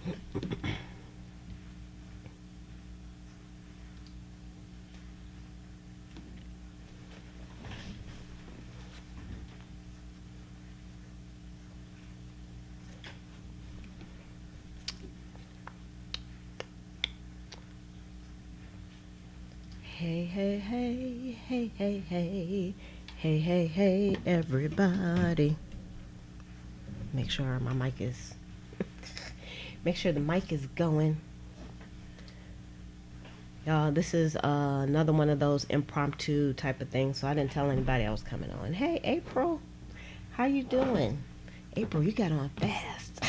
Hey, hey, hey, hey, hey, hey, hey, hey, hey, everybody. Make sure my mic is, make sure the mic is going. Y'all, this is another one of those impromptu type of things, so I didn't tell anybody I was coming on. Hey, April, how you doing? April, you got on fast.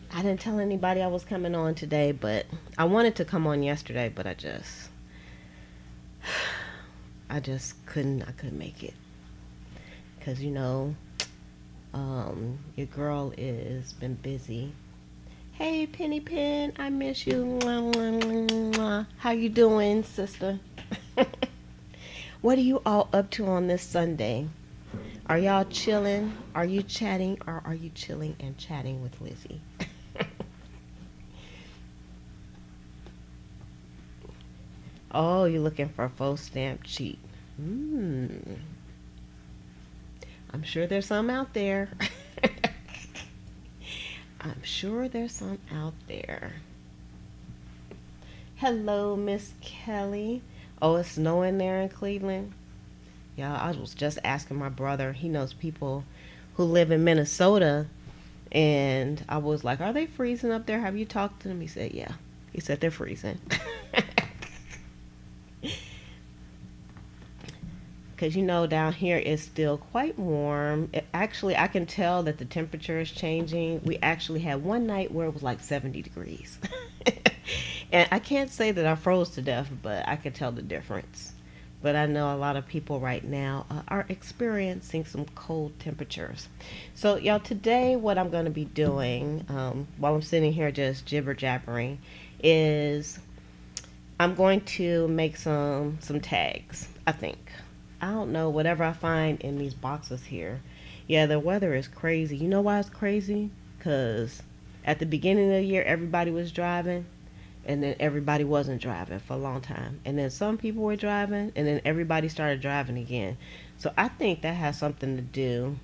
I didn't tell anybody I was coming on today, but I wanted to come on yesterday, but I couldn't make it. Cause your girl is been busy. Hey, Penny Pen, I miss you. Mwah, mwah, mwah, mwah. How you doing, sister? What are you all up to on this Sunday? Are y'all chilling? Are you chatting, or are you chilling and chatting with Lizzie? Oh, you're looking for a faux stamp cheat. I'm sure there's some out there. I'm sure there's some out there. Hello, Miss Kelly. Oh, it's snowing there in Cleveland. Yeah, I was just asking my brother. He knows people who live in Minnesota, and I was like, "Are they freezing up there? Have you talked to them?" He said, "Yeah." He said they're freezing. Because down here it's still quite warm. Actually, I can tell that the temperature is changing. We actually had one night where it was like 70 degrees. And I can't say that I froze to death, but I could tell the difference. But I know a lot of people right now are experiencing some cold temperatures. So, y'all, today what I'm going to be doing while I'm sitting here just jibber jabbering is I'm going to make some tags, I think. I don't know, whatever I find in these boxes here. Yeah, the weather is crazy. You know why it's crazy? Because at the beginning of the year, everybody was driving, and then everybody wasn't driving for a long time. And then some people were driving, and then everybody started driving again. So I think that has something to do,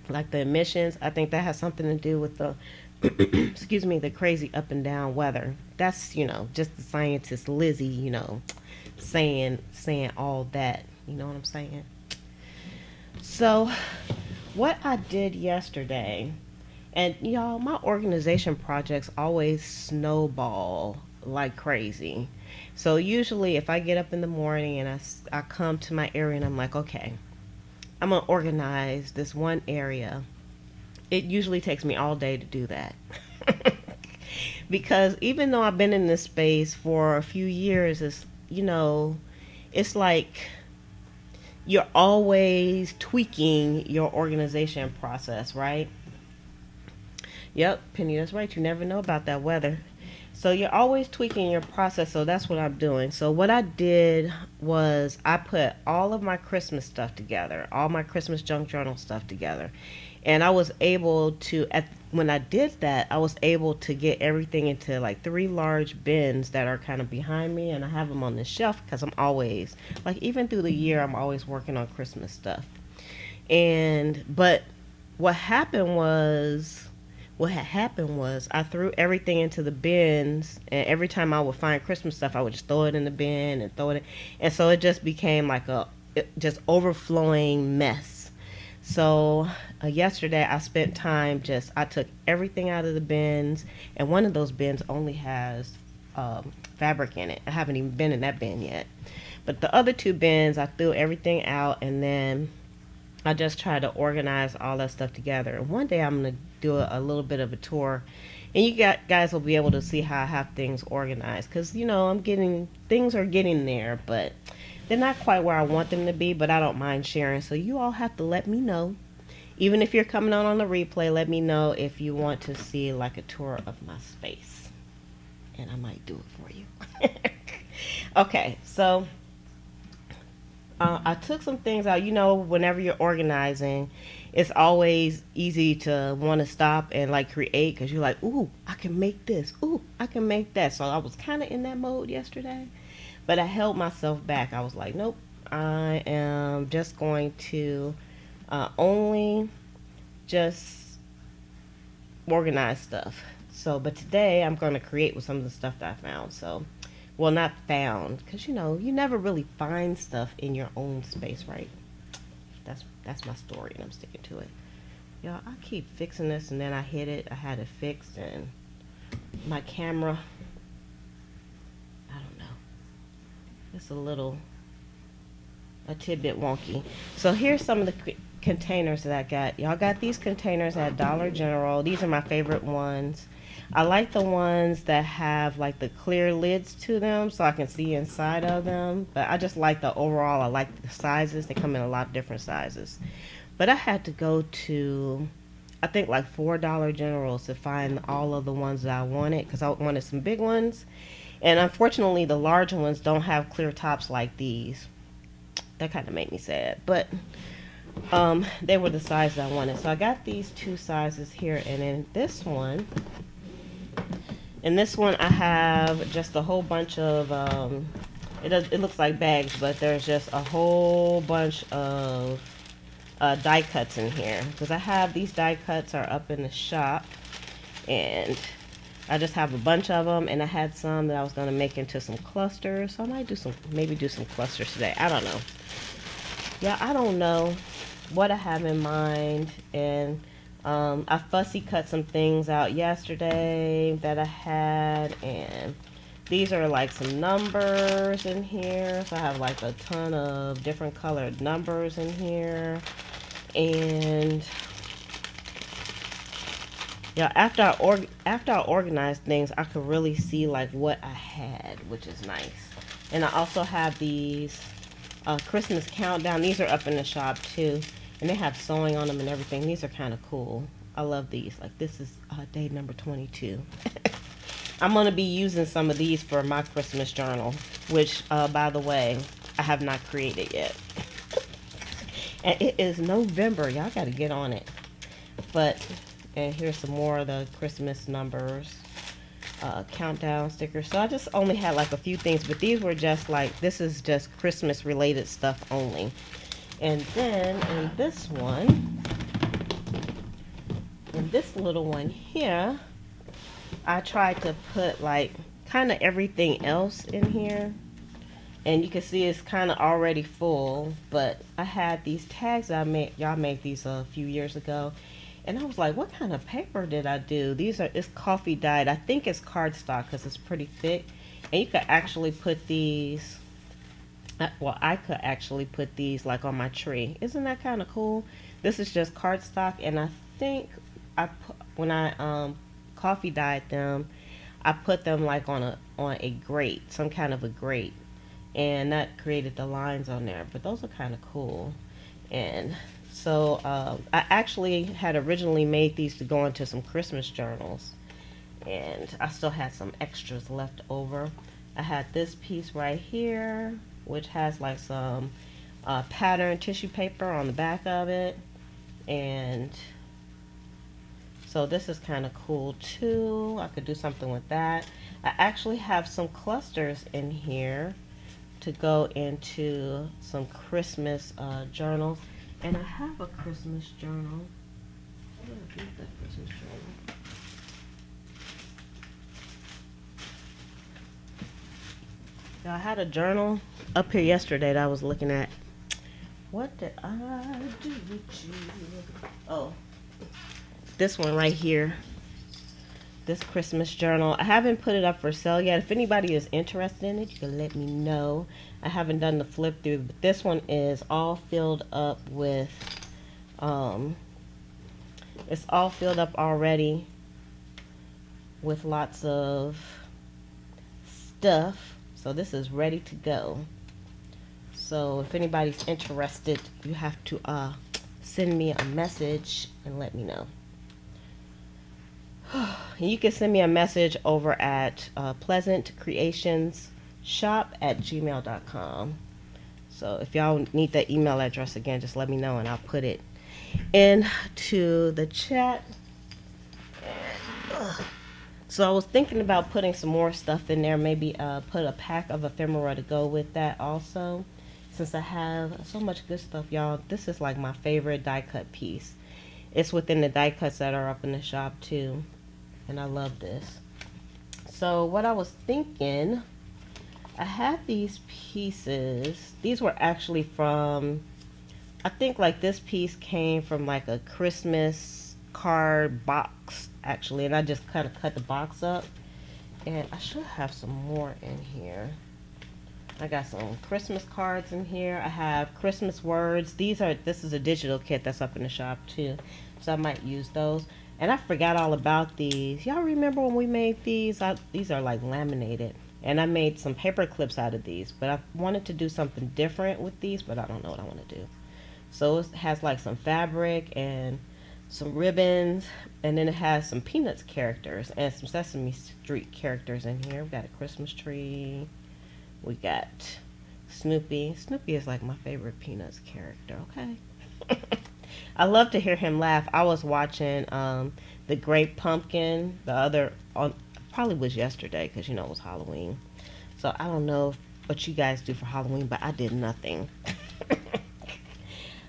like the emissions, I think that has something to do with the, excuse me, the crazy up and down weather. That's, just the scientist Lizzie, saying all that. You know what I'm saying? So, what I did yesterday, and y'all, my organization projects always snowball like crazy. So, usually, if I get up in the morning and I come to my area and I'm like, okay, I'm going to organize this one area, it usually takes me all day to do that. Because even though I've been in this space for a few years, it's like you're always tweaking your organization process, right? Yep, Penny, that's right. You never know about that weather. So you're always tweaking your process. So that's what I'm doing. So what I did was I put all of my Christmas stuff together, all my Christmas junk journal stuff together. And I was able to, when I did that, I was able to get everything into like 3 large bins that are kind of behind me. And I have them on the shelf because I'm always, like even through the year, I'm always working on Christmas stuff. But what happened was, what had happened was I threw everything into the bins, and every time I would find Christmas stuff, I would just throw it in the bin and throw it in. And so it just became like just overflowing mess. So yesterday I spent time I took everything out of the bins, and one of those bins only has fabric in it. I haven't even been in that bin yet. But the other 2 bins, I threw everything out, and then I just tried to organize all that stuff together. And one day I'm going to do a little bit of a tour, and you guys will be able to see how I have things organized. Because, things are getting there, but they're not quite where I want them to be, but I don't mind sharing. So you all have to let me know. Even if you're coming on the replay, let me know if you want to see like a tour of my space. And I might do it for you. Okay, so I took some things out. Whenever you're organizing, it's always easy to want to stop and like create because you're like, ooh, I can make this. Ooh, I can make that. So I was kind of in that mode yesterday, but I held myself back. I was like, nope, I am just going to only just organize stuff. So, but today I'm going to create with some of the stuff that I found. So, well, not found, because you never really find stuff in your own space, right? That's my story, and I'm sticking to it. Y'all, I keep fixing this, and then I hit it. I had it fixed, and my camera, I don't know. It's a tidbit wonky. So here's some of the containers that I got. Y'all got these containers at Dollar General. These are my favorite ones. I like the ones that have like the clear lids to them so I can see inside of them. But I just like the overall, I like the sizes. They come in a lot of different sizes. But I had to go to, I think like 4 Dollar Generals to find all of the ones that I wanted because I wanted some big ones. And unfortunately, the large ones don't have clear tops like these. That kind of made me sad. But they were the size I wanted. So I got these two sizes here. And in this one, I have just a whole bunch of, it looks like bags, but there's just a whole bunch of die cuts in here. Because I have these die cuts are up in the shop. And I just have a bunch of them. And I had some that I was going to make into some clusters. So I might maybe do some clusters today. I don't know. Yeah, I don't know what I have in mind. And I fussy cut some things out yesterday that I had, and these are like some numbers in here. So I have like a ton of different colored numbers in here. And yeah, after I organized things, I could really see like what I had, which is nice. And I also have these Christmas countdown. These are up in the shop too. And they have sewing on them and everything. These are kind of cool. I love these. Like this is day number 22. I'm going to be using some of these for my Christmas journal. Which, by the way, I have not created yet. And it is November. Y'all got to get on it. And here's some more of the Christmas numbers. Countdown stickers. So I just only had like a few things. But these were just like, this is just Christmas related stuff only. And then in this one, in this little one here, I tried to put like kind of everything else in here. And you can see it's kind of already full. But I had these tags I made. Y'all made these a few years ago. And I was like, what kind of paper did I do? It's coffee dyed. I think it's cardstock because it's pretty thick. And you could actually put these... Well, I could actually put these like on my tree. Isn't that kind of cool? This is just cardstock, and I think when I coffee dyed them, I put them like on a grate, some kind of a grate, and that created the lines on there. But those are kind of cool. And so I actually had originally made these to go into some Christmas journals, and I still had some extras left over. I had this piece right here, which has like some pattern tissue paper on the back of it. And so this is kind of cool too. I could do something with that. I actually have some clusters in here to go into some Christmas journals. And I have a Christmas journal. Where is that Christmas journal? I had a journal up here yesterday that I was looking at. What did I do with you? Oh, this one right here. This Christmas journal. I haven't put it up for sale yet. If anybody is interested in it, you can let me know. I haven't done the flip through, but this one is all filled up with, it's all filled up already with lots of stuff. So this is ready to go. So if anybody's interested, you have to send me a message and let me know. You can send me a message over at pleasantcreationsshop@gmail.com. So if y'all need that email address again, just let me know and I'll put it into the chat. So I was thinking about putting some more stuff in there, maybe put a pack of ephemera to go with that also. Since I have so much good stuff, y'all, this is like my favorite die cut piece. It's within the die cuts that are up in the shop too, and I love this. So what I was thinking, I had these pieces. These were actually from, I think like this piece came from like a Christmas card box actually, and I just kind of cut the box up, and I should have some more in here. I got some Christmas cards in here. I have Christmas words. This is a digital kit that's up in the shop too, so I might use those. And I forgot all about these. Y'all remember when we made these? These are like laminated, and I made some paper clips out of these, but I wanted to do something different with these, but I don't know what I want to do. So it has like some fabric and some ribbons, and then it has some Peanuts characters and some Sesame Street characters in here. We got a Christmas tree. We got Snoopy. Snoopy is like my favorite Peanuts character, okay? I love to hear him laugh. I was watching The Great Pumpkin, probably was yesterday because you know it was Halloween. So I don't know what you guys do for Halloween, but I did nothing.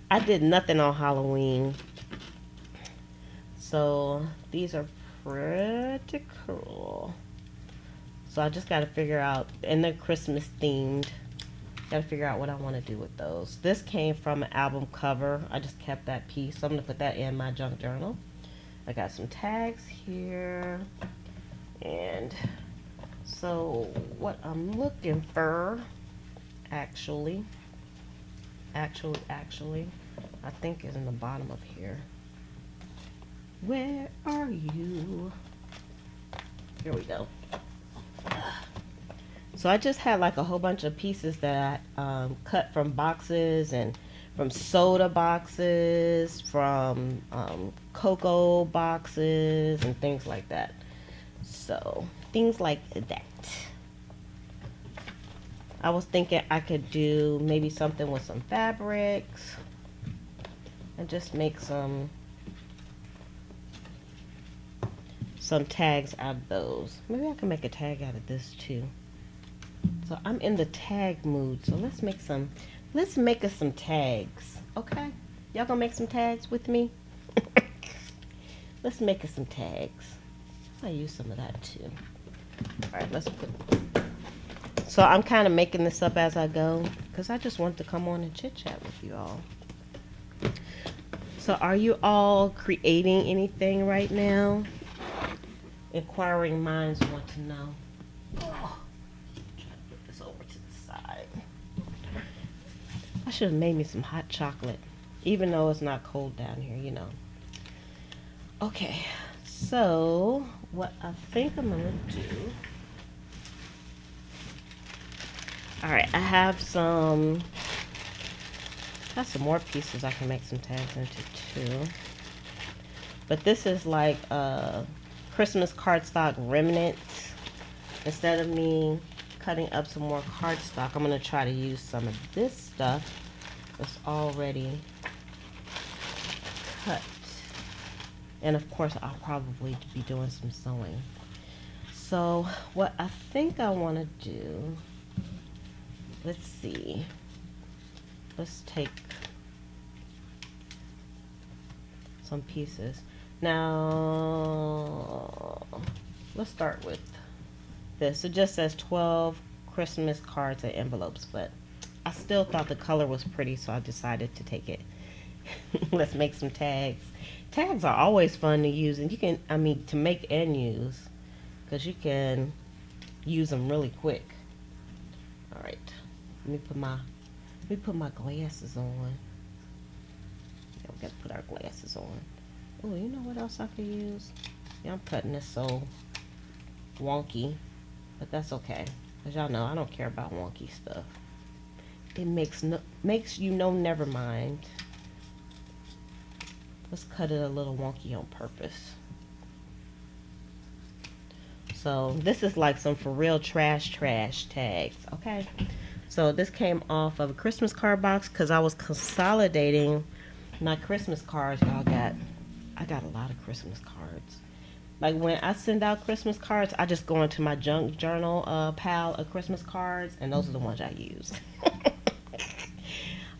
I did nothing on Halloween. So these are pretty cool. So I just got to figure out, and they're Christmas themed. Got to figure out what I want to do with those. This came from an album cover. I just kept that piece. So I'm going to put that in my junk journal. I got some tags here. And so what I'm looking for, actually, I think is in the bottom of here. Where are you? Here we go. So I just had like a whole bunch of pieces that I cut from boxes and from soda boxes, from cocoa boxes and things like that. So things like that. I was thinking I could do maybe something with some fabrics and just make some tags out of those. Maybe I can make a tag out of this too. So I'm in the tag mood. So let's make us some tags. Okay? Y'all gonna make some tags with me? Let's make us some tags. I'll use some of that too. Alright, so I'm kind of making this up as I go because I just want to come on and chit chat with you all. So are you all creating anything right now? Inquiring minds want to know. Oh, try to put this over to the side. I should have made me some hot chocolate, even though it's not cold down here, you know. Okay, so what I think I'm gonna do. All right, I have some more pieces I can make some tags into too. But this is like Christmas cardstock remnants. Instead of me cutting up some more cardstock, I'm going to try to use some of this stuff that's already cut. And of course, I'll probably be doing some sewing. So what I think I want to do, let's see. Let's take some pieces. Now, let's start with this. It just says 12 Christmas cards and envelopes, but I still thought the color was pretty, so I decided to take it. Let's make some tags. Tags are always fun to use, and you can, to make and use, because you can use them really quick. All right, let me put my glasses on. Yeah, we got to put our glasses on. Oh, you know what else I could use? Yeah, I'm cutting this so wonky, but that's okay. Because y'all know I don't care about wonky stuff. It makes you know, never mind. Let's cut it a little wonky on purpose. So this is like some for real trash tags, okay? So this came off of a Christmas card box because I was consolidating My Christmas cards, I got a lot of Christmas cards. Like when I send out Christmas cards, I just go into my junk journal pile of Christmas cards, and those are the ones I use.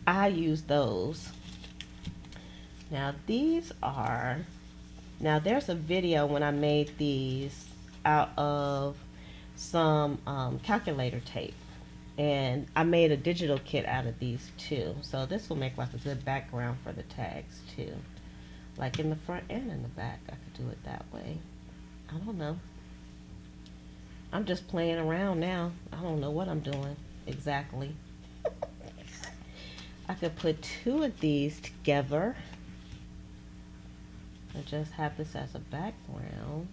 I use those. Now these are, now there's a video when I made these out of some calculator tape. And I made a digital kit out of these too. So this will make like a good background for the tags too. Like in the front and in the back. I could do it that way. I don't know. I'm just playing around now. I don't know what I'm doing exactly. I could put two of these together. And just have this as a background.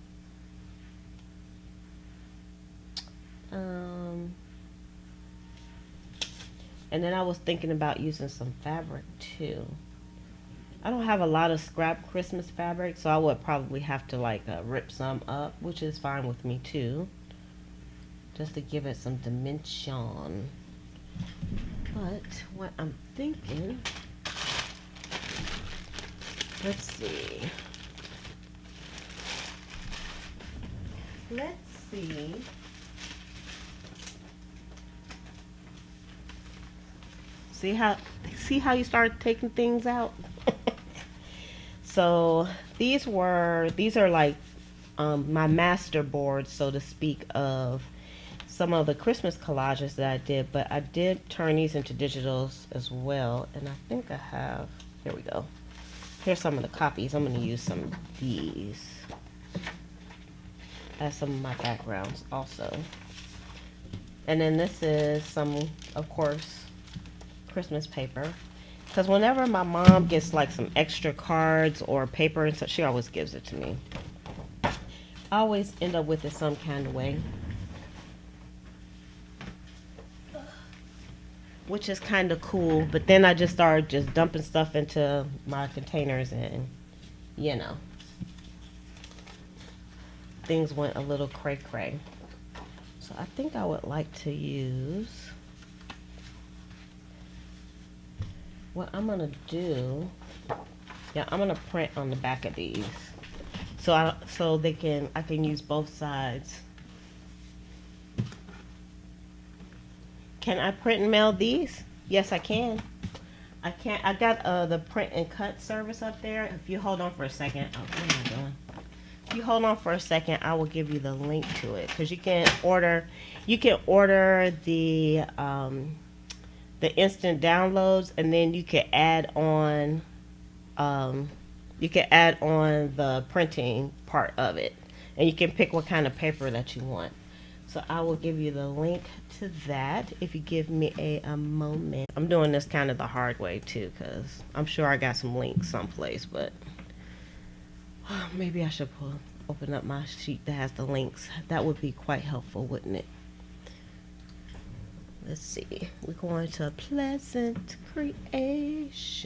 And then I was thinking about using some fabric too. I don't have a lot of scrap Christmas fabric, so I would probably have to like rip some up, which is fine with me too. Just to give it some dimension. But what I'm thinking, let's see. See how you start taking things out? So these are like my master boards, so to speak, of some of the Christmas collages that I did, but I did turn these into digitals as well, and I think I have, here we go. Here's some of the copies. I'm going to use some of these as some of my backgrounds also. And then this is some, of course, Christmas paper, because whenever my mom gets like some extra cards or paper and stuff, she always gives it to me. I always end up with it some kind of way, which is kind of cool. But then I just started just dumping stuff into my containers, and you know, things went a little cray cray. So I think I would like to use, what I'm gonna do, yeah, I'm gonna print on the back of these, so I can use both sides. Can I print and mail these? Yes, I can. I got the print and cut service up there. If you hold on for a second, oh, what am I doing? If you hold on for a second, I will give you the link to it, because you can order the instant downloads, and then you can add on the printing part of it, and you can pick what kind of paper that you want. So I will give you the link to that if you give me a moment. I'm doing this kind of the hard way too, because I'm sure I got some links someplace, but maybe I should open up my sheet that has the links. That would be quite helpful, wouldn't it? Let's see. We're going to Pleasant Creations.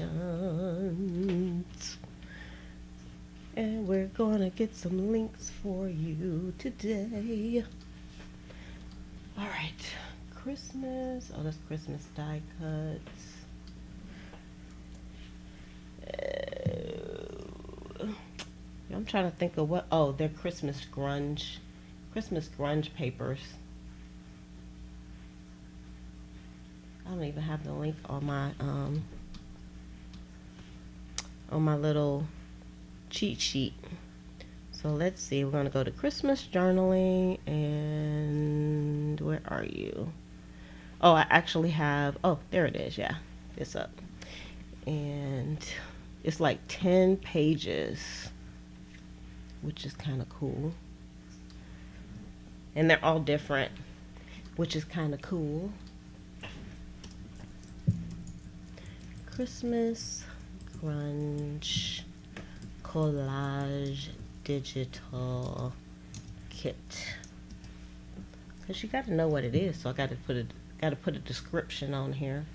And we're going to get some links for you today. All right. Christmas. Oh, that's Christmas die cuts. I'm trying to think of what. Oh, they're Christmas grunge papers. I don't even have the link on my little cheat sheet. So let's see. We're gonna go to Christmas journaling, and where are you? Oh, I actually have. Oh, there it is. Yeah, it's up, and it's like 10 pages, which is kind of cool. And they're all different, which is kind of cool. Christmas grunge collage digital kit. Cause you got to know what it is, so I got to put a description on here.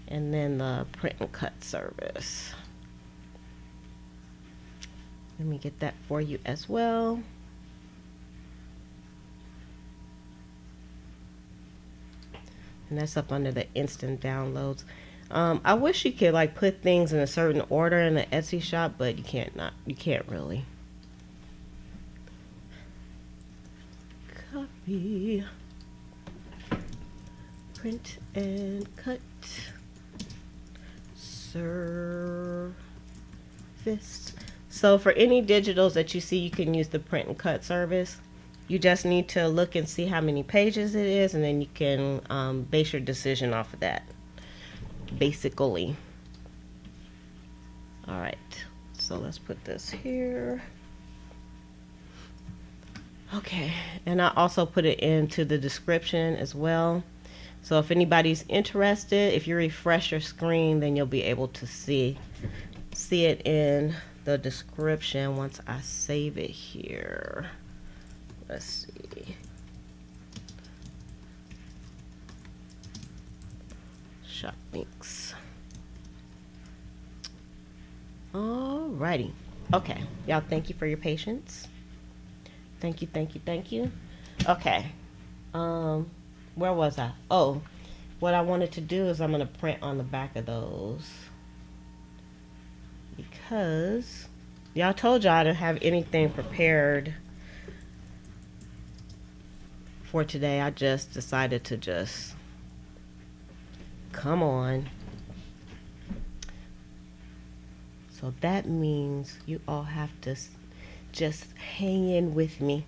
And then the print and cut service. Let me get that for you as well. and that's up under the instant downloads. I wish you could like put things in a certain order in the Etsy shop, but you can't really. Copy, print and cut, service. So for any digitals that you see, you can use the print and cut service. You just need to look and see how many pages it is, and then you can base your decision off of that, basically. All right, so let's put this here. Okay, and I also put it into the description as well. So if anybody's interested, if you refresh your screen, then you'll be able to see it in the description once I save it here. Let's see. Shop links. Alrighty. Okay, y'all, thank you for your patience. Thank you, thank you, thank you. Okay. Where was I? Oh, what I wanted to do is I'm going to print on the back of those, because y'all told y'all I didn't have anything prepared for today. I just decided to come on. So that means you all have to just hang in with me.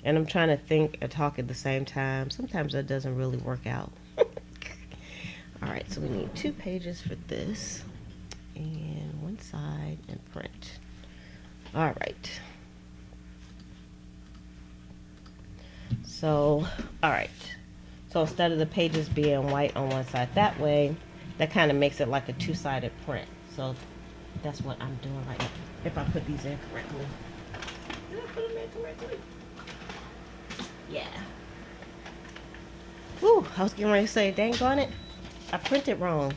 And I'm trying to think and talk at the same time. Sometimes that doesn't really work out. Alright, so we need 2 pages for this. And one side and print. Alright. So, alright. So instead of the pages being white on one side that way, that kind of makes it like a 2-sided print. So that's what I'm doing right now. If I put these in correctly. Did I put them in correctly? Yeah. Whew, I was getting ready to say, dang on it, I printed wrong.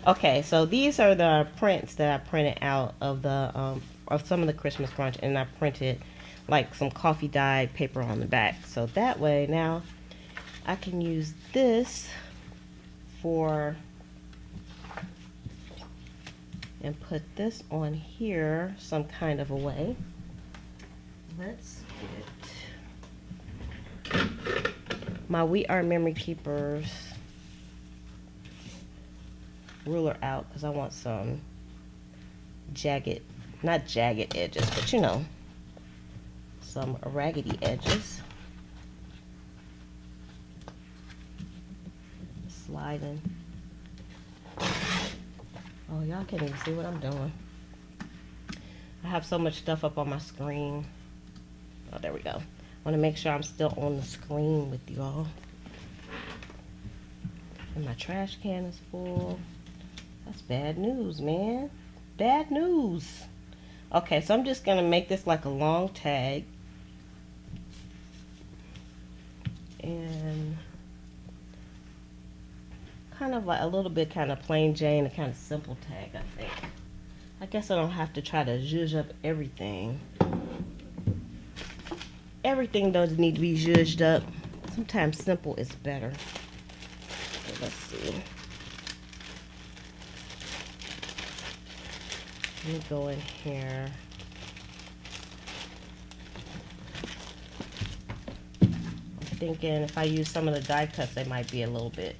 Okay, so these are the prints that I printed out of the of some of the Christmas crunch, and I printed like some coffee dyed paper on the back. So that way now I can use this for, and put this on here some kind of a way. Let's get my We Are Memory Keepers ruler out, because I want some jagged, not jagged edges, but you know, some raggedy edges. Sliding. Oh, y'all can't even see what I'm doing. I have so much stuff up on my screen. Oh, there we go. I want to make sure I'm still on the screen with you all. And my trash can is full. That's bad news, man. Bad news. Okay, so I'm just going to make this like a long tag. And kind of like a little bit kind of plain Jane, a kind of simple tag, I think. I guess I don't have to try to zhuzh up everything. Everything doesn't need to be zhuzhed up. Sometimes simple is better. So let's see. Let me go in here. I'm thinking if I use some of the die cuts, they might be a little bit,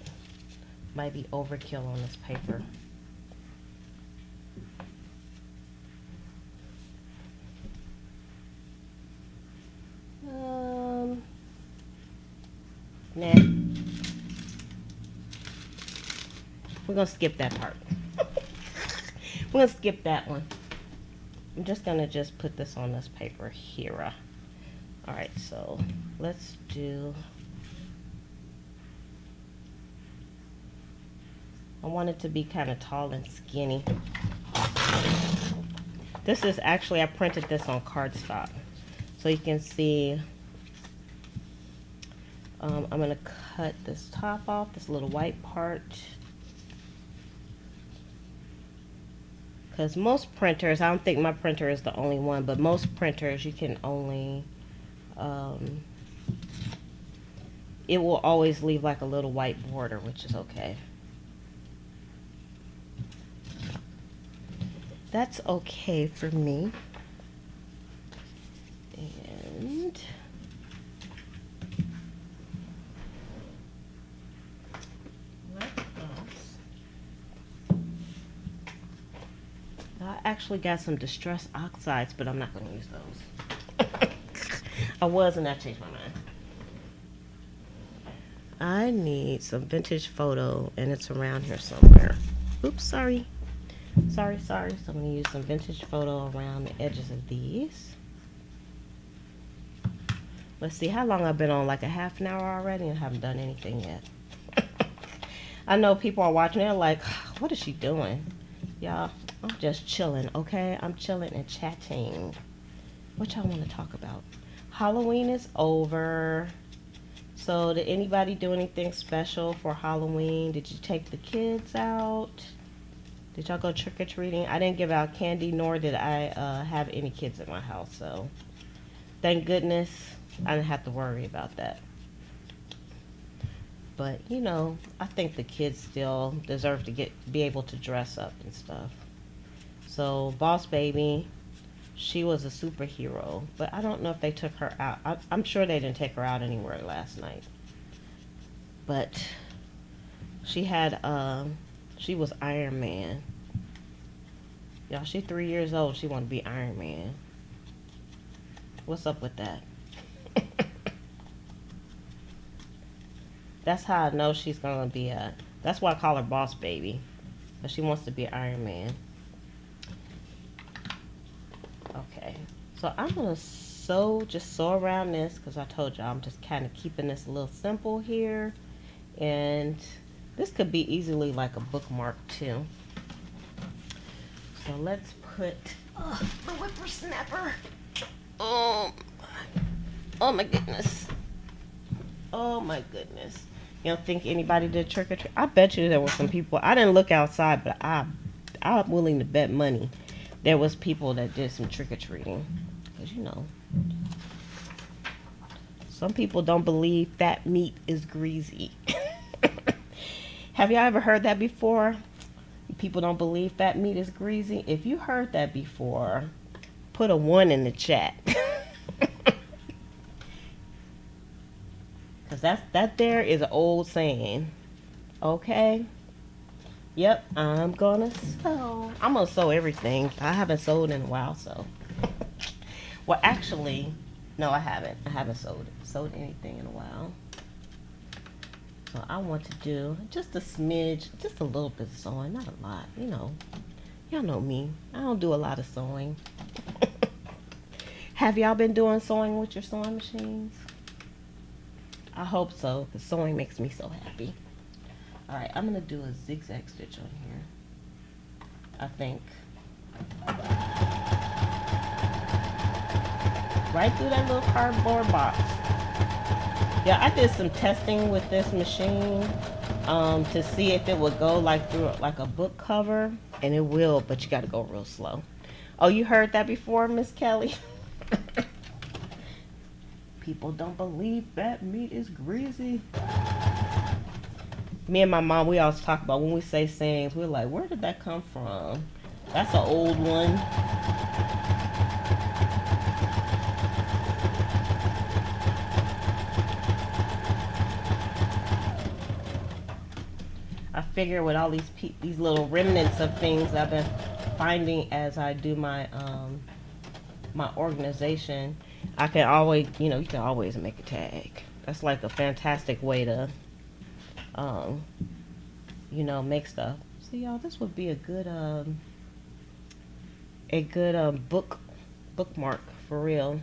might be overkill on this paper. Nah. We're gonna skip that part. We're gonna skip that one. I'm just gonna put this on this paper here. Alright, so let's do, I want it to be kind of tall and skinny. This is actually, I printed this on cardstock. So you can see, I'm going to cut this top off, this little white part. Because most printers, I don't think my printer is the only one, but most printers you can only Um, it will always leave like a little white border, which is okay. That's okay for me. And what else? I actually got some distress oxides, but I'm not going to use those. I was, and I changed my mind. I need some vintage photo, and it's around here somewhere. Oops, sorry. Sorry. So I'm going to use some vintage photo around the edges of these. Let's see how long I've been on, like a half an hour already, and haven't done anything yet. I know people are watching, they're like, what is she doing? Y'all, I'm just chilling, okay? I'm chilling and chatting. What y'all want to talk about? Halloween is over. So did anybody do anything special for Halloween? Did you take the kids out? Did y'all go trick-or-treating? I didn't give out candy, nor did I have any kids at my house. So thank goodness I didn't have to worry about that. But, you know, I think the kids still deserve to be able to dress up and stuff. So Boss Baby, she was a superhero, but I don't know if they took her out. I'm sure they didn't take her out anywhere last night. But she had, she was Iron Man. Y'all, she's 3 years old. She want to be Iron Man. What's up with that? That's how I know she's going to be that's why I call her Boss Baby. But she wants to be Iron Man. Okay. So I'm going to just sew around this, because I told y'all I'm just kind of keeping this a little simple here. And this could be easily like a bookmark too. So let's put the whippersnapper. Oh my goodness. Oh my goodness. You don't think anybody did trick or treat? I bet you there were some people. I didn't look outside, but I'm willing to bet money there was people that did some trick or treating. Because, you know, some people don't believe fat meat is greasy. Have y'all ever heard that before? People don't believe fat meat is greasy. If you heard that before, put a 1 in the chat. Because that there is an old saying. Okay? Yep, I'm gonna sew. I'm gonna sew everything. I haven't sewed in a while, so. Well, actually, no, I haven't. I haven't sewed anything in a while. So I want to do just a smidge, just a little bit of sewing, not a lot, you know. Y'all know me. I don't do a lot of sewing. Have y'all been doing sewing with your sewing machines? I hope so, because sewing makes me so happy. Alright, I'm going to do a zigzag stitch on here. I think. Right through that little cardboard box. Yeah, I did some testing with this machine to see if it would go like through like a book cover. And it will, but you got to go real slow. Oh, you heard that before, Miss Kelly? People don't believe that meat is greasy. Me and my mom, we always talk about when we say sayings, we're like, where did that come from? That's an old one. I figure with all these little remnants of things I've been finding as I do my my organization, I can always, you know, you can always make a tag. That's like a fantastic way to, you know, make stuff. So y'all, this would be a good bookmark for real.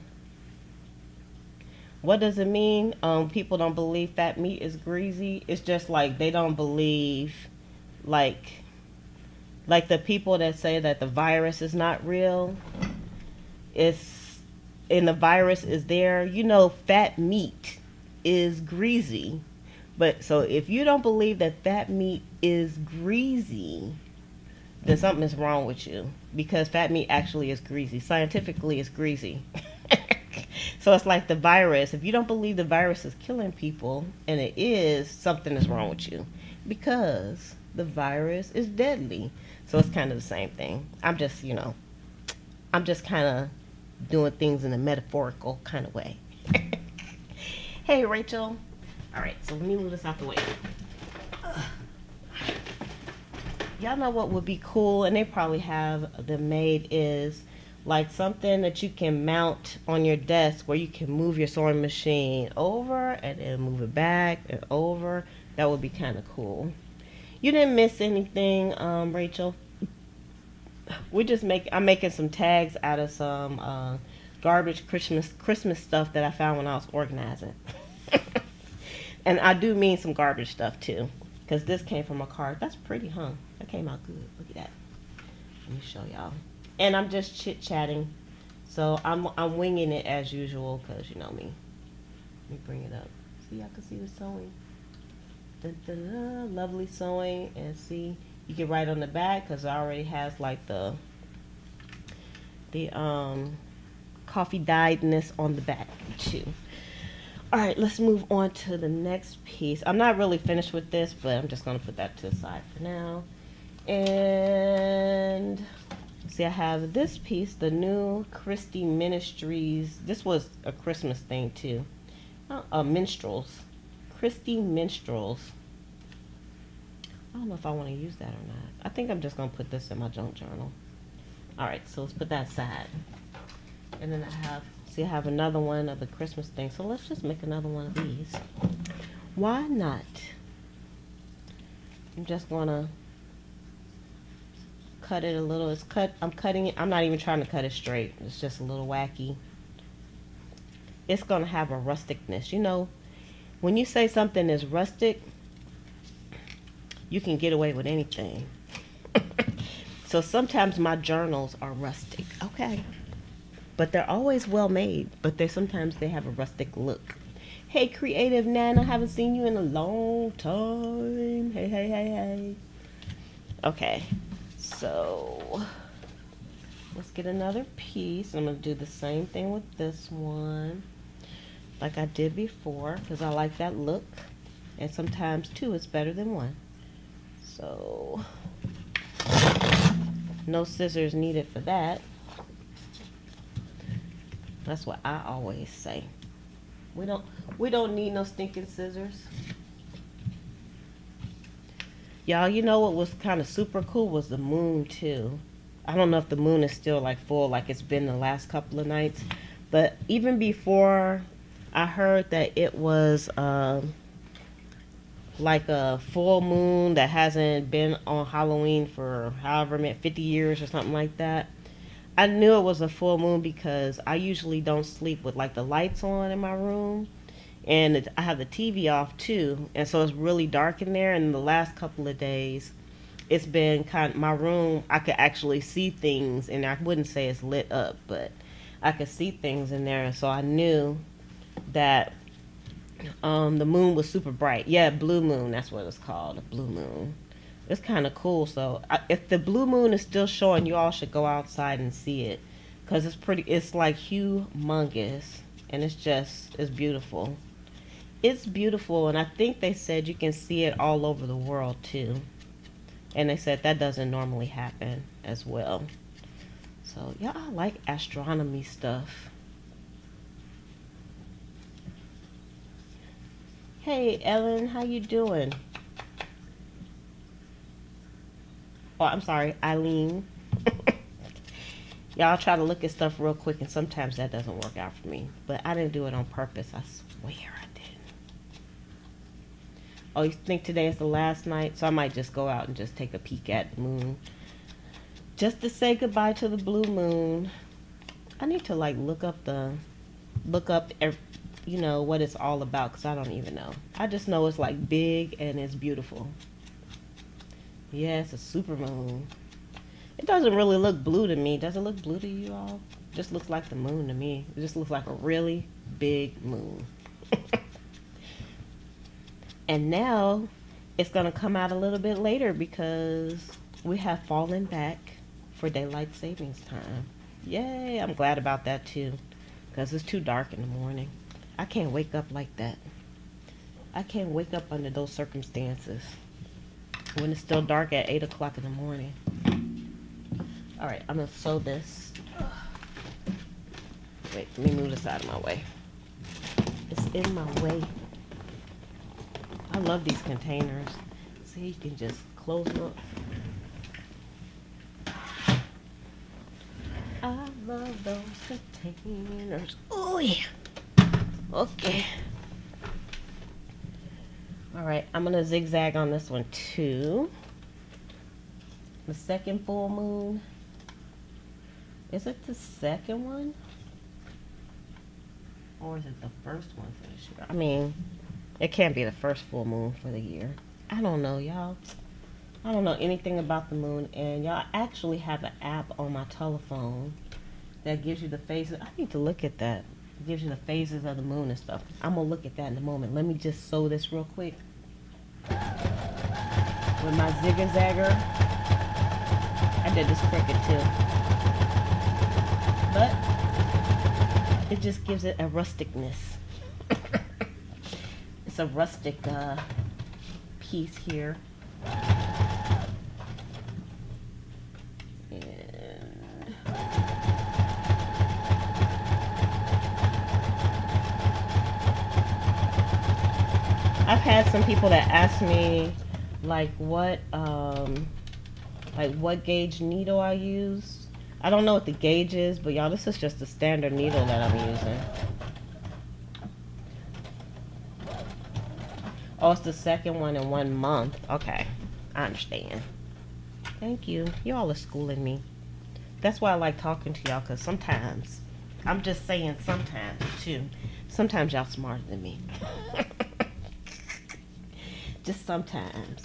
What does it mean? People don't believe fat meat is greasy. It's just like they don't believe, like the people that say that the virus is not real. And the virus is there. You know, fat meat is greasy. But so if you don't believe that fat meat is greasy, then something is wrong with you. Because fat meat actually is greasy. Scientifically, it's greasy. So it's like the virus. If you don't believe the virus is killing people, and it is, something is wrong with you, because the virus is deadly. So it's kind of the same thing. I'm just kind of doing things in a metaphorical kind of way. Hey, Rachel. All right, so let me move this out the way. Y'all know what would be cool, and they probably have them made, is like something that you can mount on your desk where you can move your sewing machine over and then move it back and over. That would be kind of cool. You didn't miss anything, Rachel. I'm making some tags out of some garbage Christmas stuff that I found when I was organizing. And I do mean some garbage stuff too, because this came from a card. That's pretty, huh? That came out good. Look at that. Let me show y'all. And I'm just chit chatting, so I'm winging it as usual, because you know me. Let me bring it up. See, I can see the sewing. Dun, dun, dun. Lovely sewing, and see, you can write on the back because it already has like the coffee dyedness on the back too. All right, let's move on to the next piece. I'm not really finished with this, but I'm just gonna put that to the side for now. And see, I have this piece, the new Christie Ministries. This was a Christmas thing too. Minstrels. Christie Minstrels. I don't know if I want to use that or not. I think I'm just going to put this in my junk journal. Alright, so let's put that aside. And then I have another one of the Christmas thing. So let's just make another one of these. Why not? I'm just going to cut it a little. I'm cutting it. I'm not even trying to cut it straight. It's just a little wacky. It's going to have a rusticness. You know, when you say something is rustic, you can get away with anything. So sometimes my journals are rustic, okay? But they're always well made, but sometimes they have a rustic look. Hey, Creative Nana, haven't seen you in a long time. Hey, hey, hey, hey. Okay, so let's get another piece. I'm going to do the same thing with this one, like I did before, because I like that look. And sometimes two is better than one. So, no scissors needed for that. That's what I always say. We don't need no stinking scissors. Y'all, you know what was kind of super cool was the moon too. I don't know if the moon is still like full like it's been the last couple of nights, but even before I heard that it was like a full moon that hasn't been on Halloween for however many 50 years or something like that. I knew it was a full moon because I usually don't sleep with like the lights on in my room, and I have the TV off too, and so it's really dark in there. And the last couple of days, it's been my room. I could actually see things, and I wouldn't say it's lit up, but I could see things in there. And so I knew that the moon was super bright. Yeah, blue moon. That's what it's called, a blue moon. It's kind of cool. So if the blue moon is still showing, you all should go outside and see it, because it's like humongous, and it's beautiful. It's beautiful, and I think they said you can see it all over the world too. And they said that doesn't normally happen as well. So yeah, I like astronomy stuff. Hey Ellen, how you doing? Oh, I'm sorry, Eileen. Y'all try to look at stuff real quick, and sometimes that doesn't work out for me. But I didn't do it on purpose. I swear I didn't. Oh, you think today is the last night? So I might just go out and just take a peek at the moon, just to say goodbye to the blue moon. I need to like look up what it's all about, because I don't even know. I just know it's like big and it's beautiful. Yeah, it's a super moon. It doesn't really look blue to me. Does it look blue to you all? It just looks like the moon to me. It just looks like a really big moon. And now it's going to come out a little bit later because we have fallen back for daylight savings time. Yay, I'm glad about that too, because it's too dark in the morning. I can't wake up like that. I can't wake up under those circumstances when it's still dark at 8 o'clock in the morning. All right, I'm gonna sew this. Wait, let me move this out of my way. It's in my way. I love these containers. See, you can just close them up. I love those containers. Oh yeah. Okay. All right, I'm gonna zigzag on this one too. The second full moon. Is it the second one? Or is it the first one for this year? I mean, it can't be the first full moon for the year. I don't know, y'all. I don't know anything about the moon, and y'all actually have an app on my telephone that gives you the phases. I need to look at that. It gives you the phases of the moon and stuff. I'm gonna look at that in a moment. Let me just sew this real quick with my zigzagger. I did this crooked too, but it just gives it a rusticness. It's a rustic piece here. I've had some people that ask me like what gauge needle I use. I don't know what the gauge is, but y'all, this is just a standard needle that I'm using. Oh, it's the second one in 1 month. Okay, I understand. Thank you. Y'all are schooling me. That's why I like talking to y'all, because sometimes, I'm just saying sometimes too, sometimes y'all smarter than me. Just sometimes.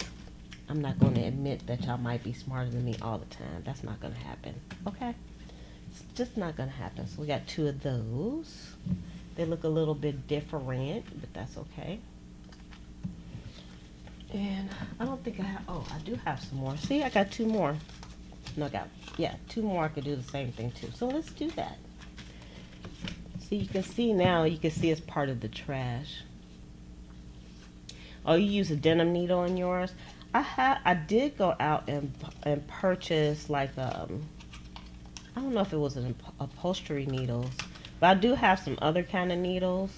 I'm not going to admit that y'all might be smarter than me all the time. That's not going to happen. Okay? It's just not going to happen. So we got 2 of those. They look a little bit different, but that's okay. And I don't think I have, oh, I do have some more. See, I got 2 more. No, I got, yeah, 2 more I could do the same thing too. So let's do that. See, you can see now, you can see it's part of the trash. Oh, you use a denim needle in yours? I did go out and purchase like I don't know if it was an upholstery needles, but I do have some other kind of needles,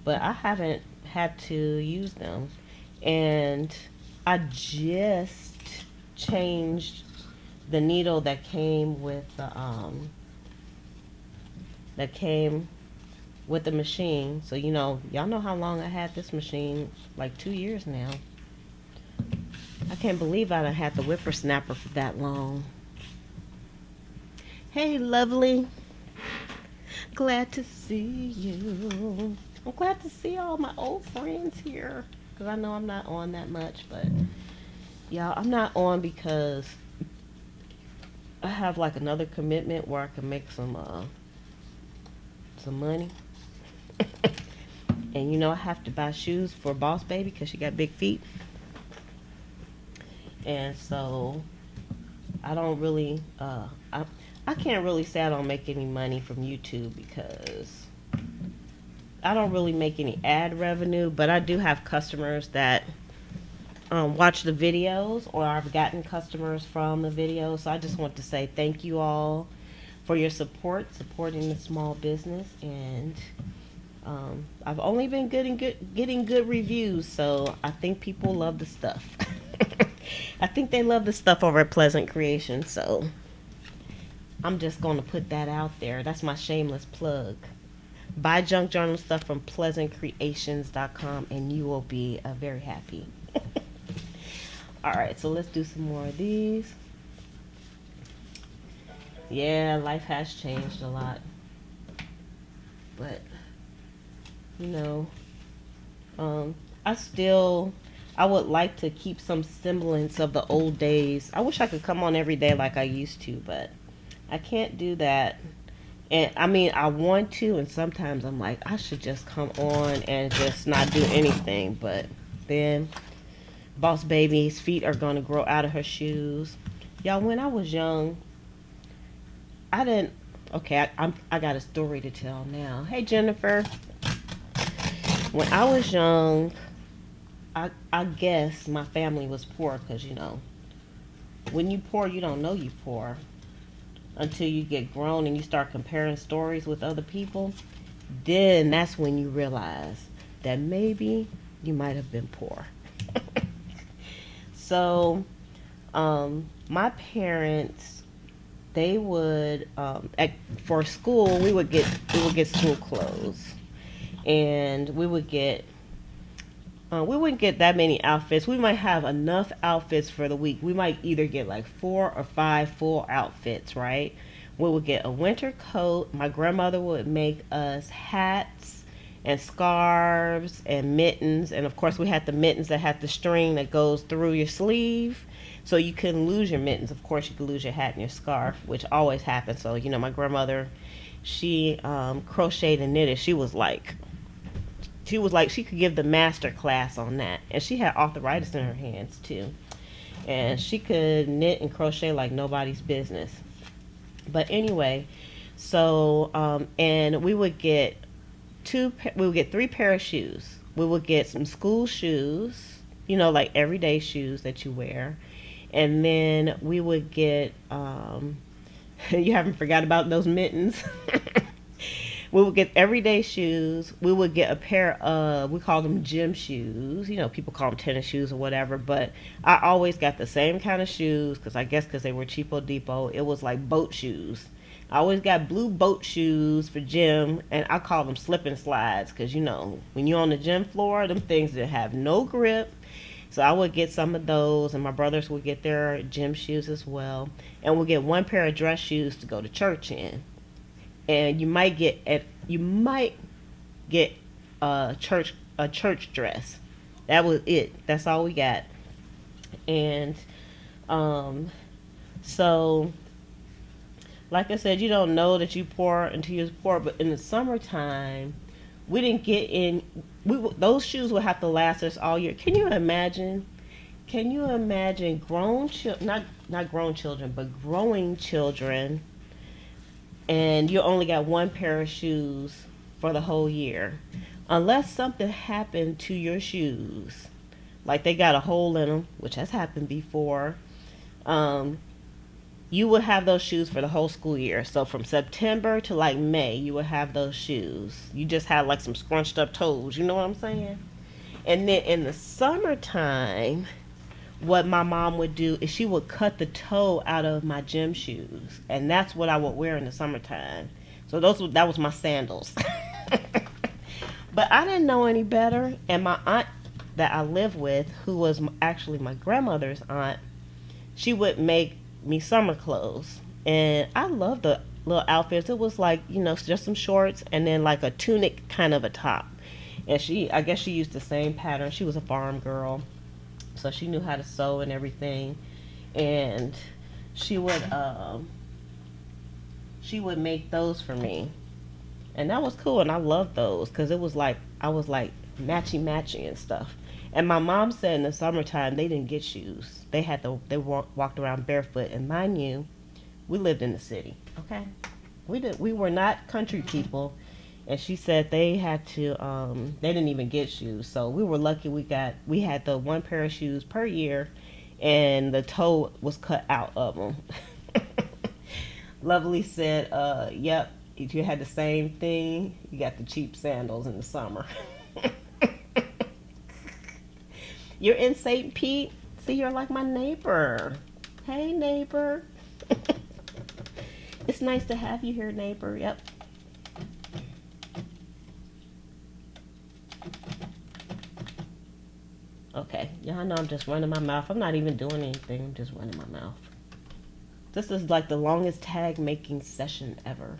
but I haven't had to use them. And I just changed the needle that came with the machine. So you know, y'all know how long I had this machine, like 2 years now. I can't believe I done had the whippersnapper for that long. Hey, lovely. Glad to see you. I'm glad to see all my old friends here. Because I know I'm not on that much, but y'all, I'm not on because I have like another commitment where I can make some money. And you know, I have to buy shoes for Boss Baby because she got big feet. And so I don't really I can't really say I don't make any money from YouTube because I don't really make any ad revenue, but I do have customers that watch the videos, or I've gotten customers from the videos. So I just want to say thank you all for your supporting the small business. And I've only been getting good reviews, so I think people love the stuff. I think they love the stuff over at Pleasant Creations, so I'm just going to put that out there. That's my shameless plug. Buy junk journal stuff from pleasantcreations.com and you will be very happy. Alright, so let's do some more of these. Yeah, life has changed a lot. But, you know, I would like to keep some semblance of the old days. I wish I could come on every day like I used to, but I can't do that. And I mean, I want to, and sometimes I'm like, I should just come on and just not do anything. But then Boss Baby's feet are going to grow out of her shoes. Y'all, when I was young, I didn't, Okay, I got a story to tell now. Hey Jennifer, when I was young, I guess my family was poor because when you poor, you don't know you poor until you get grown and you start comparing stories with other people. Then that's when you realize that maybe you might have been poor. So, my parents, they would for school we would get school clothes, and we wouldn't get that many outfits. We might have enough outfits for the week. We might either get like 4 or 5 full outfits, right? We would get a winter coat. My grandmother would make us hats and scarves and mittens. And of course, we had the mittens that had the string that goes through your sleeve. So you couldn't lose your mittens. Of course, you could lose your hat and your scarf, which always happens. So, my grandmother, she crocheted and knitted. She was like she could give the master class on that, and she had arthritis in her hands too, and she could knit and crochet like nobody's business. But anyway, so and we would get 3 pair of shoes. We would get some school shoes, like everyday shoes that you wear, and then we would get you haven't forgot about those mittens. We would get everyday shoes. We would get a pair of, we call them gym shoes. People call them tennis shoes or whatever. But I always got the same kind of shoes because I guess because they were cheapo depot. It was like boat shoes. I always got blue boat shoes for gym, and I call them slip and slides because, when you're on the gym floor, them things that have no grip. So I would get some of those, and my brothers would get their gym shoes as well. And we'll get 1 pair of dress shoes to go to church in. And you might get a church dress. That was it. That's all we got. And so like I said, you don't know that you poor until you're poor. But in the summertime, we didn't get in. Those shoes would have to last us all year. Can you imagine? Can you imagine not grown children, but growing children, and you only got 1 pair of shoes for the whole year, unless something happened to your shoes, like they got a hole in them, which has happened before. You would have those shoes for the whole school year. So from September to like May, you would have those shoes. You just had like some scrunched up toes. You know what I'm saying? And then in the summertime, what my mom would do is she would cut the toe out of my gym shoes, and that's what I would wear in the summertime. So that was my sandals. But I didn't know any better, and my aunt that I live with, who was actually my grandmother's aunt, she would make me summer clothes, and I loved the little outfits. It was like just some shorts and then like a tunic kind of a top. And I guess she used the same pattern. She was a farm girl, so she knew how to sew and everything, and she would make those for me, and that was cool. And I loved those because it was like I was like matchy and stuff. And my mom said in the summertime they didn't get shoes. They walked around barefoot. And mind you, we lived in the city. Okay, we were not country people. And she said they had to, they didn't even get shoes. So we were lucky we had the 1 pair of shoes per year, and the toe was cut out of them. Lovely said, yep, if you had the same thing, you got the cheap sandals in the summer. You're in St. Pete? See, you're like my neighbor. Hey, neighbor. It's nice to have you here, neighbor. Yep. Okay, y'all know I'm just running my mouth. I'm not even doing anything. I'm just running my mouth. This is like the longest tag making session ever.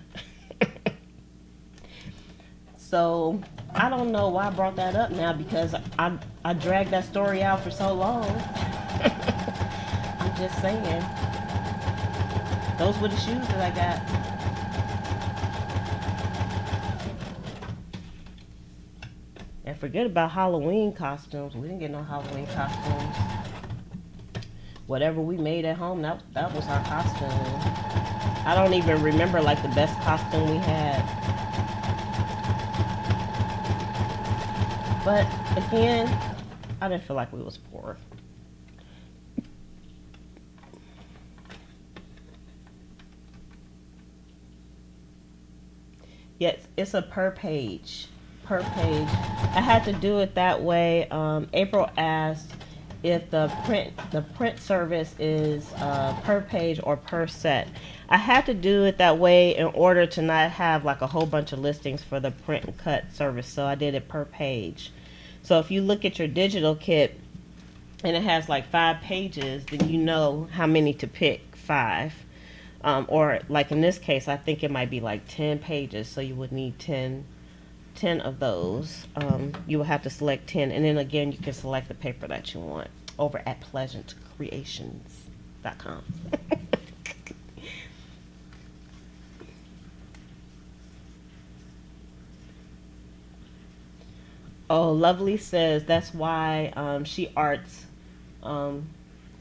So, I don't know why I brought that up now, because I dragged that story out for so long. I'm just saying. Those were the shoes that I got. And forget about Halloween costumes. We didn't get no Halloween costumes. Whatever we made at home, that was our costume. I don't even remember like the best costume we had. But again, I didn't feel like we was poor. Yes, it's a per page. Per page. I had to do it that way. April asked if the print service is per page or per set. I had to do it that way in order to not have like a whole bunch of listings for the print and cut service. So I did it per page. So if you look at your digital kit and it has like 5 pages, then you know how many to pick. 5. Or like in this case, I think it might be like 10 pages, so you would need 10 of those. You will have to select 10, and then again, you can select the paper that you want over at pleasantcreations.com. Oh, Lovely says that's why she arts um,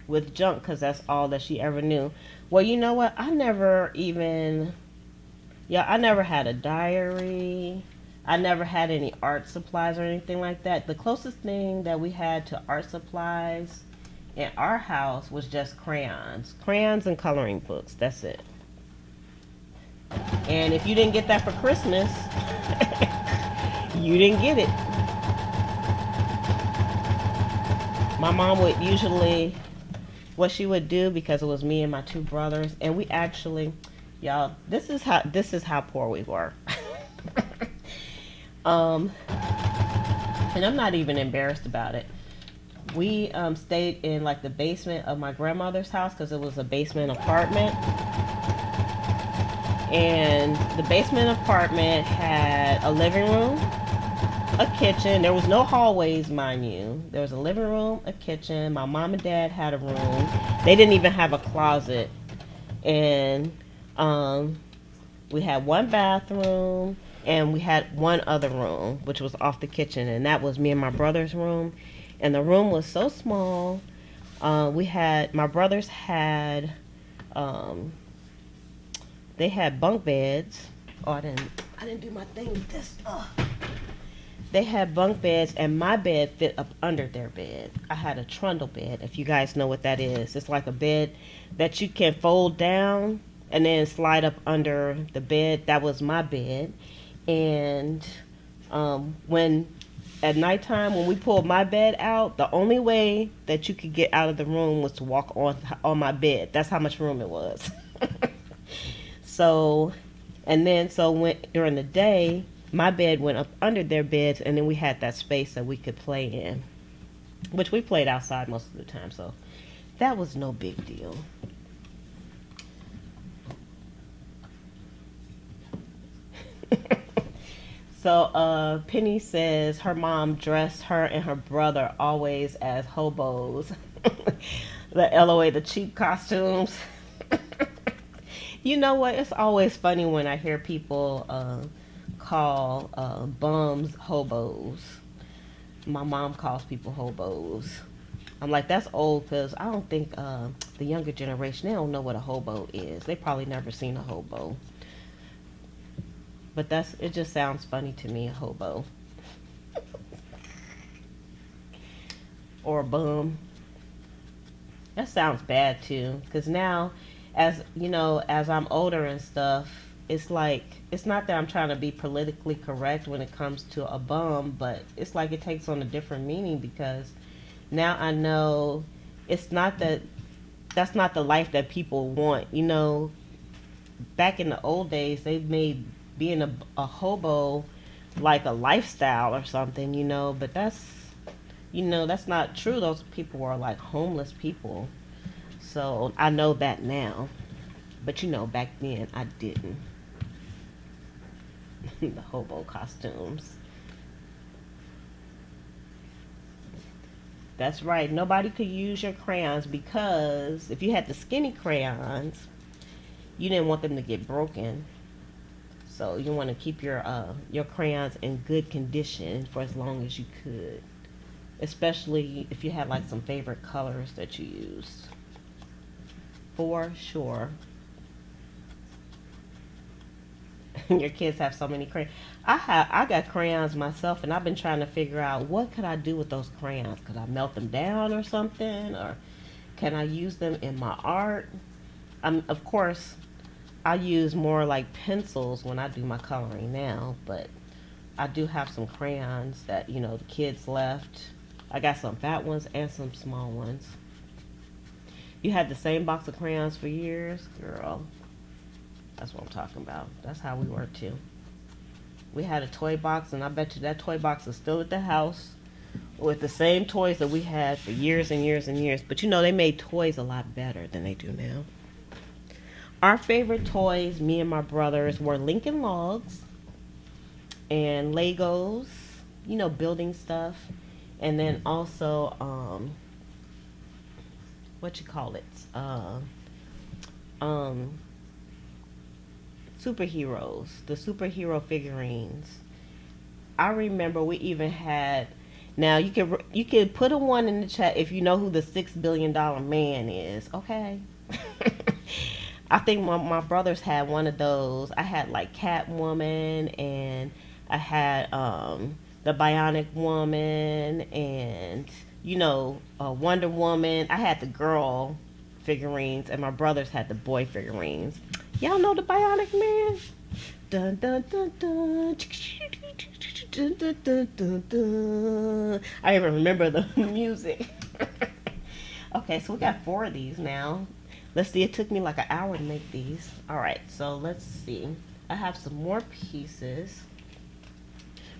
with junk because that's all that she ever knew. Well, you know what? I never had a diary. I never had any art supplies or anything like that. The closest thing that we had to art supplies in our house was just crayons and coloring books. That's it. And if you didn't get that for Christmas, you didn't get it. My mom would usually, what she would do, because it was me and my 2 brothers, and we actually, y'all, this is how poor we were. um, and I'm not even embarrassed about it. We stayed in like the basement of my grandmother's house because it was a basement apartment, and the basement apartment had a living room, a kitchen. There was no hallways, mind you. There was a living room, a kitchen. My mom and dad had a room. They didn't even have a closet. And we had one bathroom, and we had one other room, which was off the kitchen, and that was me and my brother's room. And the room was so small. My brothers had, they had bunk beds. Oh, I didn't do my thing with this. Ugh. They had bunk beds, and my bed fit up under their bed. I had a trundle bed, if you guys know what that is. It's like a bed that you can fold down and then slide up under the bed. That was my bed. And when at nighttime, when we pulled my bed out, the only way that you could get out of the room was to walk on my bed. That's how much room it was. So, and then so when during the day, my bed went up under their beds, and then we had that space that we could play in, which we played outside most of the time, so that was no big deal. So Penny says her mom dressed her and her brother always as hobos. The LOA, the cheap costumes. You know what? It's always funny when I hear people call bums hobos. My mom calls people hobos. I'm like, that's old, because I don't think the younger generation, they don't know what a hobo is. They probably never seen a hobo. But it just sounds funny to me, a hobo. Or a bum. That sounds bad too, because now, as you know, as I'm older and stuff, it's like, it's not that I'm trying to be politically correct when it comes to a bum, but it's like it takes on a different meaning, because now I know it's not that, that's not the life that people want. You know, back in the old days, they made being a hobo like a lifestyle or something, you know, but that's not true. Those people were like homeless people. So I know that now. But you know, back then I didn't. The hobo costumes. That's right. Nobody could use your crayons, because if you had the skinny crayons, you didn't want them to get broken. So you want to keep your crayons in good condition for as long as you could, especially if you had like some favorite colors that you used. For sure. Your kids have so many crayons. I got crayons myself, and I've been trying to figure out what could I do with those crayons. Could I melt them down or something, or can I use them in my art? Of course, I use more like pencils when I do my coloring now, but I do have some crayons that the kids left. I got some fat ones and some small ones. You had the same box of crayons for years, girl. That's what I'm talking about. That's how we were too. We had a toy box, and I bet you that toy box is still at the house with the same toys that we had for years and years and years. But they made toys a lot better than they do now. Our favorite toys, me and my brothers, were Lincoln Logs and Legos, building stuff. And then also, what you call it? Superheroes, the superhero figurines. I remember we even had. Now you can put a one in the chat if you know who the $6 billion man is. Okay. I think my brothers had one of those. I had like Catwoman, and I had the Bionic Woman, and Wonder Woman. I had the girl figurines, and my brothers had the boy figurines. Y'all know the Bionic Man? Dun dun dun dun. Dun, dun, dun, dun, dun. I even remember the music. Okay, so we got 4 of these now. Let's see, it took me like an hour to make these. Alright, so let's see. I have some more pieces.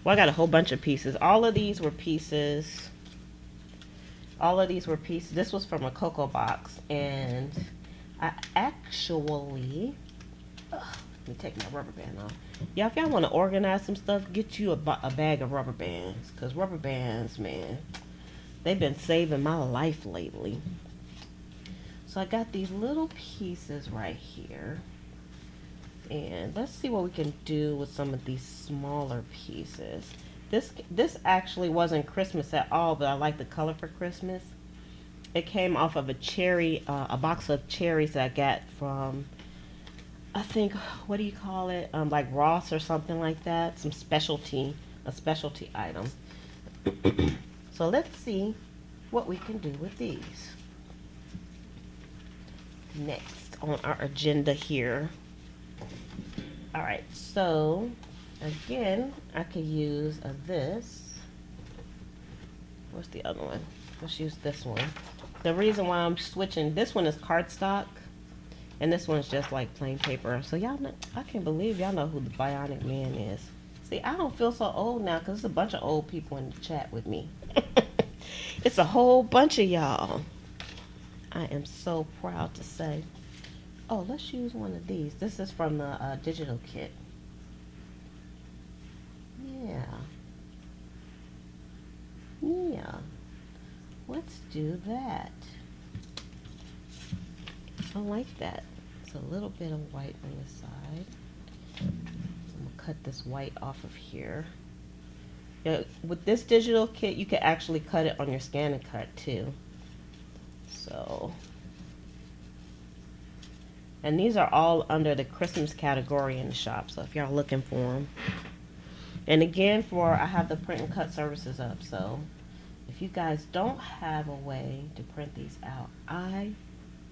Well, I got a whole bunch of pieces. All of these were pieces. This was from a Cocoa box, and I actually... let me take my rubber band off. Yeah, if y'all want to organize some stuff, get you a bag of rubber bands. Because rubber bands, man, they've been saving my life lately. So I got these little pieces right here. And let's see what we can do with some of these smaller pieces. This actually wasn't Christmas at all, but I like the color for Christmas. It came off of a box of cherries that I got from, I think, what do you call it? Like Ross or something like that. A specialty item. So let's see what we can do with these. Next on our agenda here. Alright, so again, I could use this. Where's the other one? Let's use this one. The reason why I'm switching, this one is cardstock, and this one's just like plain paper. So y'all know, I can't believe y'all know who the Bionic Man is. See, I don't feel so old now because there's a bunch of old people in the chat with me. It's a whole bunch of y'all. I am so proud to say. Oh, let's use one of these. This is from the digital kit. Yeah. Let's do that. I like that. It's a little bit of white on the side. So I'm going to cut this white off of here. Yeah, with this digital kit, you can actually cut it on your scan and cut too. So, and these are all under the Christmas category in the shop. So if y'all looking for them. And again, I have the print and cut services up. So if you guys don't have a way to print these out, I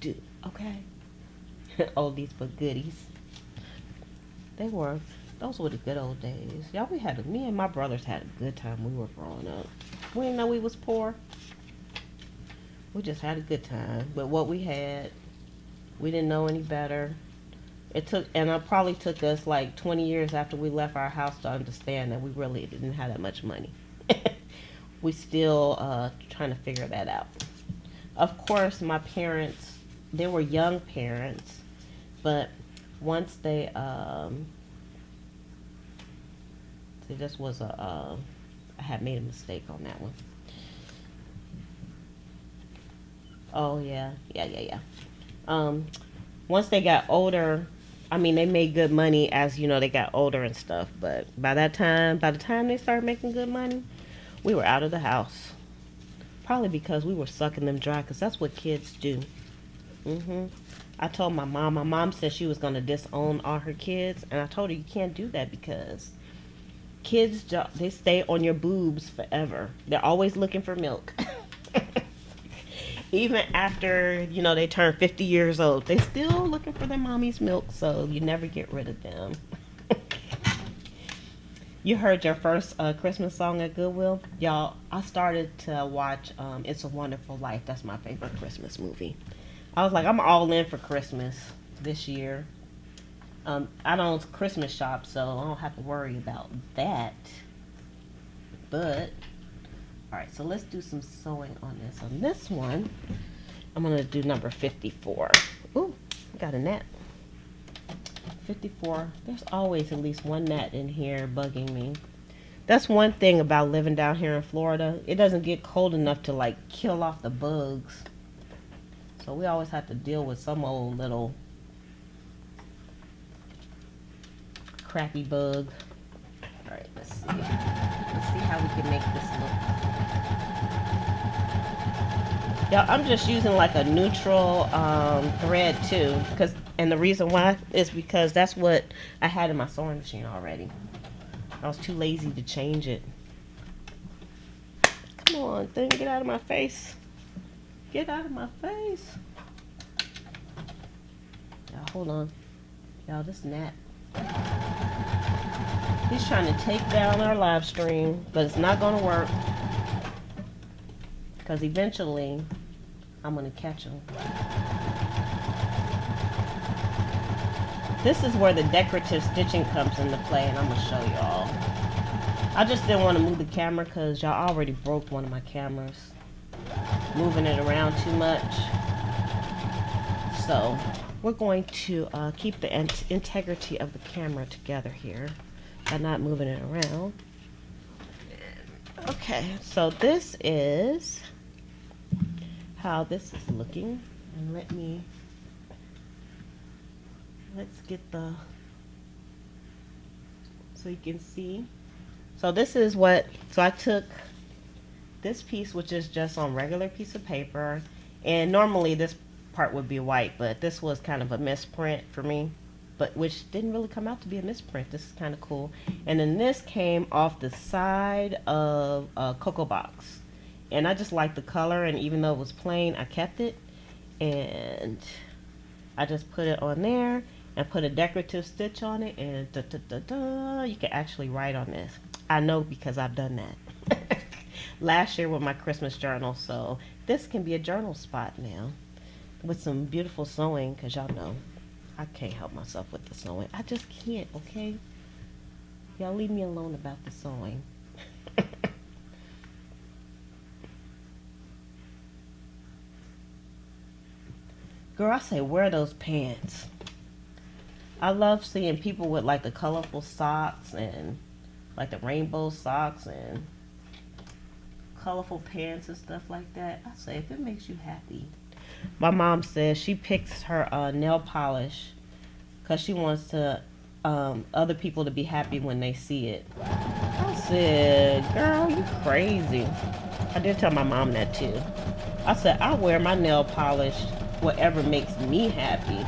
do. Okay. Oldies but goodies. Those were the good old days. Y'all, me and my brothers had a good time when we were growing up. We didn't know we was poor. We just had a good time. But what we had, we didn't know any better. It probably took us like 20 years after we left our house to understand that we really didn't have that much money. We still trying to figure that out. Of course, my parents, they were young parents, but once they, see, this was I had made a mistake on that one. Oh, yeah. Once they got older, I mean, they made good money as, they got older and stuff. But by the time they started making good money, we were out of the house. Probably because we were sucking them dry, because that's what kids do. I told my mom. My mom said she was gonna disown all her kids, and I told her you can't do that because kids they stay on your boobs forever. They're always looking for milk. Even after they turn 50 years old, they still looking for their mommy's milk. So you never get rid of them. You heard your first Christmas song at Goodwill, y'all. I started to watch "It's a Wonderful Life." That's my favorite Christmas movie. I was like, I'm all in for Christmas this year. I don't Christmas shop, so I don't have to worry about that. But all right, so let's do some sewing on this. On this one, I'm gonna do number 54. Ooh, got a net. 54. There's always at least one gnat in here bugging me. That's one thing about living down here in Florida. It doesn't get cold enough to like kill off the bugs. So we always have to deal with some old little crappy bug. Alright, let's see. Let's see how we can make this look. Y'all, I'm just using like a neutral thread too, and the reason why is because that's what I had in my sewing machine already. I was too lazy to change it. Come on, thing, get out of my face. Get out of my face. Y'all, hold on. Y'all, this gnat. He's trying to take down our live stream, but it's not going to work. Because eventually, I'm going to catch him. This is where the decorative stitching comes into play, and I'm going to show y'all. I just didn't want to move the camera because y'all already broke one of my cameras. Moving it around too much. So, we're going to keep the integrity of the camera together here by not moving it around. Okay, so this is how this is looking. And let's get so you can see. So this is so I took this piece, which is just on regular piece of paper, and normally this part would be white, but this was kind of a misprint for me, but which didn't really come out to be a misprint. This is kind of cool. And then this came off the side of a Cocoa Box, and I just liked the color, and even though it was plain, I kept it, and I just put it on there and put a decorative stitch on it, and you can actually write on this. I know because I've done that last year with my Christmas journal, so this can be a journal spot now with some beautiful sewing, because y'all know I can't help myself with the sewing. I just can't, okay? Y'all leave me alone about the sewing. Girl, I say, wear those pants. I love seeing people with like the colorful socks and like the rainbow socks and colorful pants and stuff like that. I say, if it makes you happy. My mom says she picks her nail polish because she wants to other people to be happy when they see it. I said, girl, you crazy. I did tell my mom that too. I said, I wear my nail polish whatever makes me happy.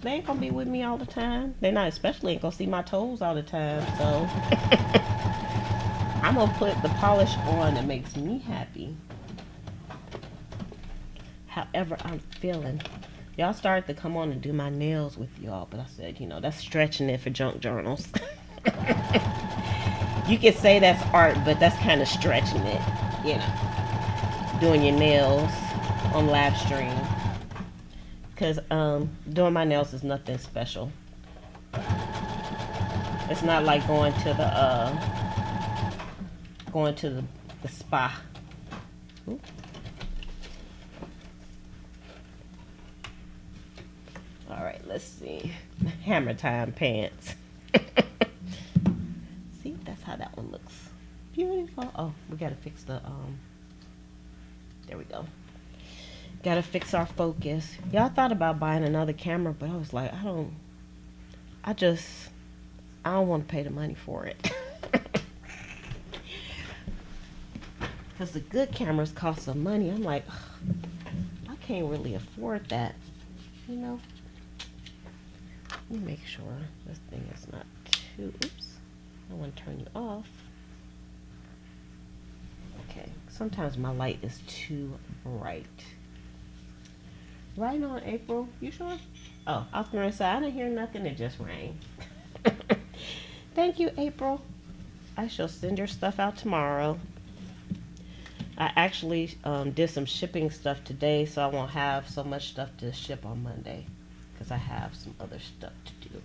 They ain't gonna be with me all the time. They're not, especially ain't gonna see my toes all the time. So I'm gonna put the polish on that makes me happy. However I'm feeling. Y'all started to come on and do my nails with y'all, but I said, that's stretching it for junk journals. You could say that's art, but that's kind of stretching it, doing your nails on live stream. Because doing my nails is nothing special. It's not like going to the spa. Ooh. All right, let's see. Hammer time pants. See, that's how that one looks. Beautiful. Oh, we gotta fix the there we go. Gotta fix our focus. Y'all thought about buying another camera, but I was like, I don't want to pay the money for it. Because the good cameras cost some money. I'm like, I can't really afford that, you know. Let me make sure this thing is not too, oops, I want to turn you off. Okay, sometimes my light is too bright. Right on, April, you sure? Oh, I was going to say, I didn't hear nothing, it just rang. Thank you, April. I shall send your stuff out tomorrow. I actually did some shipping stuff today, so I won't have so much stuff to ship on Monday because I have some other stuff to do.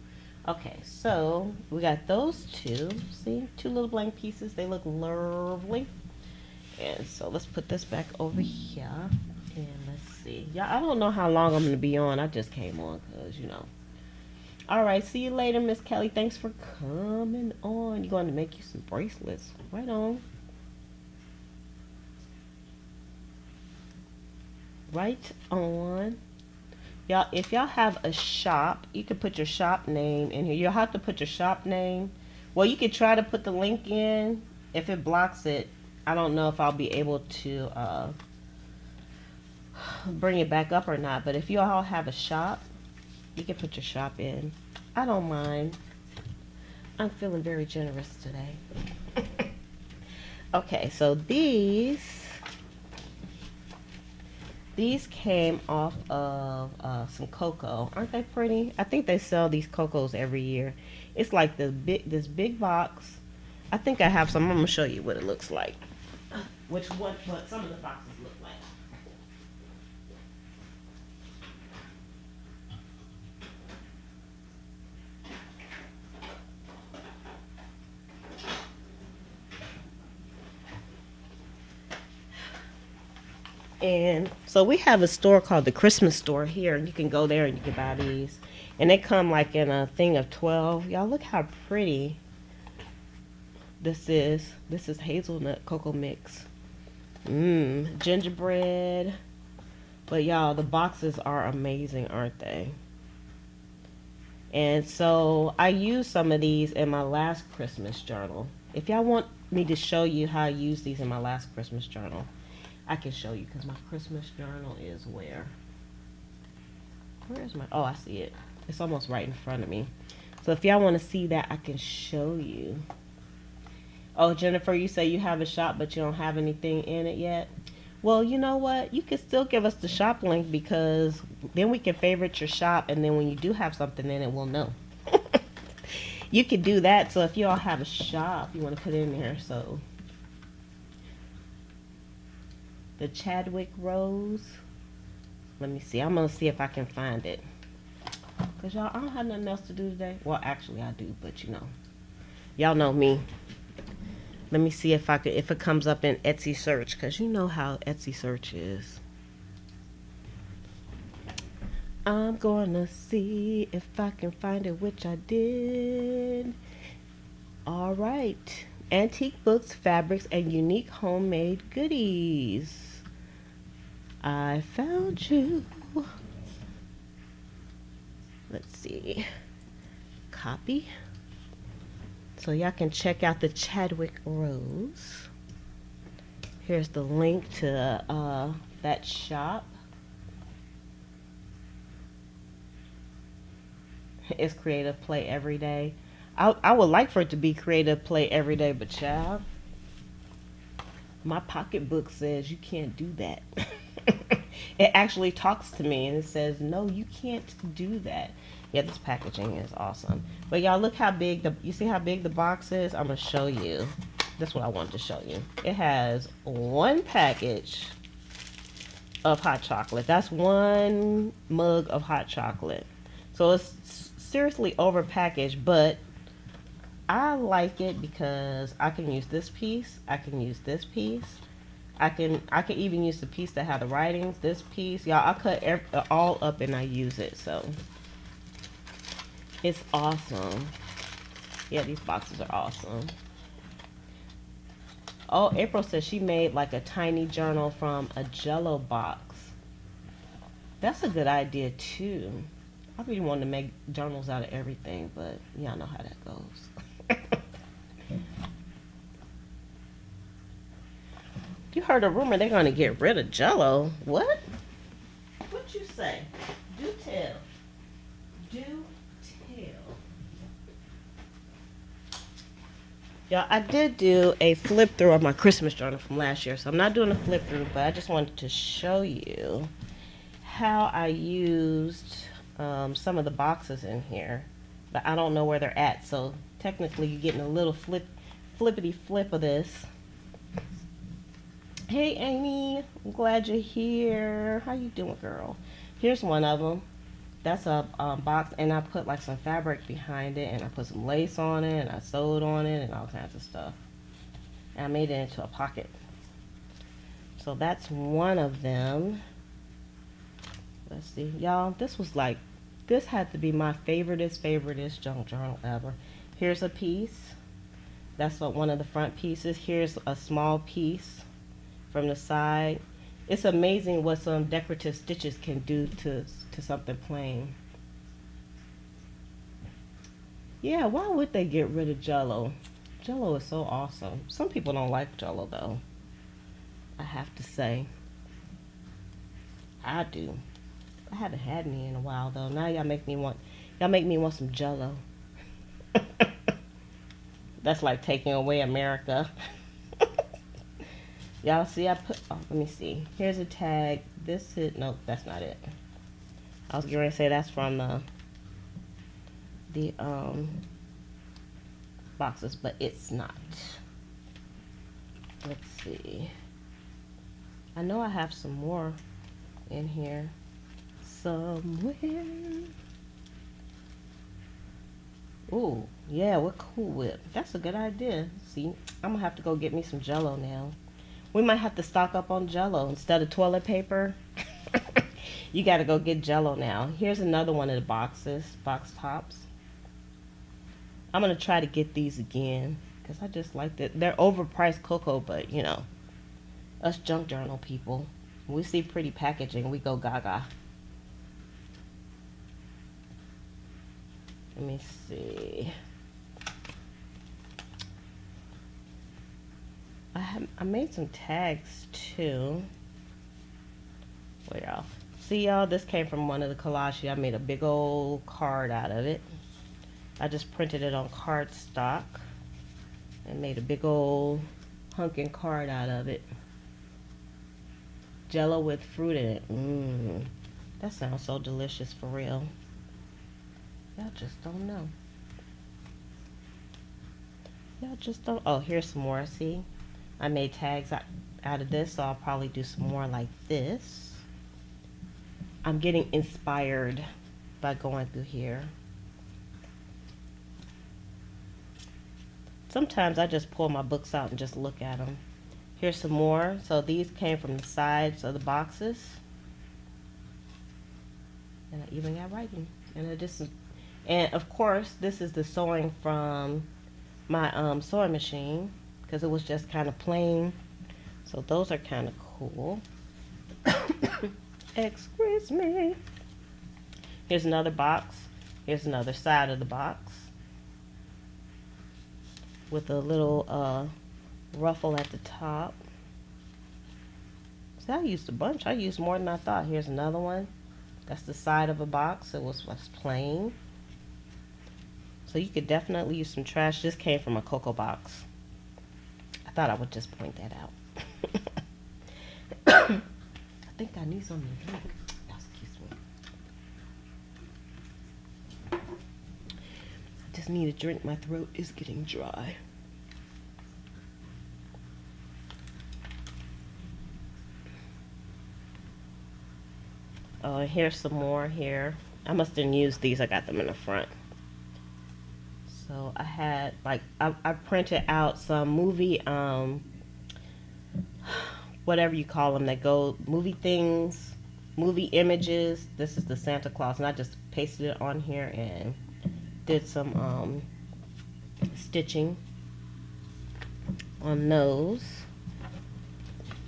Okay, so we got those two. See, two little blank pieces. They look lovely. And so let's put this back over here. And let's see. Yeah, I don't know how long I'm going to be on. I just came on because, you know. All right, see you later, Miss Kelly. Thanks for coming on. You're going to make you some bracelets. Right on. Right on. Y'all, if y'all have a shop, you can put your shop name in here. You'll have to put your shop name. Well, you could try to put the link in. If it blocks it, I don't know if I'll be able to bring it back up or not. But if you all have a shop, you can put your shop in. I don't mind. I'm feeling very generous today. Okay, so these came off of some cocoa. Aren't they pretty? I think they sell these cocos every year. It's like this big box. I think I have some. I'm gonna show you what it looks like. What some of the boxes look like. And so we have a store called the Christmas store here, and you can go there and you can buy these. And they come like in a thing of 12. Y'all look how pretty this is. This is hazelnut cocoa mix. Gingerbread. But y'all, the boxes are amazing, aren't they? And so I used some of these in my last Christmas journal. If y'all want me to show you how I use these in my last Christmas journal, I can show you because my Christmas journal is where is my, oh, I see it. It's almost right in front of me. So if y'all want to see that, I can show you. Oh, Jennifer, you say you have a shop, but you don't have anything in it yet. Well, you know what? You can still give us the shop link because then we can favorite your shop. And then when you do have something in it, we'll know. You could do that. So if you all have a shop, you want to put in there. So the Chadwick Rose. Let me see. I'm going to see if I can find it. Because y'all, I don't have nothing else to do today. Well, actually, I do. But, you know. Y'all know me. Let me see if it comes up in Etsy search. Because you know how Etsy search is. I'm going to see if I can find it, which I did. All right. Antique books, fabrics, and unique homemade goodies. I found you. Let's see. Copy. So y'all can check out the Chadwick Rose. Here's the link to that shop. It's Creative Play Every Day. I would like for it to be Creative Play Every Day, but child, my pocketbook says you can't do that. It actually talks to me and it says, no, you can't do that. Yeah, this packaging is awesome. But y'all, look how big you see how big the box is? I'm going to show you. That's what I wanted to show you. It has one package of hot chocolate. That's one mug of hot chocolate. So it's seriously over packaged, but I like it because I can use this piece. I can use this piece. I can even use the piece that had the writings. This piece, y'all, I cut all up and I use it. So it's awesome. Yeah, these boxes are awesome. Oh, April says she made like a tiny journal from a Jello box. That's a good idea too. I really wanted to make journals out of everything, but y'all know how that goes. You heard a rumor they're going to get rid of Jello. What? What you say? Do tell. Do tell. Yeah, I did do a flip through of my Christmas journal from last year, so I'm not doing a flip through, but I just wanted to show you how I used some of the boxes in here, but I don't know where they're at, so technically you're getting a little flippity flip of this. Hey Amy, I'm glad you're here. How you doing, girl? Here's one of them. That's a box, and I put like some fabric behind it, and I put some lace on it, and I sewed on it, and all kinds of stuff. And I made it into a pocket. So that's one of them. Let's see, y'all. This had to be my favoriteest junk journal ever. Here's a piece. That's one of the front pieces. Here's a small piece from the side. It's amazing what some decorative stitches can do to something plain. Yeah, why would they get rid of Jell-O? Jell-O is so awesome. Some people don't like Jell-O though, I have to say. I do. I haven't had any in a while though. Now y'all make me want some Jell-O. That's like taking away America. Y'all see, let me see. Here's a tag. Nope, that's not it. I was going to say that's from the boxes, but it's not. Let's see. I know I have some more in here somewhere. Ooh, yeah, we're cool with. That's a good idea. See, I'm gonna have to go get me some Jell-O now. We might have to stock up on Jell-O instead of toilet paper. You gotta go get Jell-O now. Here's another one of the box tops. I'm gonna try to get these again because I just like it. They're overpriced cocoa, but you know, us junk journal people, when we see pretty packaging, we go gaga. Let me see. I made some tags too. Wait, y'all. See, y'all, this came from one of the collages. I made a big old card out of it. I just printed it on cardstock and made a big old hunkin' card out of it. Jell-O with fruit in it. That sounds so delicious for real. Y'all just don't know. Y'all just don't. Oh, here's some more. See, I made tags out of this, so I'll probably do some more like this. I'm getting inspired by going through here. Sometimes I just pull my books out and just look at them. Here's some more. So these came from the sides of the boxes. And I even got writing. And of course, this is the sewing from my sewing machine because it was just kind of plain. So those are kind of cool. Excuse me. Here's another box. Here's another side of the box with a little ruffle at the top. So I used a bunch. I used more than I thought. Here's another one. That's the side of a box. It was plain. So you could definitely use some trash. This came from a cocoa box. I thought I would just point that out. I think I need something to drink. Excuse me. I just need a drink. My throat is getting dry. Oh, and here's some more here. I must have used these. I got them in the front. So I had I printed out some movie whatever you call them that go movie things, movie images. This is the Santa Claus, and I just pasted it on here and did some stitching on those.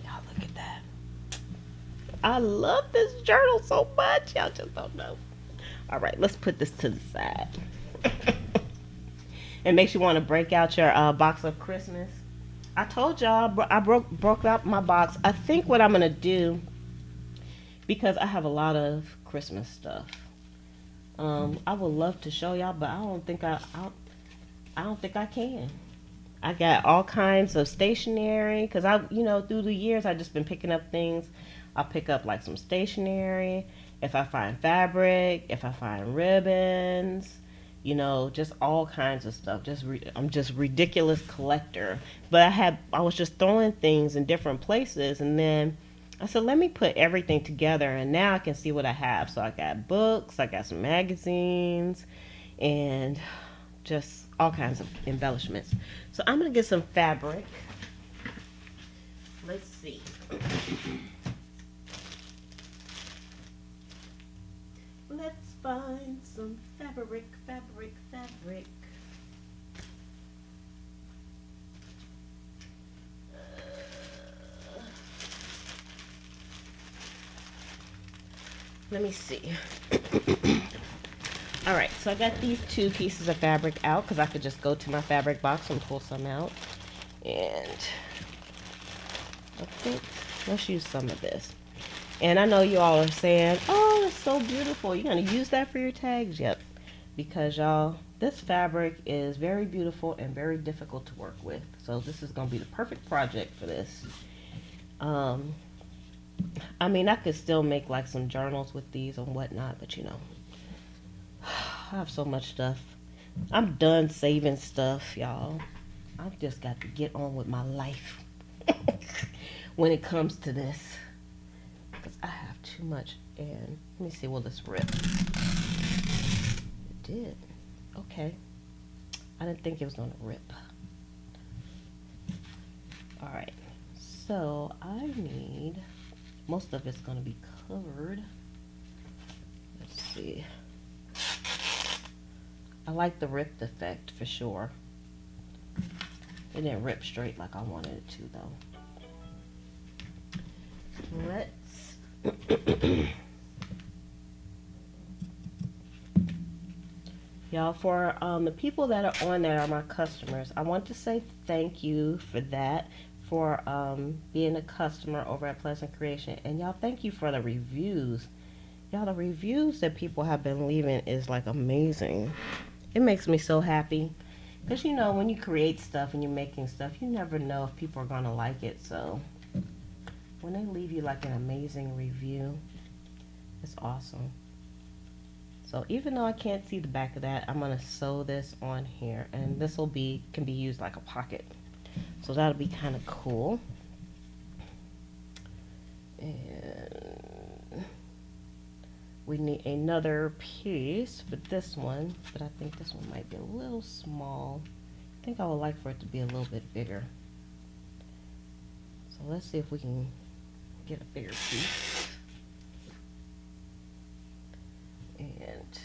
Y'all look at that. I love this journal so much. Y'all just don't know. All right, let's put this to the side. It makes you want to break out your box of Christmas. I told y'all I broke out my box. I think what I'm going to do because I have a lot of Christmas stuff. I would love to show y'all, but I don't think I can. I got all kinds of stationery because through the years I just been picking up things. I'll pick up like some stationery. If I find fabric, if I find ribbons, just all kinds of stuff. I'm just ridiculous collector. But I was just throwing things in different places, and then I said, let me put everything together, and now I can see what I have. So I got books, I got some magazines, and just all kinds of embellishments. So I'm gonna get some fabric. Let's see. Let's find some fabric. Let me see. All right, so I got these two pieces of fabric out because I could just go to my fabric box and pull some out. And I think let's use some of this. And I know you all are saying, oh, it's so beautiful. You're going to use that for your tags? Yep. Because y'all, this fabric is very beautiful and very difficult to work with. So this is going to be the perfect project for this. I mean, I could still make like some journals with these and whatnot, but I have so much stuff. I'm done saving stuff, y'all. I've just got to get on with my life when it comes to this. Because I have too much. And let me see, will this rip? It did. Okay. I didn't think it was going to rip. Alright. So I need, most of it's going to be covered. Let's see. I like the ripped effect for sure. It didn't rip straight like I wanted it to though. Let's y'all, for the people that are on there are my customers. I want to say thank you for that, for being a customer over at Pleasant Creation. And y'all, thank you for the reviews. Y'all, the reviews that people have been leaving is like amazing. It makes me so happy. Because when you create stuff and you're making stuff, you never know if people are going to like it. So when they leave you like an amazing review, it's awesome. So even though I can't see the back of that, I'm going to sew this on here. And this can be used like a pocket. So that'll be kind of cool. And we need another piece for this one, but I think this one might be a little small. I think I would like for it to be a little bit bigger. So let's see if we can get a bigger piece. And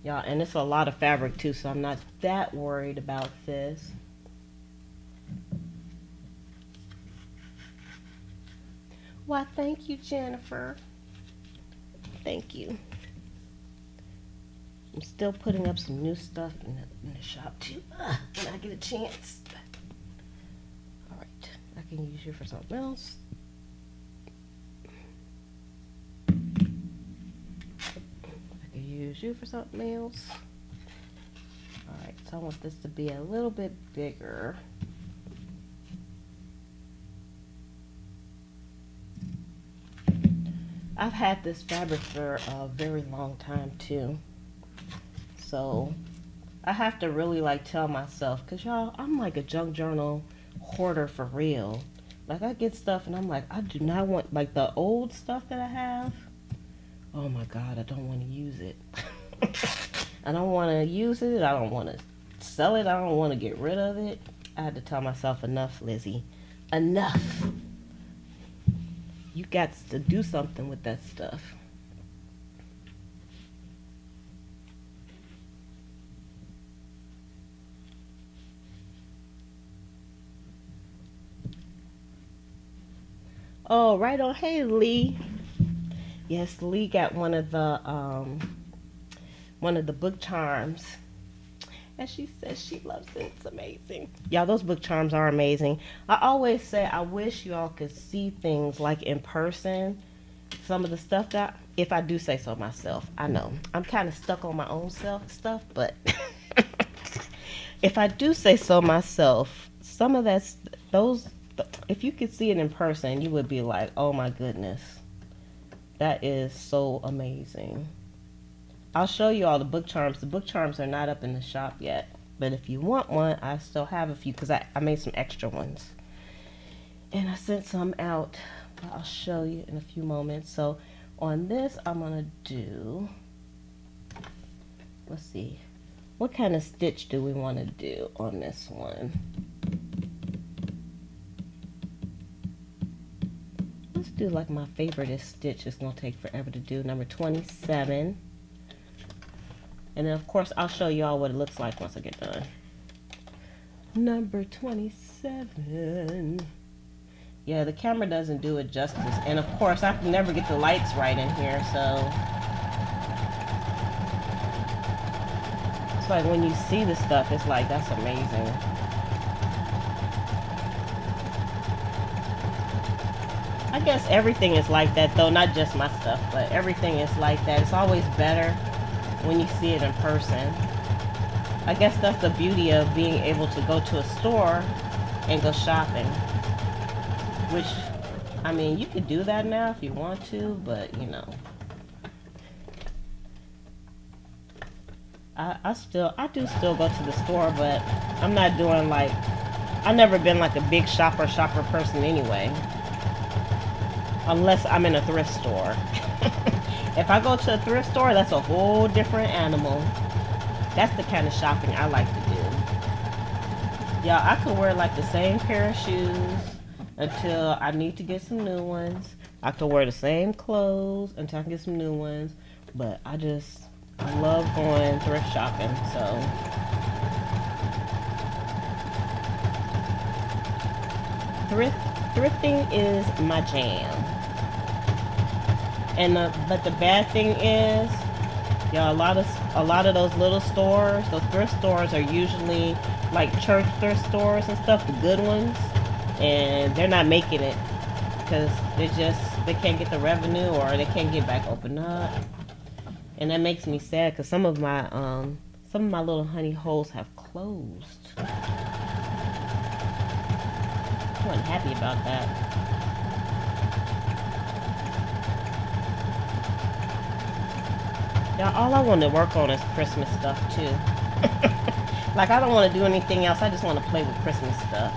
y'all, and it's a lot of fabric too, so I'm not that worried about this. Why, thank you, Jennifer. Thank you. I'm still putting up some new stuff in the shop too, when I get a chance. All right, I can use you for something else. I can use you for something else. All right, so I want this to be a little bit bigger. I've had this fabric for a very long time too. So I have to really tell myself, because y'all, I'm like a junk journal hoarder for real. Like I get stuff and I'm like, I do not want, like the old stuff that I have. Oh my God, I don't want to use it. I don't want to use it. I don't want to sell it. I don't want to get rid of it. I had to tell myself, enough, Lizzie. Enough. You got to do something with that stuff. Oh, right on. Hey, Lee. Yes, Lee got one of the book charms. And she says she loves it. It's amazing. Y'all, those book charms are amazing. I always say I wish y'all could see things like in person some of the stuff that, if I do say so myself, I know I'm kind of stuck on my own self stuff, but if I do say so myself, some of those, if you could see it in person, you would be like, oh my goodness, that is so amazing. I'll show you all the book charms. The book charms are not up in the shop yet, but if you want one, I still have a few because I made some extra ones. And I sent some out, but I'll show you in a few moments. So on this, I'm going to do, let's see, what kind of stitch do we want to do on this one? Let's do like my favorite stitch. It's going to take forever to do, number 27. And then of course I'll show you all what it looks like once I get done. Number 27. Yeah, the camera doesn't do it justice. And of course I can never get the lights right in here, so it's like when you see the stuff, it's like, that's amazing. I guess everything is like that though, not just my stuff, but everything is like that. It's always better when you see it in person. I guess that's the beauty of being able to go to a store and go shopping. Which, I mean, you could do that now if you want to, but you know. I do still go to the store, but I'm not doing like, I've never been like a big shopper person anyway. Unless I'm in a thrift store. If I go to a thrift store, that's a whole different animal. That's the kind of shopping I like to do. Yeah, I could wear like the same pair of shoes until I need to get some new ones. I could wear the same clothes until I can get some new ones. But I love going thrift shopping, so. Thrifting is my jam. And but the bad thing is, yeah, a lot of those little stores, those thrift stores are usually like church thrift stores and stuff, the good ones, and they're not making it because they can't get the revenue or they can't get back open up, and that makes me sad because some of my little honey holes have closed. I wasn't happy about that. Yeah, all I want to work on is Christmas stuff too. Like I don't want to do anything else. I just want to play with Christmas stuff.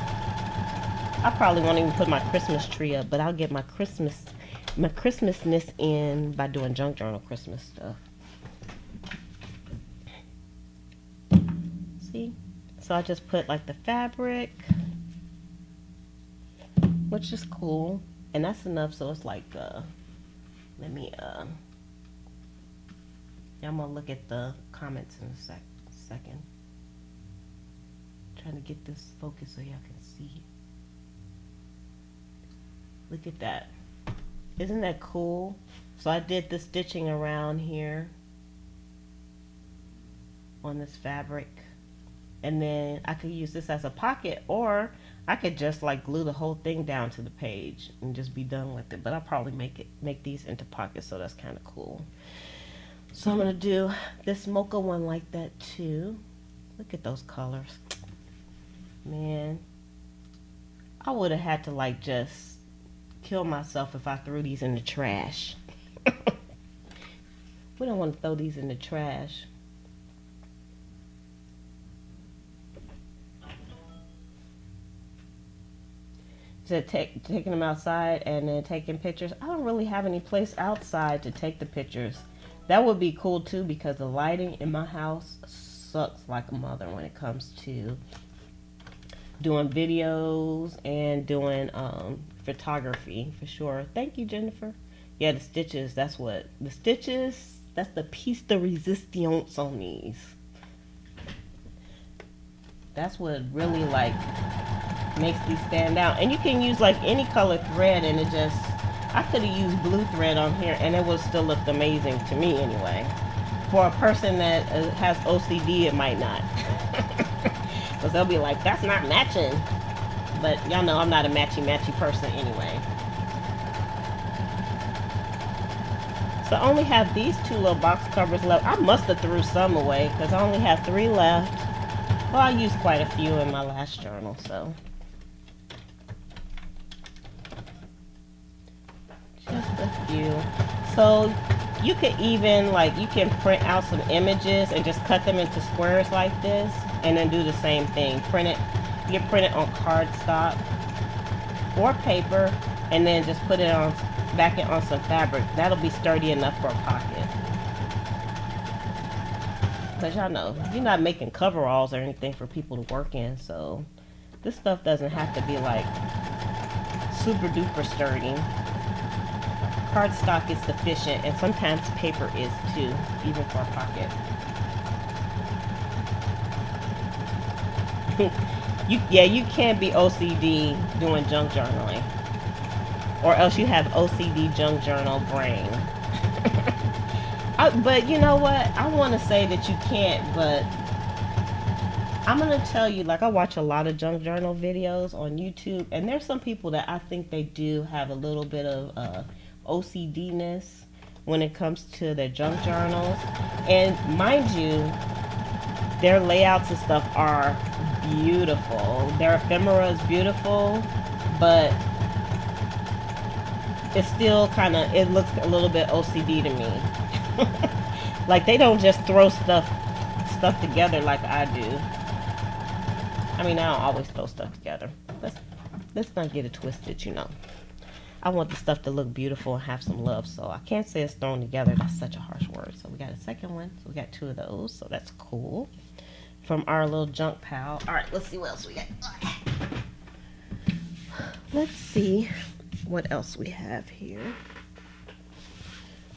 I probably won't even put my Christmas tree up, but I'll get my Christmasness in by doing junk journal Christmas stuff. See? So I just put like the fabric, which is cool, and that's enough. So it's like, I'm gonna look at the comments in a second. Trying to get this focused so y'all can see. Look at that. Isn't that cool? So I did the stitching around here on this fabric, and then I could use this as a pocket, or I could just like glue the whole thing down to the page and just be done with it. But I'll probably make these into pockets, so that's kind of cool. So I'm going to do this mocha one like that too. Look at those colors. Man, I would have had to like just kill myself if I threw these in the trash. We don't want to throw these in the trash. To taking them outside and then taking pictures. I don't really have any place outside to take the pictures. That would be cool too, because the lighting in my house sucks like a mother when it comes to doing videos and doing photography for sure. Thank you, Jennifer. Yeah, the stitches, that's the piece de resistance on these. That's what really like makes these stand out. And you can use like any color thread, and I could have used blue thread on here and it would still look amazing to me anyway. For a person that has OCD, it might not. Because they'll be like, that's not matching. But y'all know I'm not a matchy person anyway. So I only have these two little box covers left. I must have threw some away because I only have 3 left. Well, I used quite a few in my last journal, so. Just a few. So you could even, like, you can print out some images and just cut them into squares like this, and then do the same thing. Print it, you can print it on cardstock or paper, and then just put it on, back it on some fabric. That'll be sturdy enough for a pocket. Because y'all know, you're not making coveralls or anything for people to work in, so this stuff doesn't have to be like super duper sturdy. Cardstock is sufficient, and sometimes paper is too, even for a pocket. You can't be OCD doing junk journaling, or else you have OCD junk journal brain. But you know what? I want to say that you can't, but I'm going to tell you, like, I watch a lot of junk journal videos on YouTube, and there's some people that I think they do have a little bit of OCD-ness when it comes to their junk journals. And mind you, their layouts and stuff are beautiful. Their ephemera is beautiful, but it's still kind of, it looks a little bit OCD to me. Like, they don't just throw stuff together like I do. I mean, I don't always throw stuff together. Let's not get it twisted, you know. I want the stuff to look beautiful and have some love, so I can't say it's thrown together. That's such a harsh word. So we got a second one. So we got 2 of those, so that's cool. From our little junk pile. All right, let's see what else we got. Let's see what else we have here.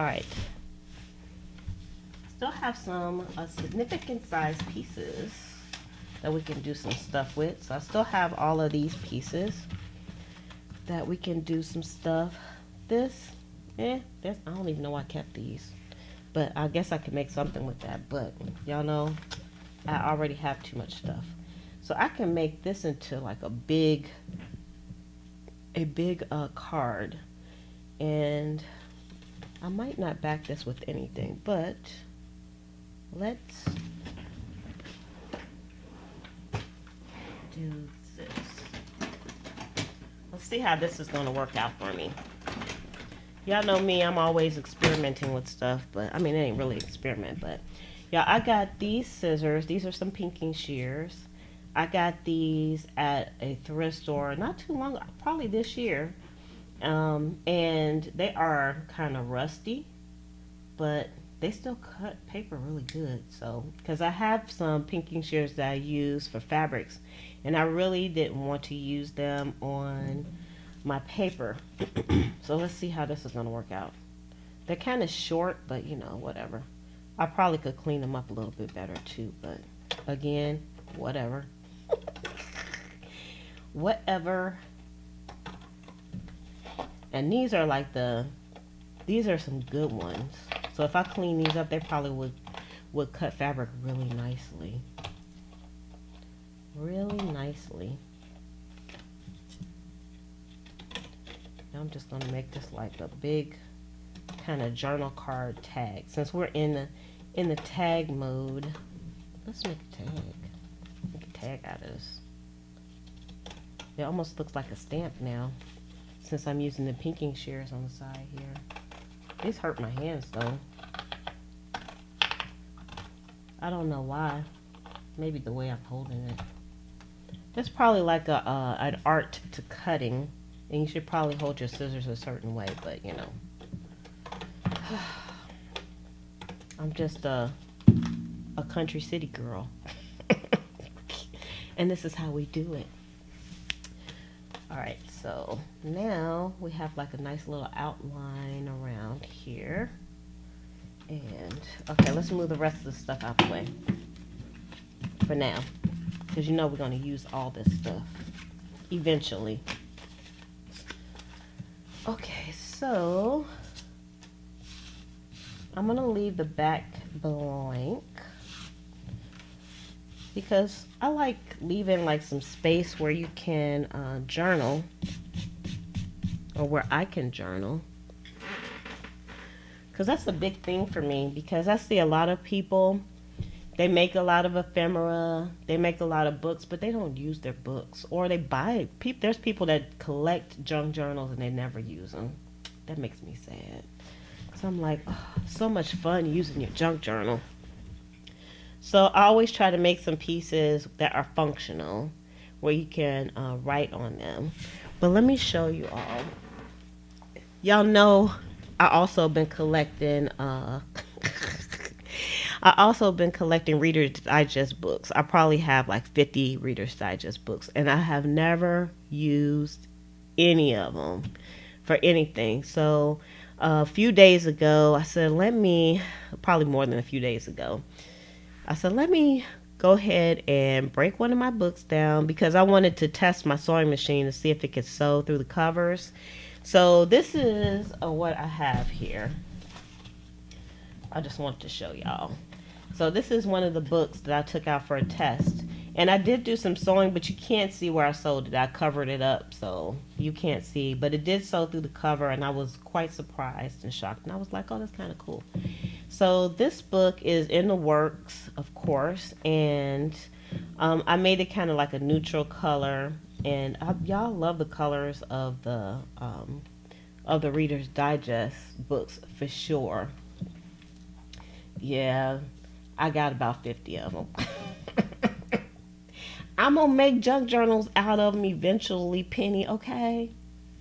All right. Still have some significant size pieces that we can do some stuff with. So I still have all of these pieces that we can do some stuff. This, I don't even know why I kept these, but I guess I can make something with that. But y'all know I already have too much stuff, so I can make this into like a big card. And I might not back this with anything, but let's do this. Let's see how this is going to work out for me. Y'all know me, I'm always experimenting with stuff, but I mean, it ain't really experiment, but yeah, I got these scissors. These are some pinking shears. I got these at a thrift store not too long, probably this year. And they are kind of rusty, but they still cut paper really good. So, because I have some pinking shears that I use for fabrics, and I really didn't want to use them on my paper. So let's see how this is going to work out. They're kind of short, but you know, whatever. I probably could clean them up a little bit better too, but again, whatever. Whatever. And these are like these are some good ones. So if I clean these up, they probably would cut fabric really nicely. Really nicely. Now I'm just going to make this like a big kind of journal card tag. Since we're in the tag mode, let's make a tag. Make a tag out of this. It almost looks like a stamp now, since I'm using the pinking shears on the side here. These hurt my hands though. I don't know why. Maybe the way I'm holding it. There's probably like an art to cutting, and you should probably hold your scissors a certain way, but you know. I'm just a country city girl. And this is how we do it. Alright, so now we have like a nice little outline around here. And, okay, let's move the rest of the stuff out the way. For now. Because you know we're going to use all this stuff. Eventually. Okay, so I'm going to leave the back blank. Because I like leaving like some space where you can journal, or where I can journal. Because that's a big thing for me, because I see a lot of people, they make a lot of ephemera, they make a lot of books, but they don't use their books, or they buy there's people that collect junk journals and they never use them. That makes me sad. So I'm like, oh, so much fun using your junk journal. So I always try to make some pieces that are functional, where you can write on them. But let me show you all. Y'all know I also been collecting I also been collecting Reader's Digest books. I probably have like 50 Reader's Digest books, and I have never used any of them for anything. So a few days ago, I said, probably more than a few days ago, I said, let me go ahead and break one of my books down, because I wanted to test my sewing machine to see if it could sew through the covers. So this is what I have here. I just want to show y'all. So this is one of the books that I took out for a test. And I did do some sewing, but you can't see where I sewed it. I covered it up, so you can't see. But it did sew through the cover, and I was quite surprised and shocked. And I was like, oh, that's kind of cool. So this book is in the works, of course. And I made it kind of like a neutral color. And y'all love the colors of the Reader's Digest books for sure. Yeah, I got about 50 of them. I'm gonna make junk journals out of them eventually, Penny. Okay,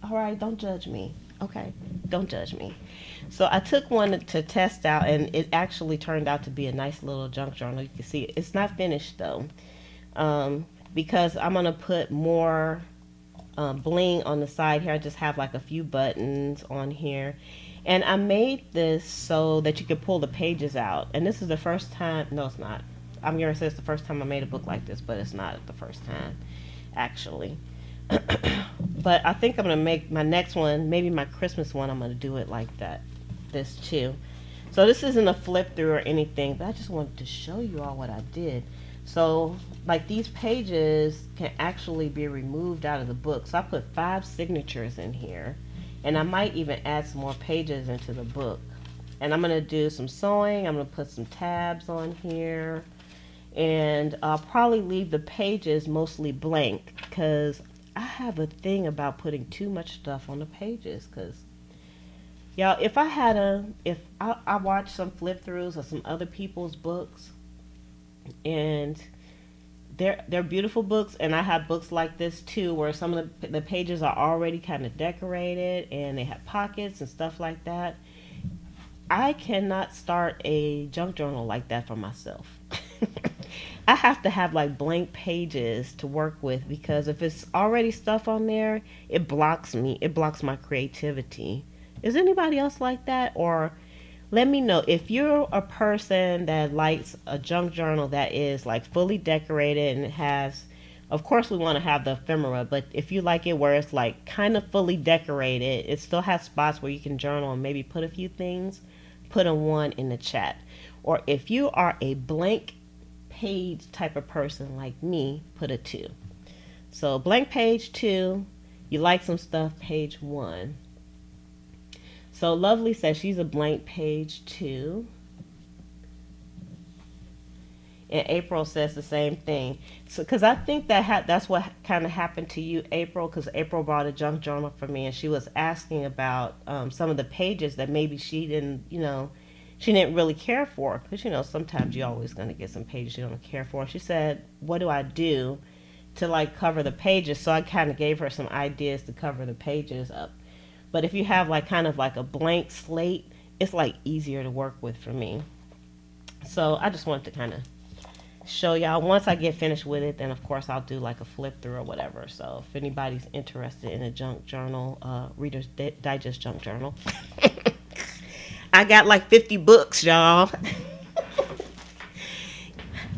all right. Don't judge me. Okay, don't judge me. So I took one to test out, and it actually turned out to be a nice little junk journal. You can see it's not finished though, because I'm gonna put more bling on the side here. I just have like a few buttons on here. And I made this so that you could pull the pages out. And this is the first time, no, it's not. I'm going to say it's the first time I made a book like this, but it's not the first time, actually. But I think I'm going to make my next one, maybe my Christmas one, I'm going to do it like that, this too. So this isn't a flip through or anything, but I just wanted to show you all what I did. So, like, these pages can actually be removed out of the book. So I put 5 signatures in here. And I might even add some more pages into the book. And I'm going to do some sewing. I'm going to put some tabs on here. And I'll probably leave the pages mostly blank, because I have a thing about putting too much stuff on the pages. Because, y'all, if I watch some flip throughs of some other people's books, and they're beautiful books, and I have books like this too, where some of the pages are already kind of decorated and they have pockets and stuff like that. I cannot start a junk journal like that for myself. I have to have like blank pages to work with, because if it's already stuff on there, it blocks me. It blocks my creativity. Is anybody else like that? Or let me know if you're a person that likes a junk journal that is like fully decorated and it has, of course we want to have the ephemera, but if you like it where it's like kind of fully decorated, it still has spots where you can journal and maybe put a few things, put a 1 in the chat. Or if you are a blank page type of person like me, put a 2. So blank page 2, you like some stuff, page 1. So Lovely says she's a blank page 2. And April says the same thing. So, because I think that's what kind of happened to you, April, because April brought a junk journal for me, and she was asking about some of the pages that maybe she didn't really care for. Because, sometimes you're always going to get some pages you don't care for. She said, what do I do to like cover the pages? So I kind of gave her some ideas to cover the pages up. But if you have like kind of like a blank slate, it's like easier to work with for me. So I just wanted to kind of show y'all. Once I get finished with it, then of course I'll do like a flip through or whatever. So if anybody's interested in a junk journal, Reader's Digest junk journal, I got like 50 books, y'all.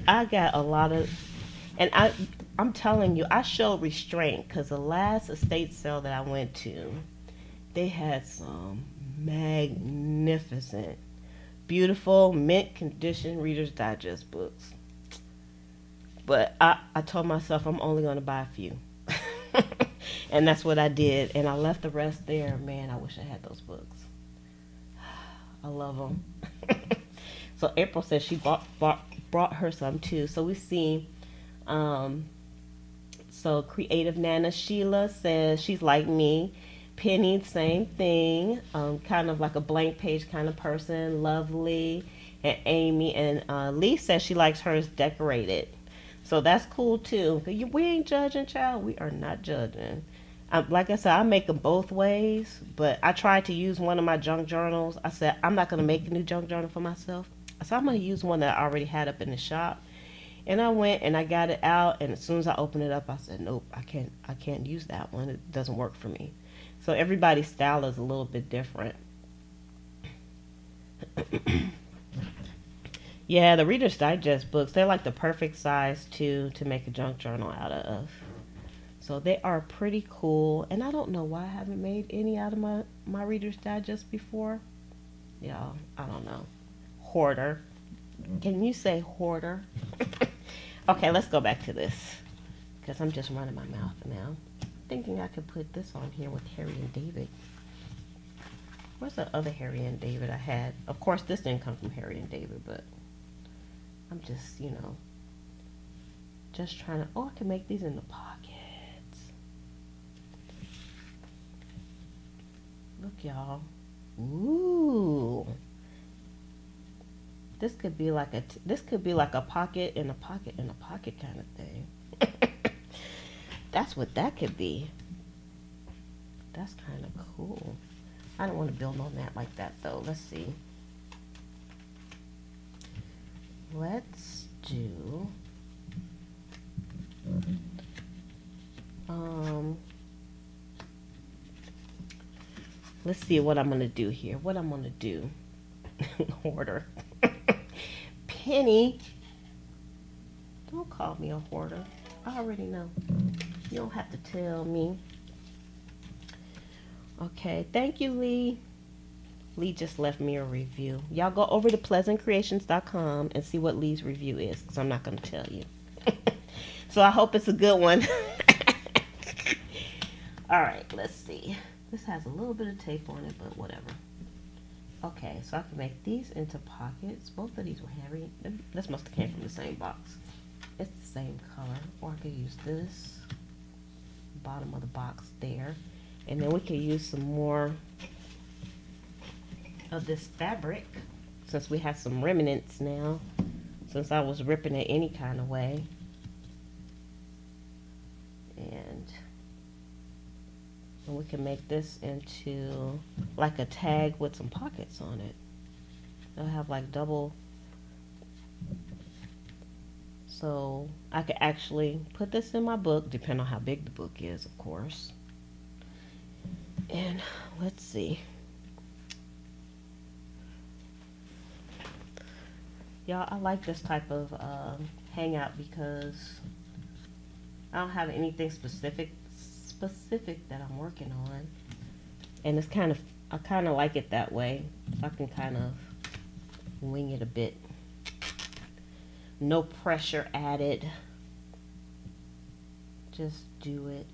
I got a lot of, and I'm telling you, I show restraint, because the last estate sale that I went to, they had some magnificent, beautiful, mint condition Reader's Digest books. But I told myself I'm only going to buy a few. And that's what I did. And I left the rest there. Man, I wish I had those books. I love them. So April says she brought her some too. So we see, um, so Creative Nana Sheila says she's like me. Penny, same thing. Kind of like a blank page kind of person. Lovely. And Amy and Lee says she likes hers decorated. So that's cool too. We ain't judging, child. We are not judging. Like I said, I make them both ways, but I tried to use one of my junk journals. I said, I'm not going to make a new junk journal for myself. So I'm going to use one that I already had up in the shop. And I went and I got it out, and as soon as I opened it up, I said, nope, I can't use that one. It doesn't work for me. So everybody's style is a little bit different. Yeah, the Reader's Digest books, they're like the perfect size to make a junk journal out of. So they are pretty cool. And I don't know why I haven't made any out of my Reader's Digest before. Y'all, I don't know. Hoarder. Can you say hoarder? Okay, let's go back to this. Because I'm just running my mouth now. Thinking I could put this on here with Harry and David. Where's the other Harry and David I had? Of course, this didn't come from Harry and David, but I'm just, just trying to, I can make these in the pockets. Look, y'all. Ooh. This could be like a pocket in a pocket in a pocket kind of thing. That's what that could be. That's kind of cool. I don't want to build on that like that though. Let's see. Let's do let's see what I'm gonna do here. What I'm gonna do. Hoarder. Penny. Don't call me a hoarder. I already know. You don't have to tell me. Okay, thank you, Lee. Lee just left me a review. Y'all go over to pleasantcreations.com and see what Lee's review is, because I'm not going to tell you. So I hope it's a good one. All right, let's see. This has a little bit of tape on it, but whatever. Okay, so I can make these into pockets. Both of these were heavy. This must have came from the same box. It's the same color. Or I could use this. Bottom of the box there. And then we could use some more of this fabric, since we have some remnants now, since I was ripping it any kind of way. And we can make this into like a tag with some pockets on it. It'll have like double, so I could actually put this in my book, depending on how big the book is, of course. And let's see. Y'all, I like this type of hangout because I don't have anything specific that I'm working on. And it's I kind of like it that way. So I can kind of wing it a bit. No pressure added. Just do it.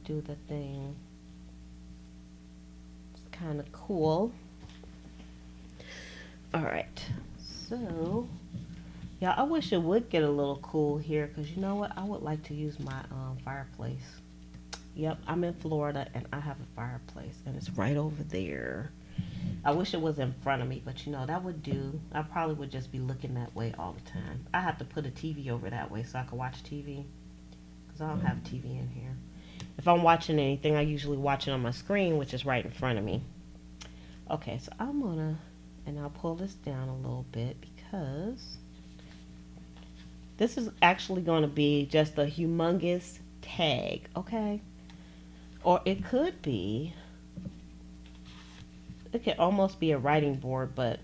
Do the thing. Kind of cool. All right, so yeah, I wish it would get a little cool here, because you know what, I would like to use my fireplace. Yep, I'm in Florida and I have a fireplace and it's right over there. I wish it was in front of me, but that would do. I probably would just be looking that way all the time. I have to put a TV over that way so I can watch TV, because I don't have a TV in here. If I'm watching anything, I usually watch it on my screen, which is right in front of me. Okay, so I'm gonna, and I'll pull this down a little bit, because this is actually going to be just a humongous tag, okay? Or it could almost be a writing board, but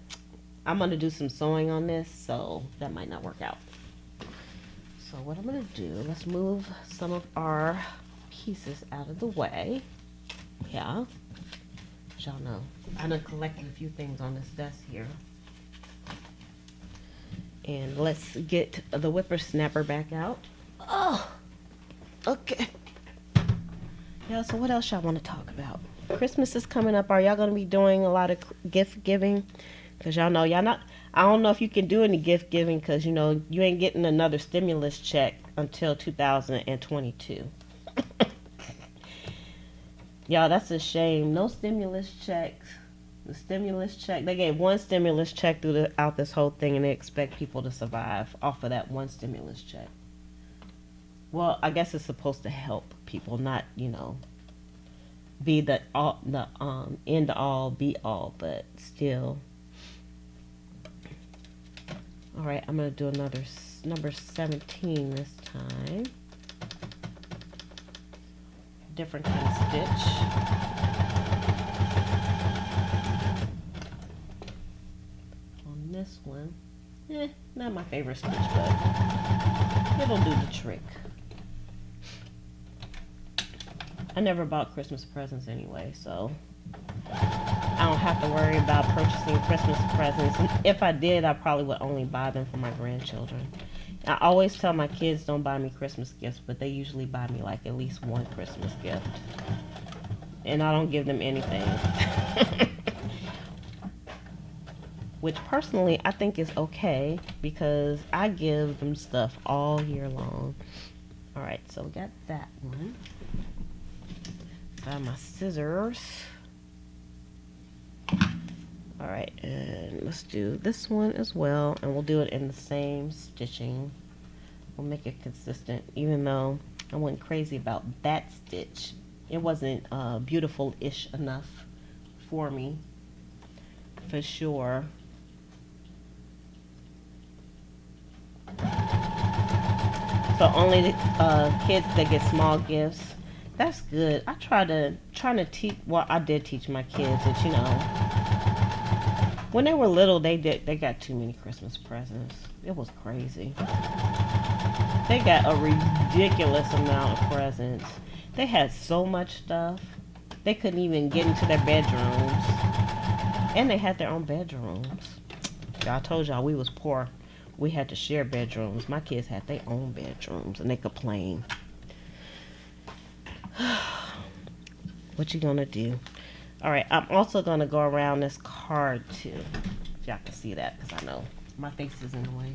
I'm going to do some sewing on this, so that might not work out. So what I'm going to do, let's move some of our pieces out of the way. Yeah, y'all know I done collected a few things on this desk here. And let's get the whippersnapper back out. Oh, okay. Yeah, so what else y'all want to talk about? Christmas is coming up. Are y'all gonna be doing a lot of gift giving? Cause y'all know y'all not. I don't know if you can do any gift giving, cause you know you ain't getting another stimulus check until 2022. Y'all, that's a shame. No stimulus checks. The stimulus check, they gave one stimulus check throughout this whole thing, and they expect people to survive off of that one stimulus check. Well, I guess it's supposed to help people, not be the end all be all, but still. All right, I'm gonna do another number 17 this time. Different kind of stitch. On this one, not my favorite stitch, but it'll do the trick. I never bought Christmas presents anyway, so I don't have to worry about purchasing Christmas presents. And if I did, I probably would only buy them for my grandchildren. I always tell my kids don't buy me Christmas gifts, but they usually buy me like at least one Christmas gift. And I don't give them anything. Which personally I think is okay, because I give them stuff all year long. Alright, so we got that one. Got my scissors. Alright, and let's do this one as well, and we'll do it in the same stitching. We'll make it consistent, even though I wasn't crazy about that stitch. It wasn't beautiful-ish enough for me, for sure. So only the kids that get small gifts. That's good. I trying to teach. Well, I did teach my kids that when they were little, they got too many Christmas presents. It was crazy. They got a ridiculous amount of presents. They had so much stuff. They couldn't even get into their bedrooms, and they had their own bedrooms. I told y'all we was poor. We had to share bedrooms. My kids had their own bedrooms, and they complained. What you gonna do? All right, I'm also gonna go around this card too. If y'all can see that, because I know my face is in the way.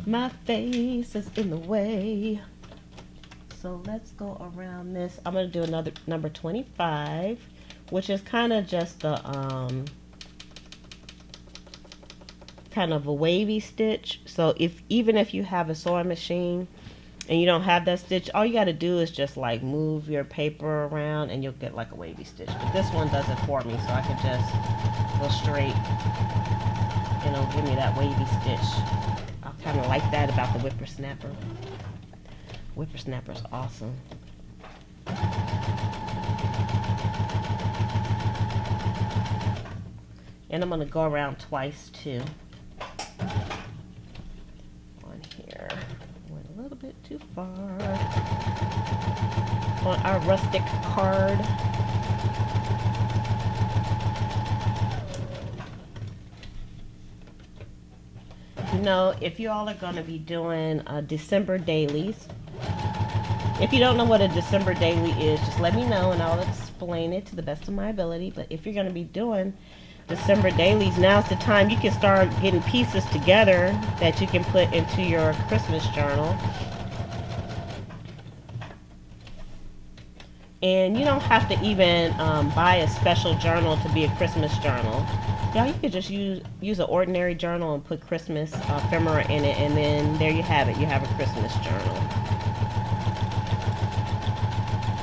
My face is in the way. So let's go around this. I'm gonna do another number 25, which is kind of just a kind of a wavy stitch. So even if you have a sewing machine and you don't have that stitch, all you got to do is just like move your paper around and you'll get like a wavy stitch. But this one does it for me, so I can just go straight and it'll give me that wavy stitch. I kind of like that about the whippersnapper. Whippersnapper's awesome. And I'm going to go around twice too. On here. Went a little bit too far. On our rustic card. You know, if you all are going to be doing December dailies, if you don't know what a December daily is, just let me know and I'll explain it to the best of my ability. But if you're going to be doing December dailies, now's the time you can start getting pieces together that you can put into your Christmas journal. And you don't have to even buy a special journal to be a Christmas journal. Y'all, you could just use an ordinary journal and put Christmas ephemera in it, and then there you have it. You have a Christmas journal.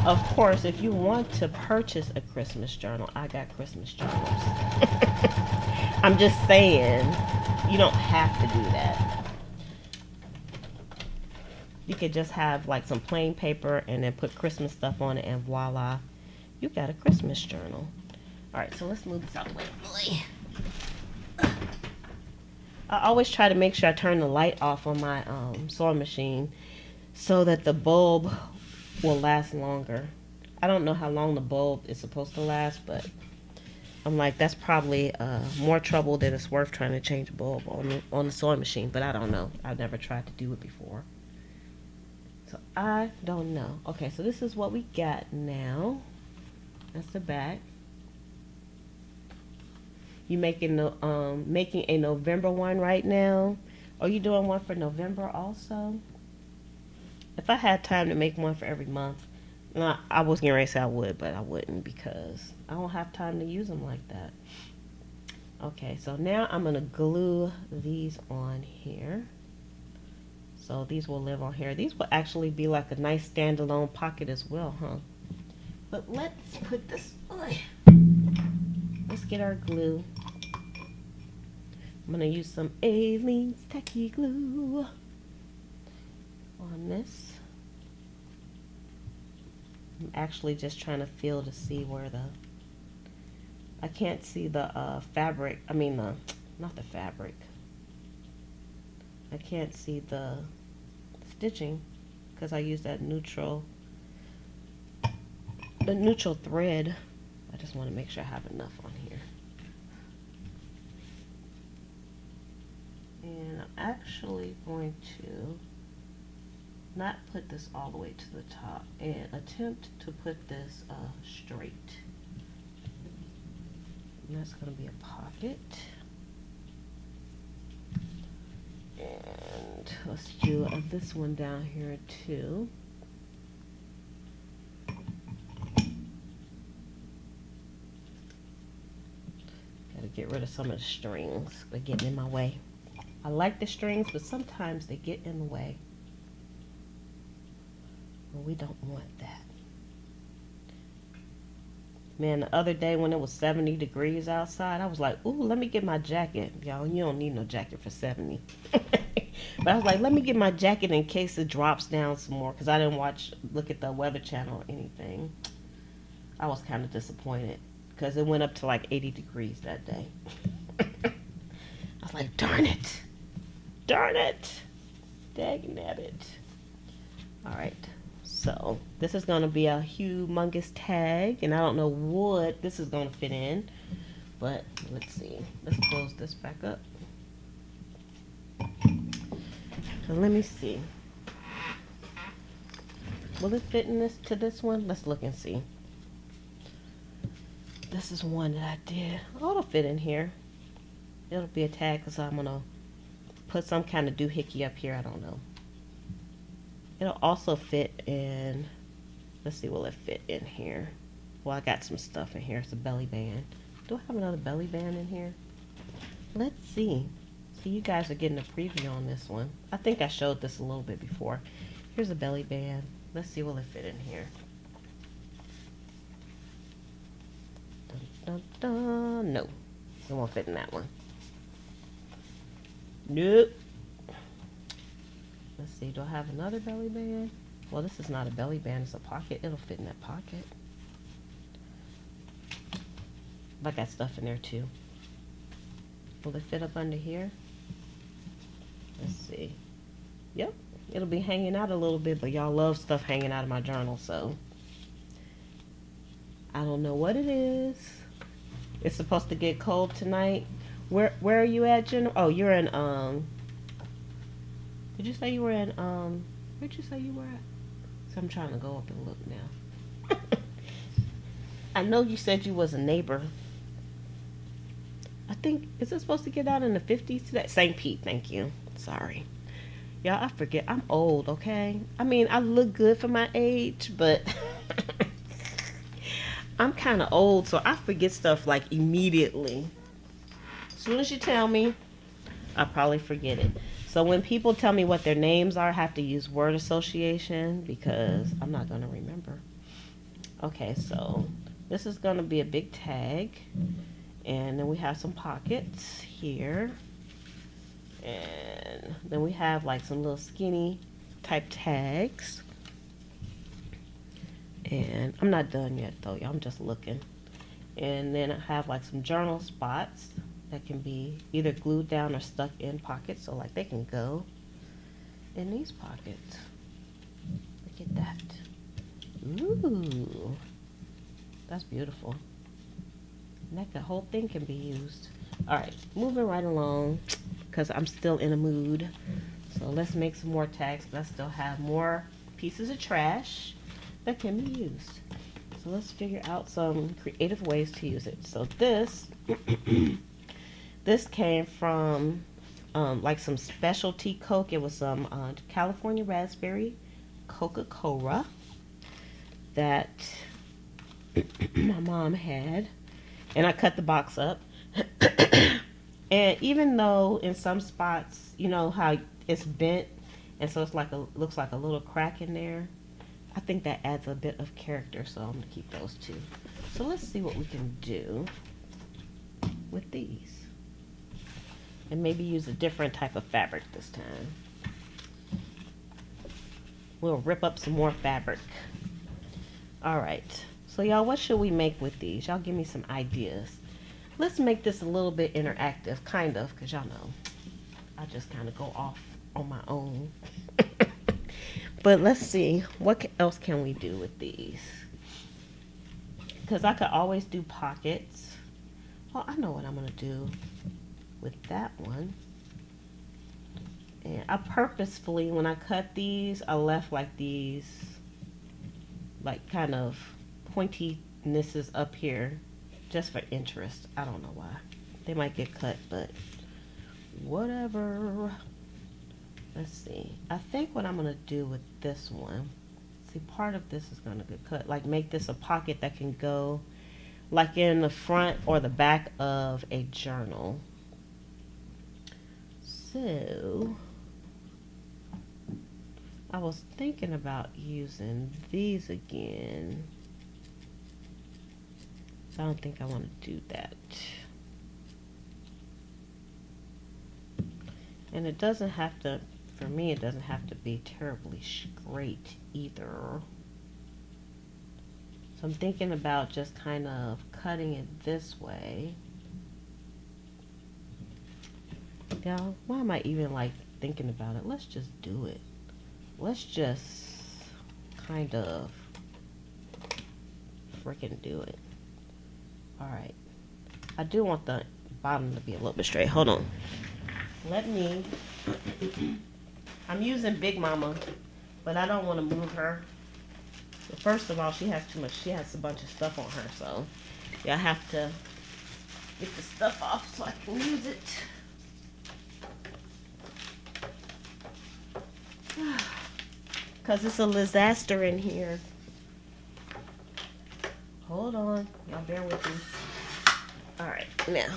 Of course, if you want to purchase a Christmas journal, I got Christmas journals. I'm just saying, you don't have to do that. You could just have like some plain paper and then put Christmas stuff on it, and voila, you got a Christmas journal. All right, so let's move this out of the way. I always try to make sure I turn the light off on my sewing machine so that the bulb will last longer. I don't know how long the bulb is supposed to last, but I'm like, that's probably more trouble than it's worth trying to change a bulb on the sewing machine, but I don't know. I've never tried to do it before. So I don't know. Okay, so this is what we got now. That's the back. You making a November one right now? Are you doing one for November also? If I had time to make one for every month, no, I was getting ready to say I would, but I wouldn't because I don't have time to use them like that. Okay, so now I'm gonna glue these on here. So these will live on here. These will actually be like a nice standalone pocket as well, huh? But let's put this, let's get our glue. I'm gonna use some Aleene's Tacky Glue on this. I'm actually just trying to feel to see where I can't see the fabric, not the fabric. I can't see the stitching because I use that neutral thread. I just want to make sure I have enough on here. And I'm actually going to not put this all the way to the top and attempt to put this straight. And that's going to be a pocket. And let's do this one down here too. Gotta get rid of some of the strings. They're getting in my way. I like the strings, but sometimes they get in the way. Well, we don't want that. Man, the other day when it was 70 degrees outside, I was like, ooh, let me get my jacket. Y'all, you don't need no jacket for 70. But I was like, let me get my jacket in case it drops down some more, because I didn't look at the Weather Channel or anything. I was kind of disappointed because it went up to like 80 degrees that day. I was like, darn it. Darn it. Dang nabbit. All right. So this is going to be a humongous tag, and I don't know what this is going to fit in, but let's see. Let's close this back up. So let me see. Will it fit in this one? Let's look and see. This is one that I did. Oh, it'll fit in here. It'll be a tag because I'm going to put some kind of doohickey up here. I don't know. It'll also fit in, let's see, will it fit in here? Well, I got some stuff in here. It's a belly band. Do I have another belly band in here? Let's see. See, you guys are getting a preview on this one. I think I showed this a little bit before. Here's a belly band. Let's see, will it fit in here? Dun, dun, dun. No, it won't fit in that one. Nope. Let's see, do I have another belly band? Well, this is not a belly band, it's a pocket. It'll fit in that pocket. I got stuff in there too. Will it fit up under here? Let's see. Yep, it'll be hanging out a little bit, but y'all love stuff hanging out of my journal, so I don't know what it is. It's supposed to get cold tonight. Where are you at, Jen? Oh, you're in did you say you were in where'd you say you were at? So I'm trying to go up and look now. I know you said you was a neighbor. I think, is it supposed to get out in the 50s today? St. Pete, thank you. Sorry. Y'all, I forget. I'm old, okay? I mean, I look good for my age, but I'm kind of old, so I forget stuff like immediately. As soon as you tell me, I probably forget it. So when people tell me what their names are, I have to use word association because I'm not going to remember. Okay, so this is going to be a big tag. And then we have some pockets here. And then we have like some little skinny type tags. And I'm not done yet though, y'all. I'm just looking. And then I have like some journal spots that can be either glued down or stuck in pockets, so like they can go in these pockets. Look at that. Ooh, that's beautiful. And the whole thing can be used. All right, moving right along because I'm still in a mood. So let's make some more tags, but I still have more pieces of trash that can be used. So let's figure out some creative ways to use it. So this this came from like some specialty Coke. It was some California raspberry Coca-Cola that my mom had, and I cut the box up. And even though in some spots, you know how it's bent, and so it's like looks like a little crack in there, I think that adds a bit of character, so I'm gonna keep those two. So let's see what we can do with these, and maybe use a different type of fabric this time. We'll rip up some more fabric. All right, so y'all, what should we make with these? Y'all give me some ideas. Let's make this a little bit interactive, kind of, because y'all know I just kind of go off on my own. But let's see, what else can we do with these? Because I could always do pockets. Well, I know what I'm going to do with that one. And I purposefully, when I cut these, I left like these, like kind of pointinesses up here, just for interest. I don't know why. They might get cut, but whatever. Let's see. I think what I'm going to do with this one, see, part of this is going to get cut. Like make this a pocket that can go like in the front or the back of a journal. So I was thinking about using these again. So I don't think I want to do that. And it doesn't have to, for me, it doesn't have to be terribly straight either. So I'm thinking about just kind of cutting it this way. Y'all, why am I even like thinking about it? Let's just do it. Let's just kind of freaking do it. Alright, I do want the bottom to be a little bit straight. Hold on. Let me, I'm using Big Mama, but I don't want to move her. But first of all, she has too much, she has a bunch of stuff on her, so yeah, I have to get the stuff off so I can use it. Because it's a disaster in here. Hold on, y'all bear with me. Alright, now.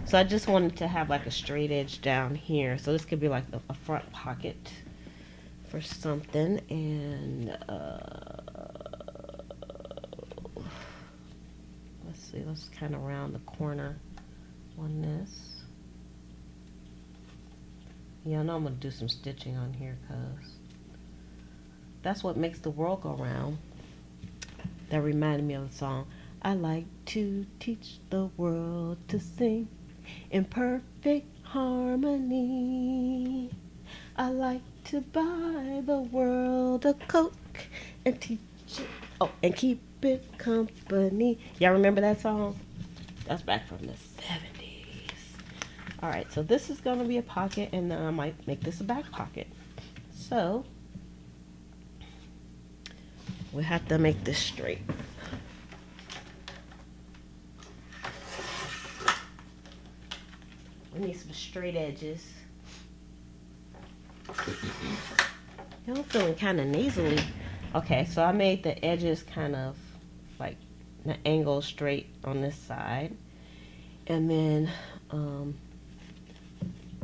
So I just wanted to have like a straight edge down here. So this could be like a front pocket for something. And let's see, let's kind of round the corner on this. Yeah, I know I'm going to do some stitching on here because that's what makes the world go round. That reminded me of the song. I like to teach the world to sing in perfect harmony. I like to buy the world a Coke and teach it, and keep it company. Y'all remember that song? That's back from the 70s. Alright, so this is going to be a pocket, and then I might make this a back pocket. So we have to make this straight. We need some straight edges. I'm feeling kind of nasally. Okay, so I made the edges kind of like an angle straight on this side. And then,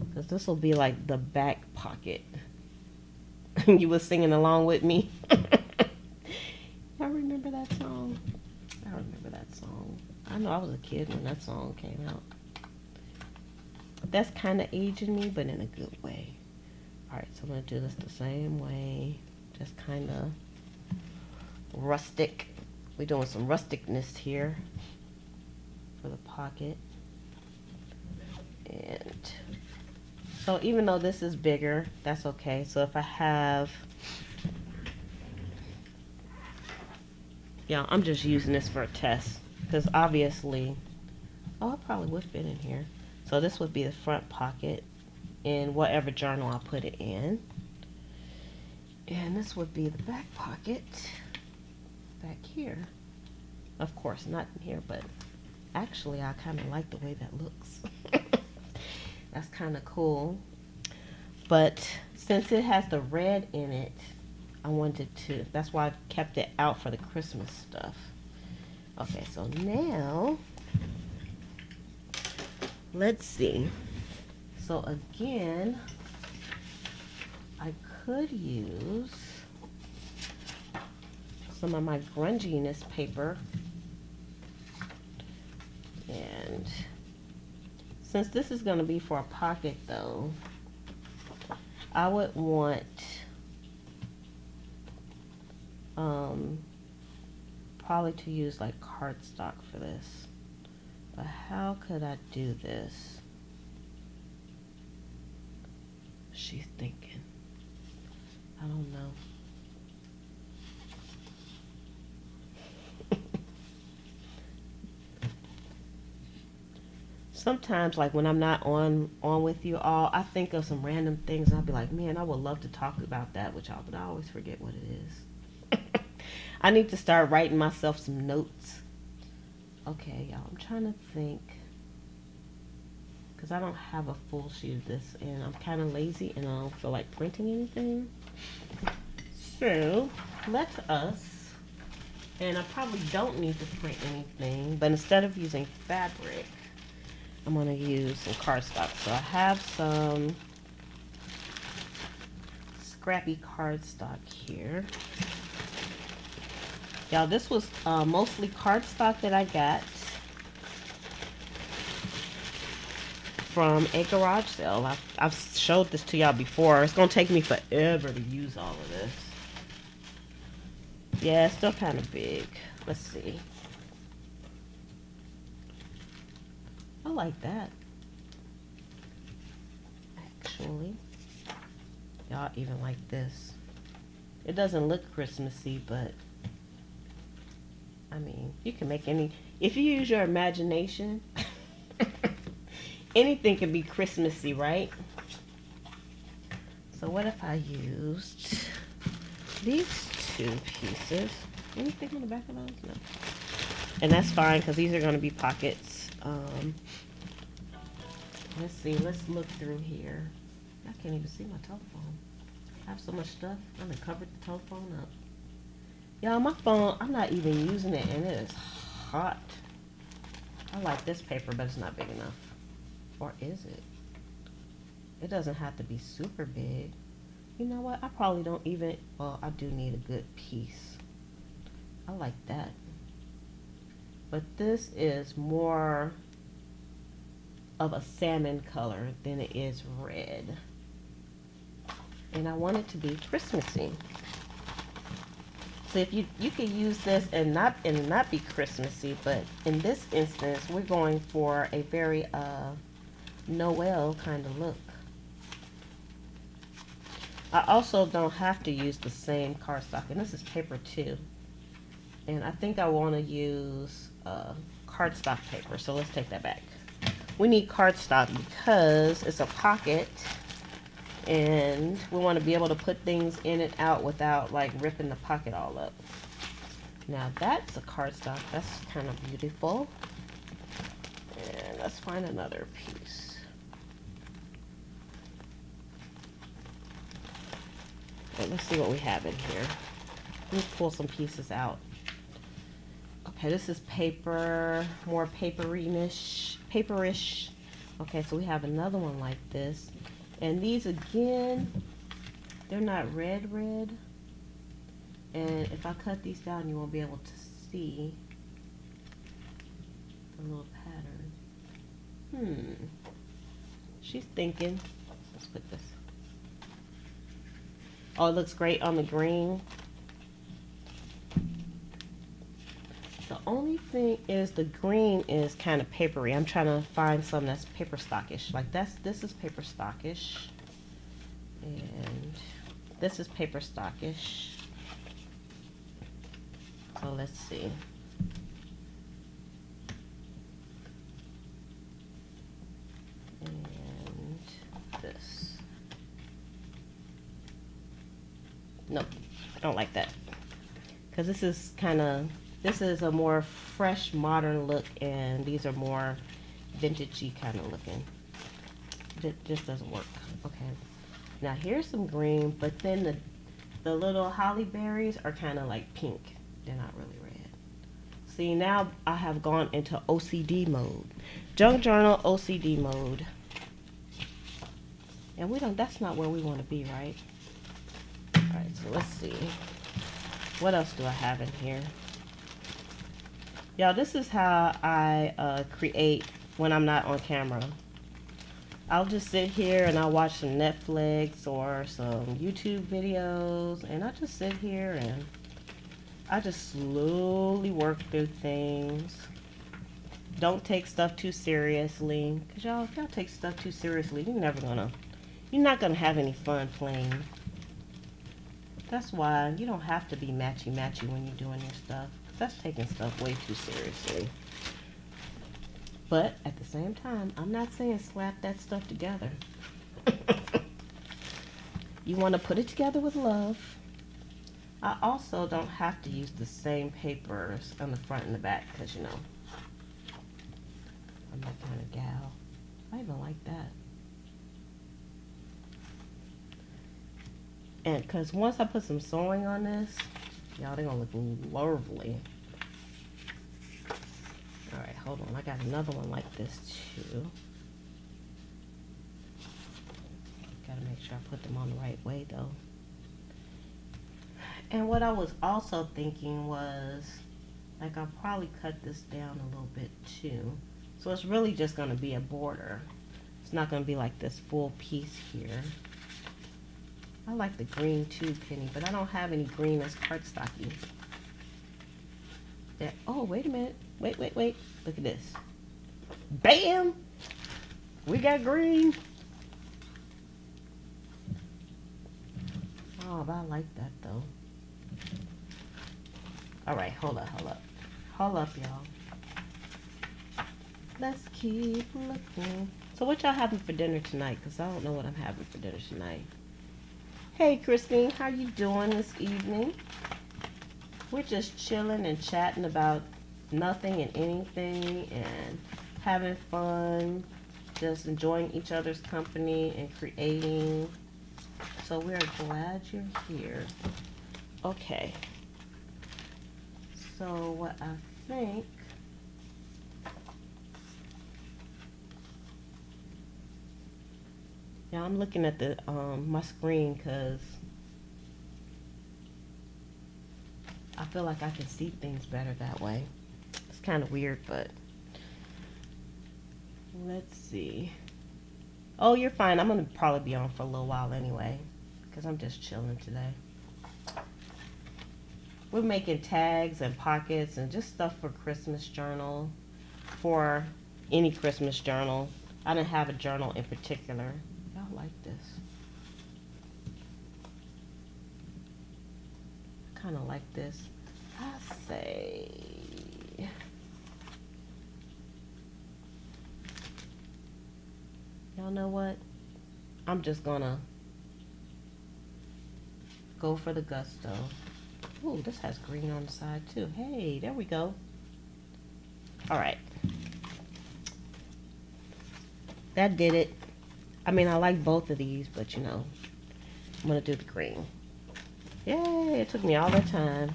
because this will be like the back pocket. You were singing along with me. I remember that song. I remember that song. I know I was a kid when that song came out. That's kind of aging me, but in a good way. Alright, so I'm going to do this the same way. Just kind of rustic. We're doing some rusticness here for the pocket. And so even though this is bigger, that's okay. So if I have, yeah, I'm just using this for a test. Because obviously, oh, it probably would fit in here. So this would be the front pocket in whatever journal I put it in. And this would be the back pocket back here. Of course, not in here, but actually I kind of like the way that looks. That's kind of cool. But since it has the red in it, I wanted to, that's why I kept it out for the Christmas stuff. Okay, so now, let's see. So again, I could use some of my grunginess paper. And since this is going to be for a pocket though, I would want probably to use like cardstock for this. But how could I do this? She's thinking. I don't know. Sometimes, like when I'm not on with you all, I think of some random things and I'll be like, man, I would love to talk about that with y'all, but I always forget what it is. I need to start writing myself some notes. Okay, y'all, I'm trying to think, because I don't have a full sheet of this and I'm kind of lazy and I don't feel like printing anything. So let us, and I probably don't need to print anything, but instead of using fabric, I'm going to use some cardstock. So I have some scrappy cardstock here. Y'all, this was mostly cardstock that I got from a garage sale. I've showed this to y'all before. It's going to take me forever to use all of this. Yeah, it's still kind of big. Let's see. I like that. Actually, y'all even like this. It doesn't look Christmassy, but I mean, you can make any, if you use your imagination, anything can be Christmassy, right? So what if I used these two pieces? Anything on the back of those? No. And that's fine because these are going to be pockets. Let's see, let's look through here. I can't even see my telephone. I have so much stuff. I'm gonna cover the telephone up. Y'all, my phone, I'm not even using it and it is hot. I like this paper, but it's not big enough. Or is it? It doesn't have to be super big. You know what? I probably don't even, well, I do need a good piece. I like that. But this is more of a salmon color than it is red. And I want it to be Christmassy. So if you could use this and not be Christmassy, but in this instance we're going for a very Noel kind of look. I also don't have to use the same cardstock, and this is paper too. And I think I want to use cardstock paper, so let's take that back. We need cardstock because it's a pocket and we want to be able to put things in and out without like ripping the pocket all up. Now that's a cardstock. That's kind of beautiful. And let's find another piece. Okay, let's see what we have in here. Let me pull some pieces out. Okay, this is paper, more paperish. Okay, so we have another one like this. And these again, they're not red. And if I cut these down, you won't be able to see the little pattern. She's thinking. Let's put this. Oh, it looks great on the green. The only thing is the green is kind of papery. I'm trying to find some that's paper stockish. Like this is paper stockish. And this is paper stockish. So let's see. And this. Nope, I don't like that. Because this is this is a more fresh, modern look, and these are more vintagey kind of looking. It just doesn't work. Okay. Now here's some green, but then the little holly berries are kind of like pink. They're not really red. See, now I have gone into OCD mode. Junk journal OCD mode. And that's not where we want to be, right? Alright, so let's see. What else do I have in here? Y'all, this is how I create when I'm not on camera. I'll just sit here and I'll watch some Netflix or some YouTube videos, and I just sit here and I just slowly work through things. Don't take stuff too seriously, because y'all, if y'all take stuff too seriously, you're not gonna have any fun playing. That's why you don't have to be matchy-matchy when you're doing your stuff. That's taking stuff way too seriously. But at the same time, I'm not saying slap that stuff together. You want to put it together with love. I also don't have to use the same papers on the front and the back, because I'm that kind of gal. I even like that. And because once I put some sewing on this, y'all, they're going to look lovely. Alright, hold on. I got another one like this too. Gotta make sure I put them on the right way though. And what I was also thinking was, like, I'll probably cut this down a little bit too. So it's really just going to be a border. It's not going to be like this full piece here. I like the green too, Penny, but I don't have any green as cardstocky. There. Oh, wait a minute. Wait. Look at this. Bam! We got green. Oh, but I like that though. Alright, hold up. Hold up, y'all. Let's keep looking. So what y'all having for dinner tonight? Because I don't know what I'm having for dinner tonight. Hey, Christine, how you doing this evening? We're just chilling and chatting about nothing and anything and having fun, just enjoying each other's company and creating. So we're glad you're here. Okay. So what I think, yeah, I'm looking at the my screen because I feel like I can see things better that way. It's kind of weird, but let's see. Oh, you're fine. I'm gonna probably be on for a little while anyway, because I'm just chilling today. We're making tags and pockets and just stuff for Christmas journal, for any Christmas journal. I didn't have a journal in particular. Y'all like this? Kind of like this. I say, y'all know what? I'm just gonna go for the gusto. Ooh, this has green on the side too. Hey, there we go. All right. That did it. I mean, I like both of these, but I'm gonna do the green. Yay, it took me all that time.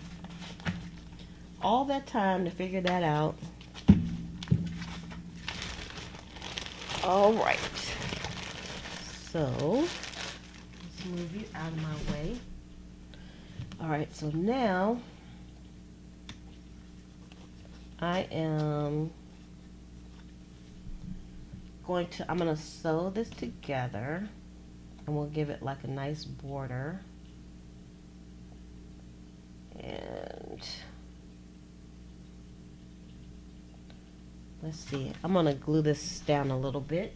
All that time to figure that out. All right. So, let's move you out of my way. All right, so now I am I'm going to sew this together, and we'll give it like a nice border. And let's see, I'm going to glue this down a little bit.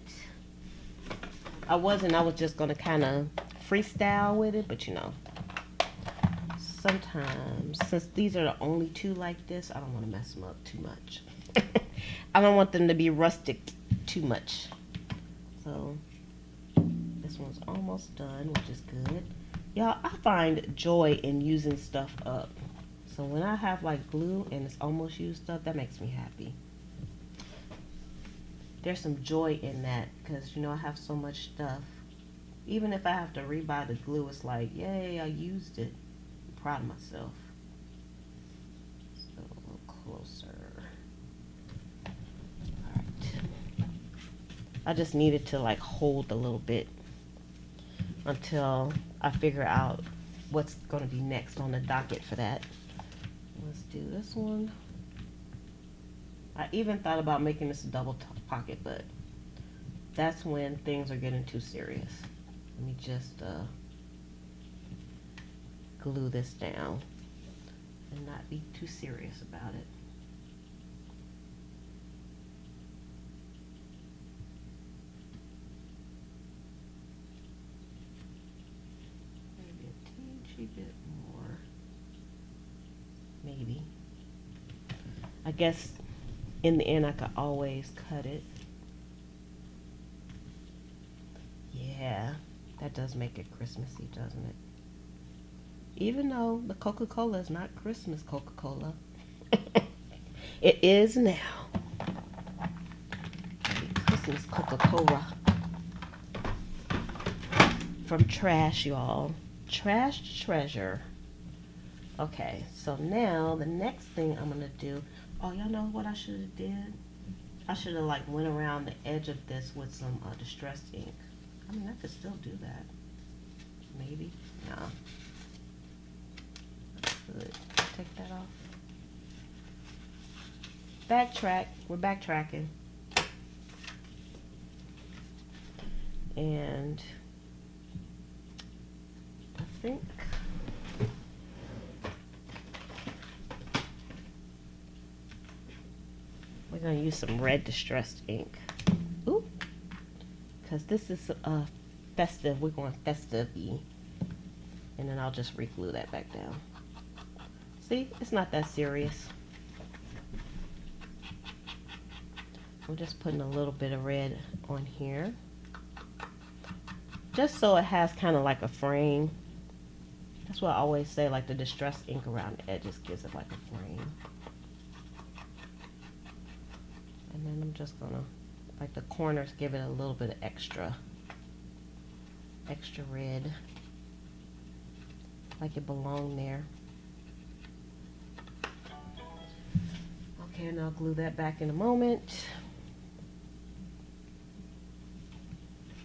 I was just going to kind of freestyle with it, but sometimes, since these are the only two like this, I don't want to mess them up too much. I don't want them to be rustic too much. So this one's almost done, which is good. Y'all, I find joy in using stuff up. So when I have like glue and it's almost used up, that makes me happy. There's some joy in that because, you know, I have so much stuff. Even if I have to rebuy the glue, it's like, yay, I used it. I'm proud of myself. So a little closer. Alright. I just needed to like hold a little bit until I figure out what's going to be next on the docket for that. Let's do this one. I even thought about making this a double pocket, but that's when things are getting too serious. Let me just glue this down and not be too serious about it. Maybe a teensy bit more. Maybe. I guess in the end I could always cut it. Yeah. That does make it Christmassy, doesn't it? Even though the Coca-Cola is not Christmas Coca-Cola. It is now. Christmas Coca-Cola. From trash, y'all. Trash to treasure. Okay, so now the next thing I'm going to do. Oh, y'all know what I should have did? I should have like went around the edge of this with some distressed ink. I mean, I could still do that. Maybe. No. Good. Take that off. Backtrack. We're backtracking. And I think we're going to use some red distressed ink. Ooh. Because this is festive. We're going festive-y. And then I'll just re-glue that back down. See? It's not that serious. I'm just putting a little bit of red on here. Just so it has kind of like a frame. That's what I always say, like the distressed ink around the edges gives it like a frame. And then I'm just going to, like the corners, give it a little bit of extra red, like it belonged there. Okay, and I'll glue that back in a moment.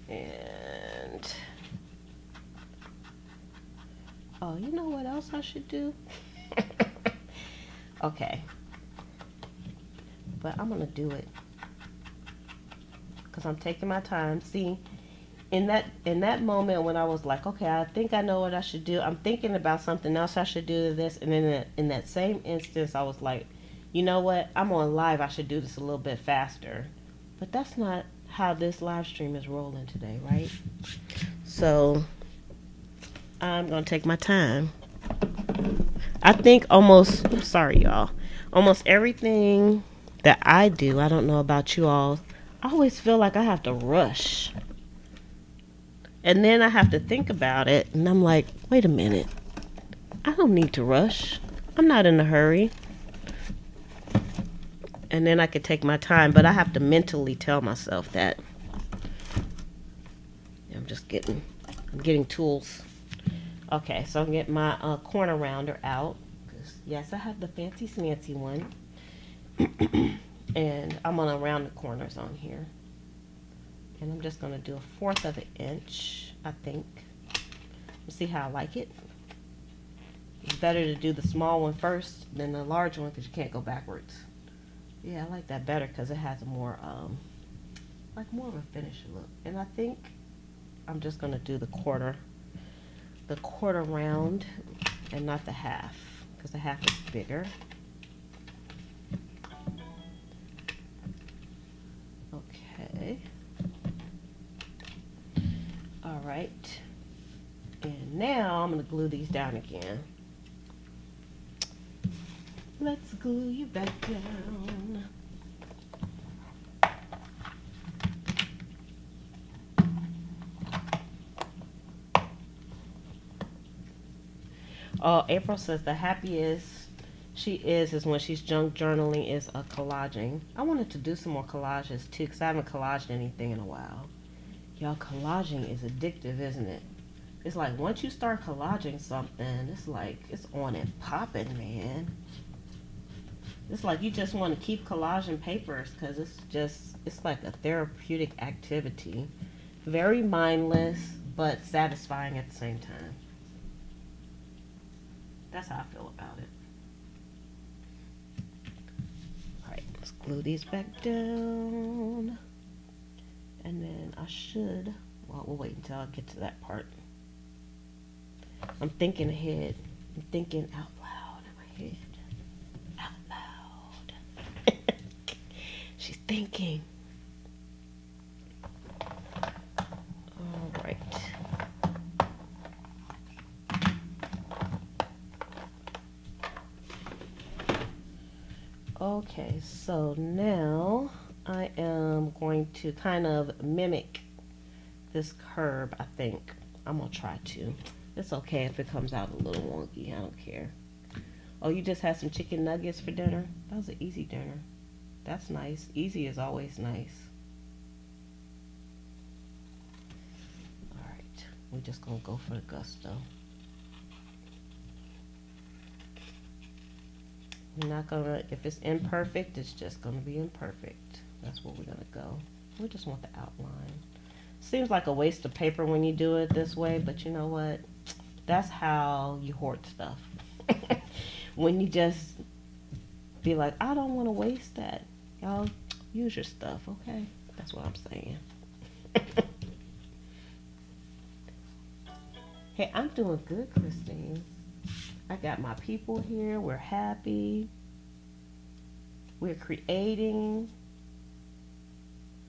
And oh, you know what else I should do? Okay, but I'm gonna do it because I'm taking my time. See, in that moment when I was like, okay, I think I know what I should do, I'm thinking about something else I should do to this, and then in that same instance I was like, you know what, I'm on live, I should do this a little bit faster. But that's not how this live stream is rolling today, right? So I'm gonna take my time. I think almost, sorry y'all, almost everything that I do, I don't know about you all, I always feel like I have to rush. And then I have to think about it, and I'm like, wait a minute. I don't need to rush. I'm not in a hurry. And then I could take my time, but I have to mentally tell myself that. I'm getting tools. Okay, so I'm getting my corner rounder out. Yes, I have the fancy smancy one. And I'm gonna round the corners on here. And I'm just gonna do 1/4 of an inch, I think. Let's see how I like it. It's better to do the small one first than the large one because you can't go backwards. Yeah, I like that better because it has a more, like more of a finished look. And I think I'm just gonna do the quarter round and not the half because the half is bigger. Okay. All right. And now I'm gonna glue these down again. Let's glue you back down. Oh, April says the happiest she is when she's junk journaling is collaging. I wanted to do some more collages too because I haven't collaged anything in a while. Y'all, collaging is addictive, isn't it? It's like once you start collaging something, it's like it's on and popping, man. It's like you just want to keep collaging papers because it's like a therapeutic activity. Very mindless, but satisfying at the same time. That's how I feel about it. Alright, let's glue these back down. And then I should, well, we'll wait until I get to that part. I'm thinking ahead. I'm thinking out loud in my head. Out loud. She's thinking. All right. Okay, so now I am going to kind of mimic this curve, I think. I'm going to try to. It's okay if it comes out a little wonky. I don't care. Oh, you just had some chicken nuggets for dinner? That was an easy dinner. That's nice. Easy is always nice. Alright. We're just going to go for the gusto. We're not going to, if it's imperfect, it's just going to be imperfect. That's where we're going to go. We just want the outline. Seems like a waste of paper when you do it this way, but you know what? That's how you hoard stuff. When you just be like, I don't want to waste that. Y'all use your stuff, okay? That's what I'm saying. Hey, I'm doing good, Christine. I got my people here. We're happy. We're creating.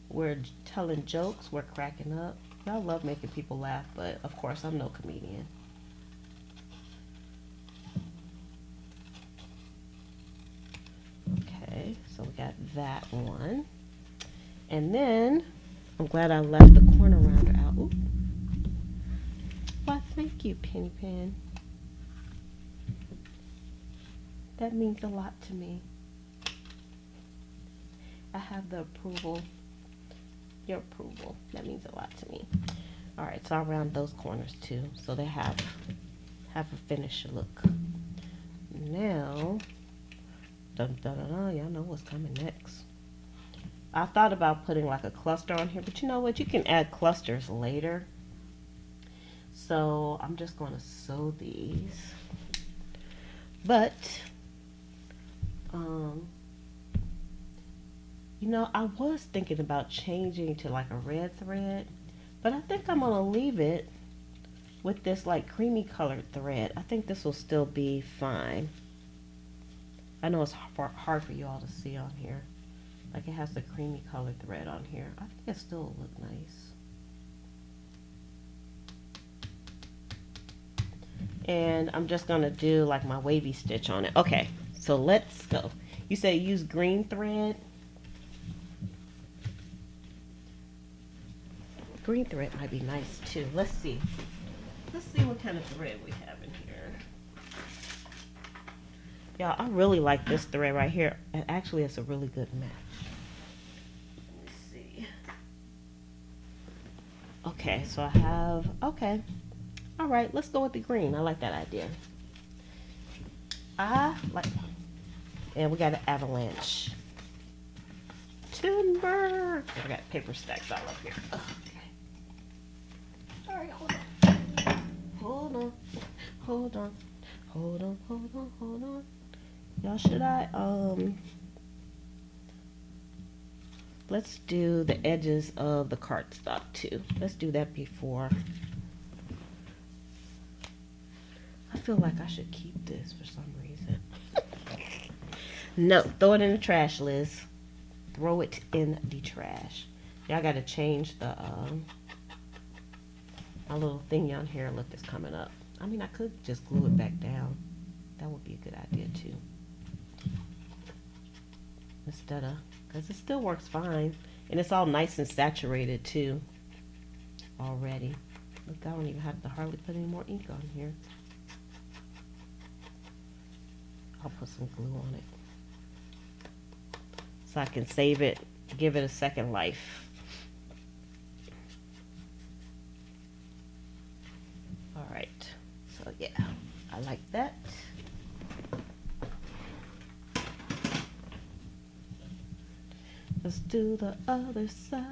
We're telling jokes. We're cracking up. Y'all love making people laugh, but of course, I'm no comedian. Okay, so we got that one. And then, I'm glad I left the corner rounder out. Ooh. Why, thank you, Penny Pen. That means a lot to me. I have the approval. Your approval. That means a lot to me. Alright, so I'll round those corners too. So they have a finished look. Now, dun, dun, dun, dun, y'all know what's coming next. I thought about putting like a cluster on here, but you know what? You can add clusters later. So I'm just going to sew these. But, you know, I was thinking about changing to like a red thread, but I think I'm going to leave it with this like creamy colored thread. I think this will still be fine. I know it's hard for you all to see on here. Like it has the creamy colored thread on here. I think it still will look nice. And I'm just going to do like my wavy stitch on it. Okay, so let's go. You say use green thread. Green thread might be nice too. Let's see. Let's see what kind of thread we have in here. Y'all, I really like this thread right here. And actually, it's a really good match. Let me see. Okay, so I have, okay. All right, let's go with the green. I like that idea. I like, and we got an avalanche. Timber. I got paper stacks all up here. Okay. All right, hold on. Hold on. Hold on. Hold on. Hold on. Hold on. Y'all, should I, let's do the edges of the cardstock too. Let's do that before. I feel like I should keep this for some reason. No, throw it in the trash, Liz. Throw it in the trash. Y'all got to change the my little thingy on here. Look, it's coming up. I mean, I could just glue it back down. That would be a good idea too. Instead of, because it still works fine, and it's all nice and saturated too. Already. Look, I don't even have to hardly put any more ink on here. I'll put some glue on it so I can save it, give it a second life. All right, so yeah, I like that. Let's do the other side.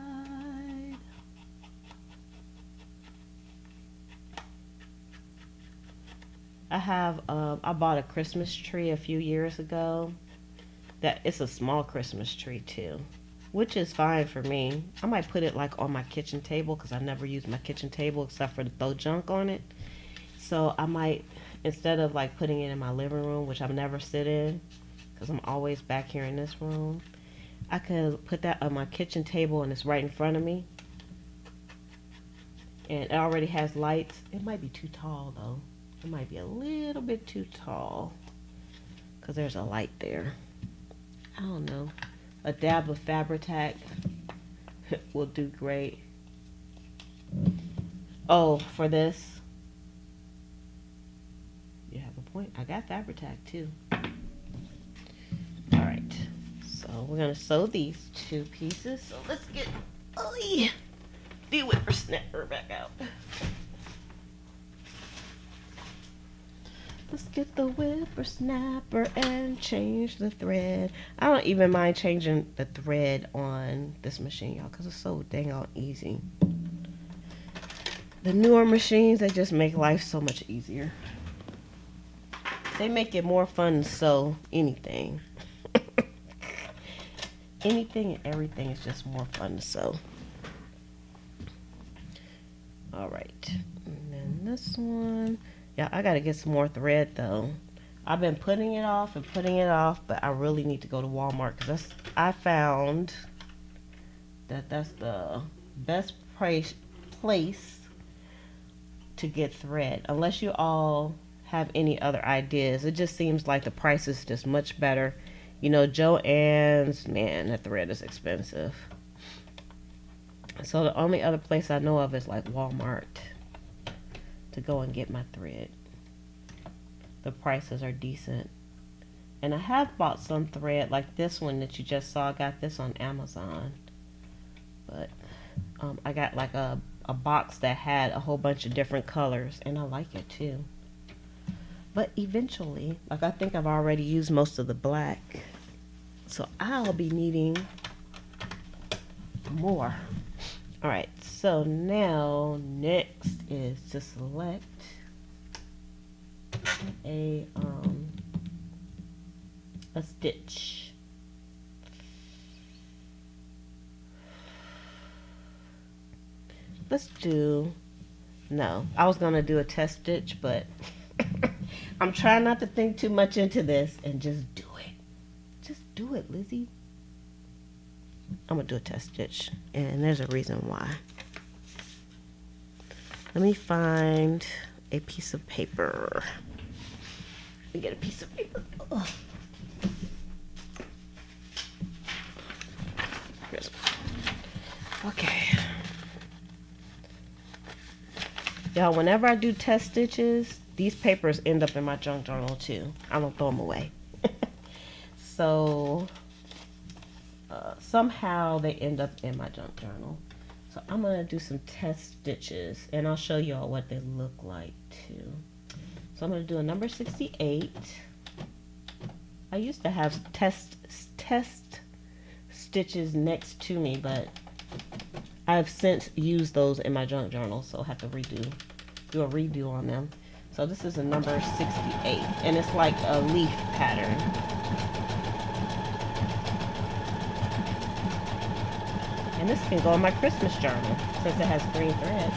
I bought a Christmas tree a few years ago. That it's a small Christmas tree too, which is fine for me. I might put it like on my kitchen table because I never use my kitchen table except for to throw junk on it. So I might, instead of like putting it in my living room, which I never sit in because I'm always back here in this room, I could put that on my kitchen table and it's right in front of me. And it already has lights. It might be too tall though. It might be a little bit too tall because there's a light there. I don't know. A dab of Fabri-Tac will do great. Oh, for this, you have a point. I got Fabri-Tac too. All right. So we're gonna sew these two pieces. So let's get the whippersnapper back out. Let's get the whippersnapper and change the thread. I don't even mind changing the thread on this machine, y'all, because it's so dang on easy. The newer machines, they just make life so much easier. They make it more fun to sew anything. Anything and everything is just more fun to sew. All right, and then this one. Yeah, I gotta get some more thread though. I've been putting it off and putting it off, but I really need to go to Walmart because I found that that's the best place to get thread. Unless you all have any other ideas, it just seems like the price is just much better. You know, Joann's, man, that thread is expensive. So the only other place I know of is like Walmart to go and get my thread. The prices are decent. And I have bought some thread like this one that you just saw. I got this on Amazon. But I got like a box that had a whole bunch of different colors and I like it too. But eventually, like I think I've already used most of the black. So I'll be needing more. Alright, so now next is to select a stitch. Let's do, no, I was gonna do a test stitch, but I'm trying not to think too much into this and just do it. Just do it, Lizzie. I'm gonna do a test stitch, and there's a reason why. Let me find a piece of paper. Let me get a piece of paper. Ugh. Okay. Y'all, whenever I do test stitches, these papers end up in my junk journal too. I don't throw them away. So somehow they end up in my junk journal. So I'm going to do some test stitches and I'll show y'all what they look like too. So I'm going to do a number 68. I used to have test stitches next to me, but I've since used those in my junk journal, so I'll have to do a redo on them. So this is a number 68 and it's like a leaf pattern. And this can go in my Christmas journal since it has green thread.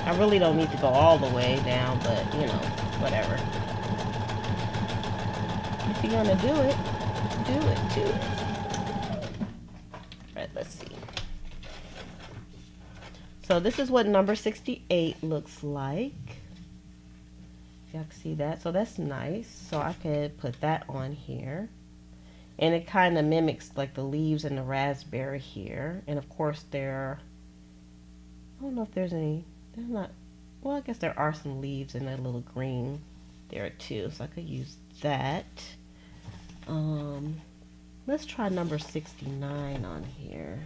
I really don't need to go all the way down, but you know, whatever. If you're gonna do it too. Alright, let's see. So this is what number 68 looks like. If y'all can see that. So that's nice. So I could put that on here. And it kind of mimics like the leaves and the raspberry here. And of course I don't know if there's any, there's not, well I guess there are some leaves in that little green there too, so I could use that. Let's try number 69 on here.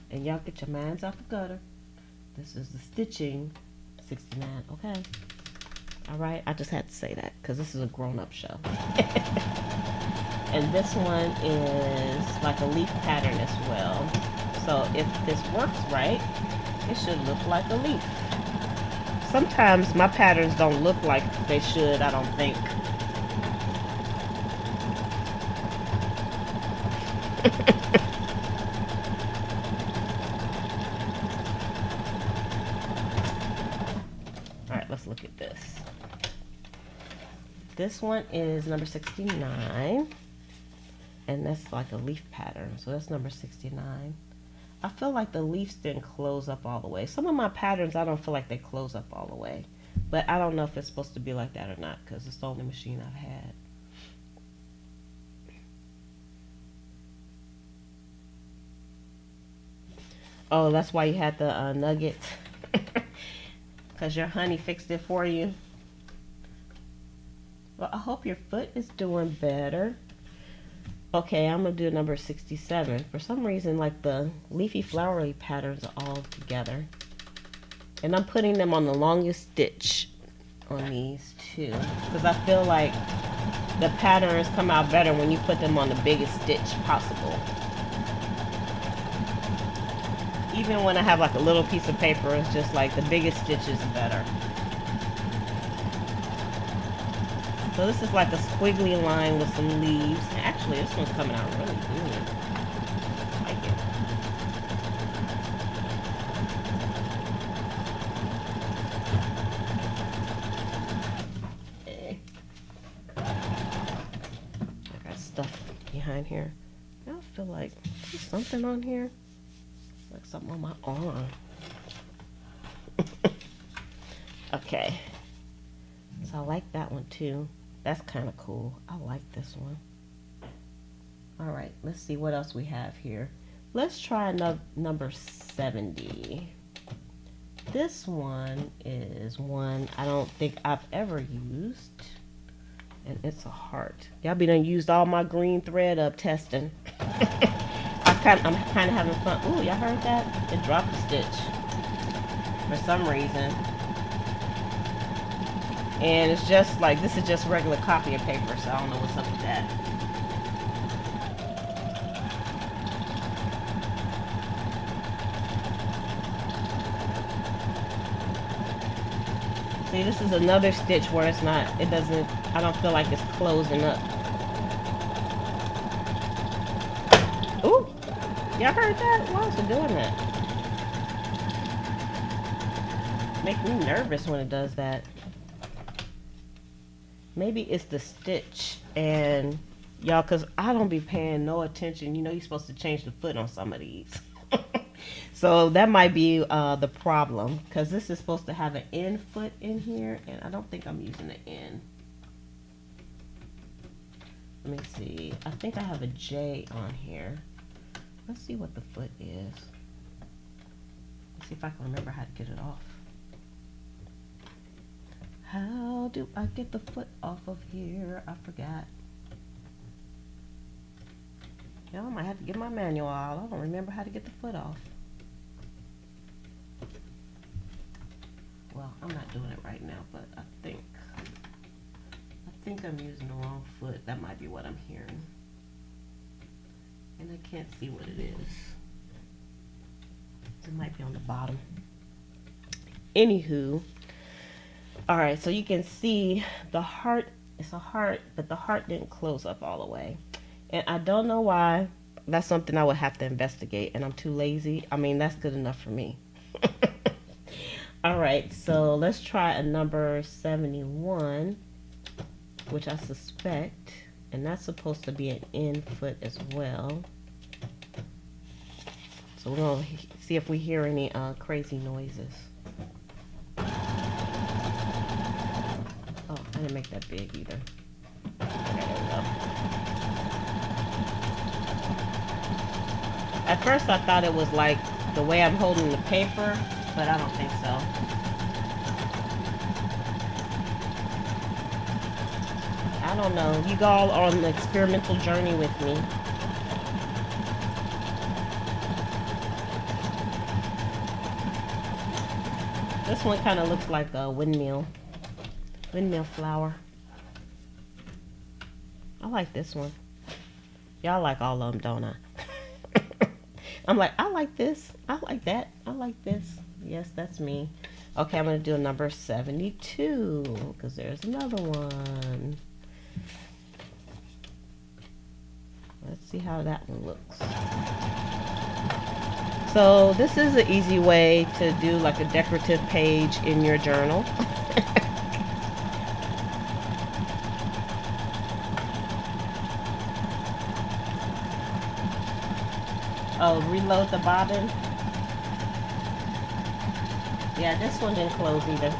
And y'all get your minds out the gutter. This is the stitching 69, okay? All right, I just had to say that because this is a grown-up show. And this one is like a leaf pattern as well. So if this works right, it should look like a leaf. Sometimes my patterns don't look like they should, I don't think. Alright, let's look at this. This one is number 69. And that's like a leaf pattern. So that's number 69. I feel like the leaves didn't close up all the way. Some of my patterns, I don't feel like they close up all the way. But I don't know if it's supposed to be like that or not because it's the only machine I've had. Oh, that's why you had the nuggets. Because your honey fixed it for you. Well, I hope your foot is doing better. Okay, I'm going to do number 67. For some reason, like the leafy flowery patterns are all together. And I'm putting them on the longest stitch on these too. Because I feel like the patterns come out better when you put them on the biggest stitch possible. Even when I have like a little piece of paper, it's just like the biggest stitch is better. So this is like a squiggly line with some leaves. Actually, this one's coming out really good. I like it. I got stuff behind here. I feel like there's something on here. Like something on my arm. Okay. So I like that one too. That's kind of cool. I like this one. All right, let's see what else we have here. Let's try number 70. This one is one I don't think I've ever used. And it's a heart. Y'all be done used all my green thread up testing. I'm kind of having fun. Ooh, y'all heard that? It dropped a stitch for some reason. And it's just like, this is just regular copy of paper, so I don't know what's up with that. See, this is another stitch where it's not, it doesn't, I don't feel like it's closing up. Ooh, y'all heard that? Why is it doing that? Make me nervous when it does that. Maybe it's the stitch, and y'all, because I don't be paying no attention. You know you're supposed to change the foot on some of these. So that might be the problem, because this is supposed to have an end foot in here, and I don't think I'm using the end. Let me see. I think I have a J on here. Let's see what the foot is. Let's see if I can remember how to get it off. How do I get the foot off of here? I forgot. Yeah, I might have to get my manual out. I don't remember how to get the foot off. Well, I'm not doing it right now, but I think I'm using the wrong foot. That might be what I'm hearing. And I can't see what it is. It might be on the bottom. Anywho. Alright, so you can see the heart, it's a heart, but the heart didn't close up all the way. And I don't know why. That's something I would have to investigate, and I'm too lazy. I mean, that's good enough for me. Alright, so let's try a number 71, which I suspect, and that's supposed to be an end foot as well. So we're going to see if we hear any crazy noises. Oh, I didn't make that big either. Okay, there we go. At first I thought it was like the way I'm holding the paper, but I don't think so. I don't know. You all are on an experimental journey with me. This one kind of looks like a windmill flower. I like this one. Y'all like all of them, don't I? I'm like, I like this. I like that. I like this. Yes, that's me. Okay, I'm going to do a number 72 because there's another one. Let's see how that one looks. So this is an easy way to do like a decorative page in your journal. Oh, reload the bobbin. Yeah, this one didn't close either.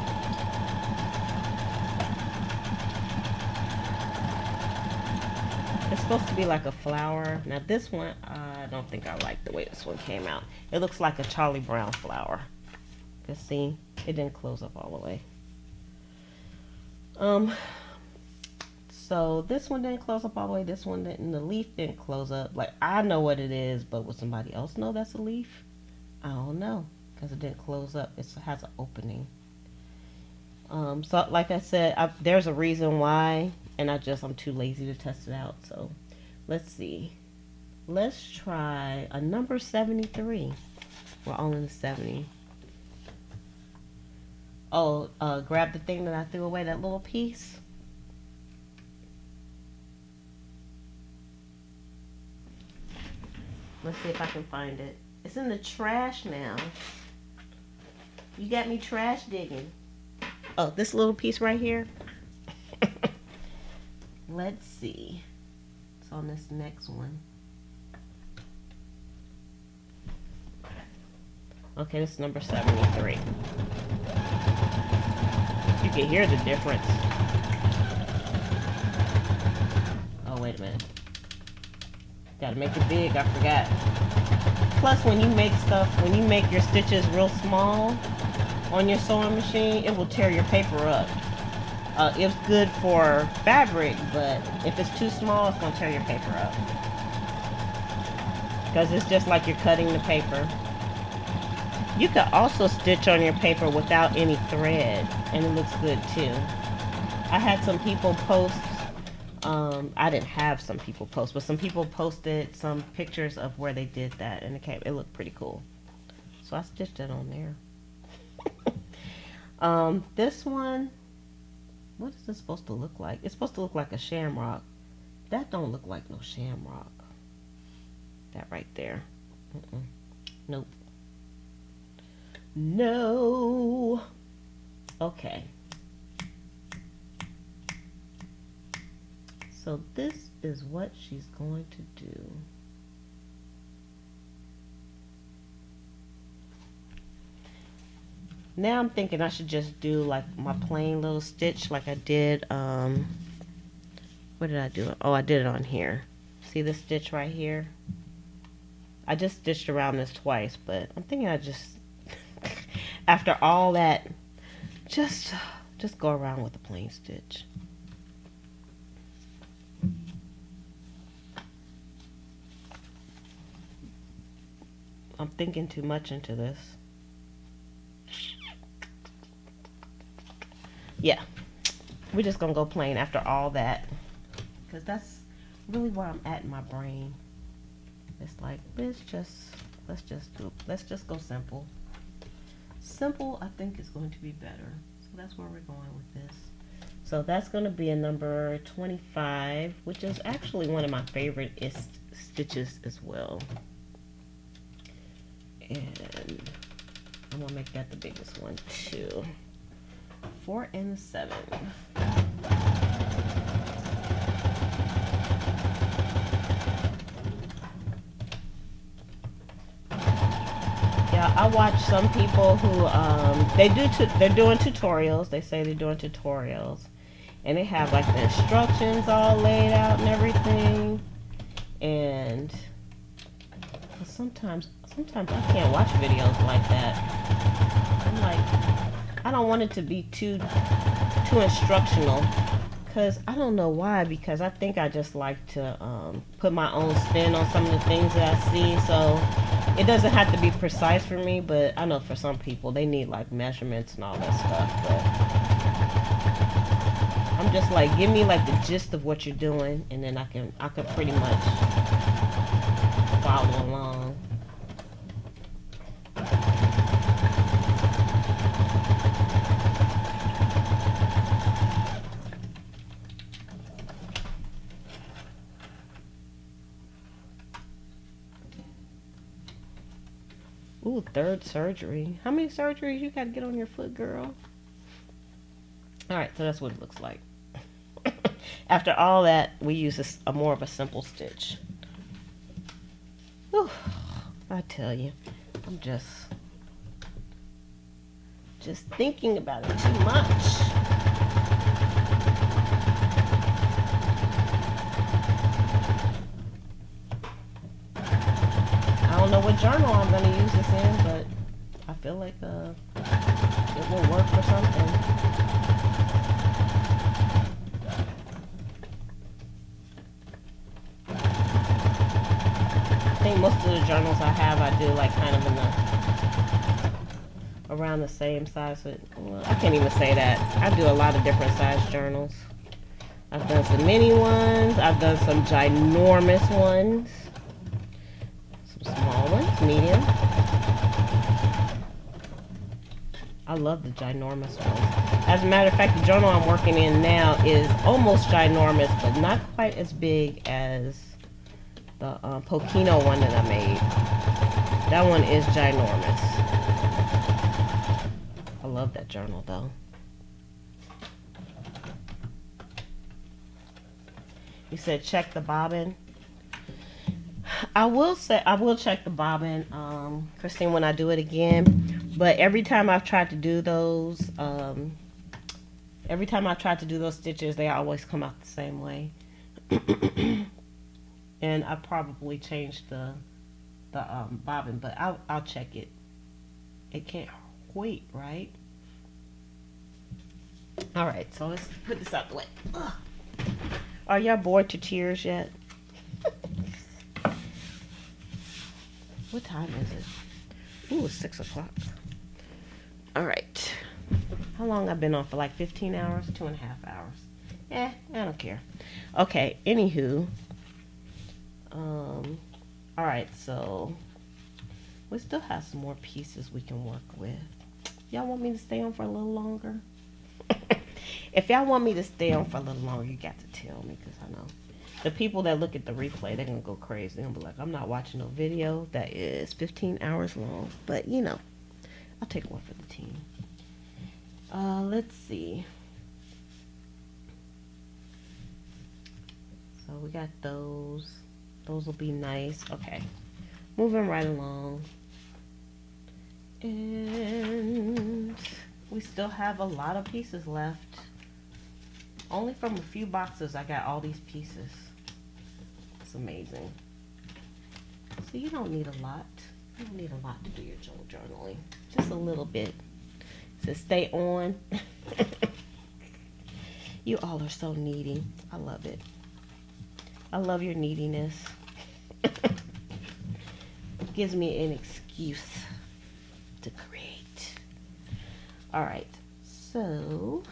It's supposed to be like a flower. Now this one, I don't think I like the way this one came out. It looks like a Charlie Brown flower. You see, it didn't close up all the way. So this one didn't close up all the way. This one didn't. The leaf didn't close up. Like, I know what it is, but would somebody else know that's a leaf? I don't know, because it didn't close up. It has an opening. So like I said, there's a reason why, and I'm too lazy to test it out. So let's see. Let's try a number 73. We're all in the 70. Oh, grab the thing that I threw away, that little piece. Let's see if I can find it. It's in the trash now. You got me trash digging. Oh, this little piece right here. Let's see. It's on this next one. Okay, this is number 73. You can hear the difference. Oh, wait a minute. Gotta make it big, I forgot. Plus, when you make your stitches real small on your sewing machine, it will tear your paper up. It's good for fabric, but if it's too small, it's gonna tear your paper up. Because it's just like you're cutting the paper. You could also stitch on your paper without any thread, and it looks good too. I had some people post, I didn't have some people post, but some people posted some pictures of where they did that, and it looked pretty cool. So I stitched it on there. This one, what is this supposed to look like? It's supposed to look like a shamrock. That don't look like no shamrock. That right there. Nope. No. Okay. So this is what she's going to do. Now I'm thinking I should just do like my plain little stitch like I did, what did I do? Oh, I did it on here. See this stitch right here? I just stitched around this twice, but I'm thinking I just, after all that, just go around with a plain stitch. I'm thinking too much into this. Yeah, we're just gonna go plain after all that, because that's really where I'm at in my brain. It's like, let's just go simple. Simple, I think, is going to be better. So that's where we're going with this. So that's going to be a number 25, which is actually one of my favorite stitches as well. And I'm gonna make that the biggest one too. 4 and 7. Yeah, I watch some people who they're doing tutorials. They say they're doing tutorials, and they have like the instructions all laid out and everything. And sometimes I can't watch videos like that. I'm like, I don't want it to be too instructional, because I don't know why, because I think I just like to put my own spin on some of the things that I see. So it doesn't have to be precise for me, but I know for some people they need like measurements and all that stuff. But I'm just like, give me like the gist of what you're doing, and then I can pretty much follow along. Ooh, third surgery. How many surgeries you got to get on your foot, girl? All right, so that's what it looks like. After all that, we use a more of a simple stitch. Whew, I tell you, I'm just thinking about it too much. I don't know what journal I'm going to use this in, but I feel like it will work for something. I think most of the journals I have, I do like kind of in around the same size. Well, I can't even say that. I do a lot of different size journals. I've done some mini ones. I've done some ginormous ones. Small ones, medium. I love the ginormous ones. As a matter of fact, the journal I'm working in now is almost ginormous, but not quite as big as the Pokino one that I made. That one is ginormous. I love that journal though. You said check the bobbin. I will check the bobbin, Christine, when I do it again. But every time I've tried to do those, stitches, they always come out the same way. And I probably changed the bobbin, but I'll check it. It can't wait, right? All right, so let's put this out the way. Ugh. Are y'all bored to tears yet? What time is it? Ooh, it's 6 o'clock. All right. How long I've been on for? Like 15 hours? 2.5 hours. I don't care. Okay, anywho. All right, so we still have some more pieces we can work with. Y'all want me to stay on for a little longer? If y'all want me to stay on for a little longer, you got to tell me, because I know the people that look at the replay, they're going to go crazy. They're going to be like, I'm not watching no video that is 15 hours long. But, you know, I'll take one for the team. Let's see. So we got those. Those will be nice. Okay. Moving right along. And we still have a lot of pieces left. Only from a few boxes I got all these pieces. It's amazing. So you don't need a lot. You don't need a lot to do your journaling. Just a little bit. So stay on. You all are so needy. I love it. I love your neediness. It gives me an excuse to create. All right. So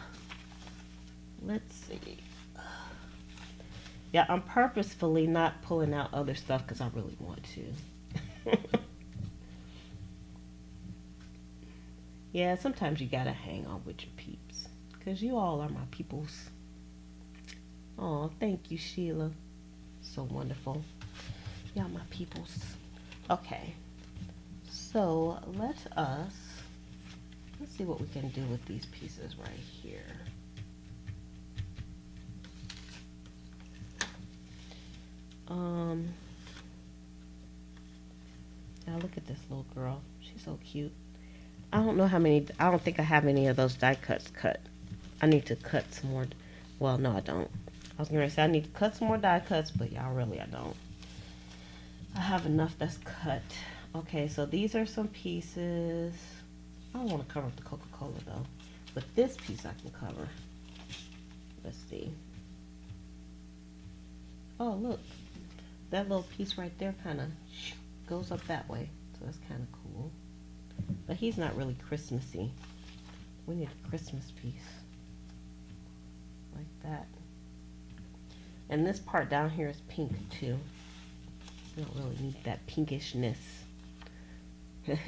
let's see. Yeah, I'm purposefully not pulling out other stuff because I really want to. Yeah, sometimes you gotta hang on with your peeps because you all are my peoples. Oh, thank you, Sheila. So wonderful. Y'all my peoples. Okay. So let's see what we can do with these pieces right here. Now look at this little girl. She's so cute. I don't think I have any of those die cuts cut. I need to cut some more. Well, no, I don't. I was going to say I need to cut some more die cuts, but y'all, really, I don't. I have enough that's cut. Okay, so these are some pieces. I don't want to cover up the Coca-Cola, though. But this piece I can cover. Let's see. Oh, look. That little piece right there kind of goes up that way. So that's kind of cool. But he's not really Christmassy. We need a Christmas piece. Like that. And this part down here is pink too. You don't really need that pinkishness.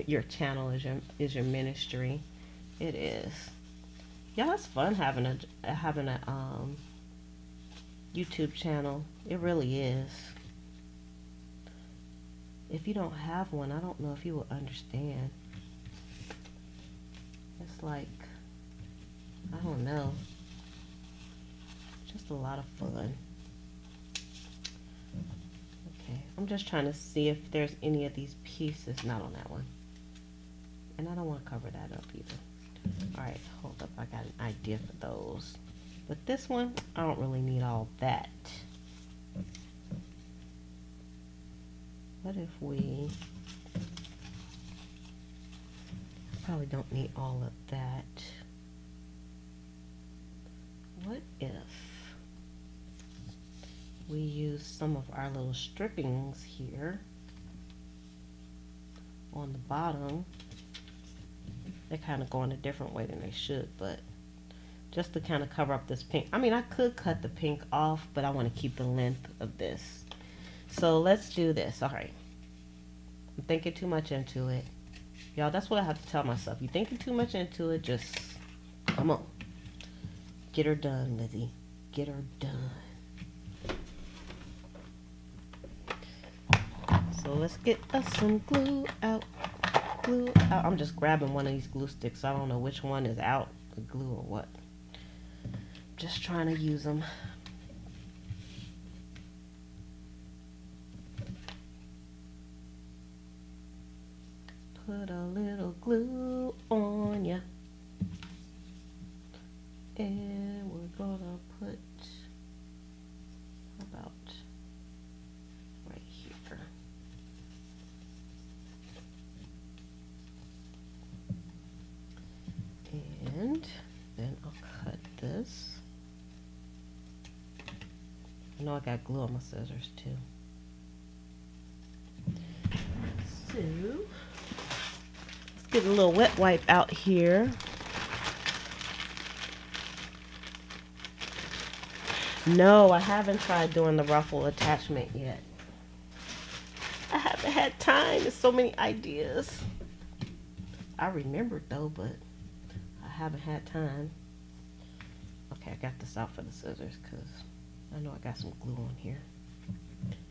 Your channel is your ministry. It is. Yeah, it's fun having a YouTube channel. It really is. If you don't have one, I don't know if you will understand. It's like, I don't know. Just a lot of fun. Okay, I'm just trying to see if there's any of these pieces. Not on that one. And I don't want to cover that up either. Alright, hold up. I got an idea for those. But this one, I don't really need all that. What if we... probably don't need all of that. What if we use some of our little strippings here on the bottom? They kind of go in a different way than they should, but just to kind of cover up this pink. I mean, I could cut the pink off, but I want to keep the length of this. So let's do this. All right. I'm thinking too much into it. Y'all, that's what I have to tell myself. You're thinking too much into it, just come on. Get her done, Lizzie. Get her done. So let's get us some glue out. Glue out. I'm just grabbing one of these glue sticks. I don't know which one is out, the glue or what. Just trying to use them. Put a little glue on ya. And we're gonna put about right here. And then I'll cut this. I know I got glue on my scissors too. So let's get a little wet wipe out here. No, I haven't tried doing the ruffle attachment yet. I haven't had time. There's so many ideas. I remembered though, but I haven't had time. Okay, I got this out for the scissors because I know I got some glue on here.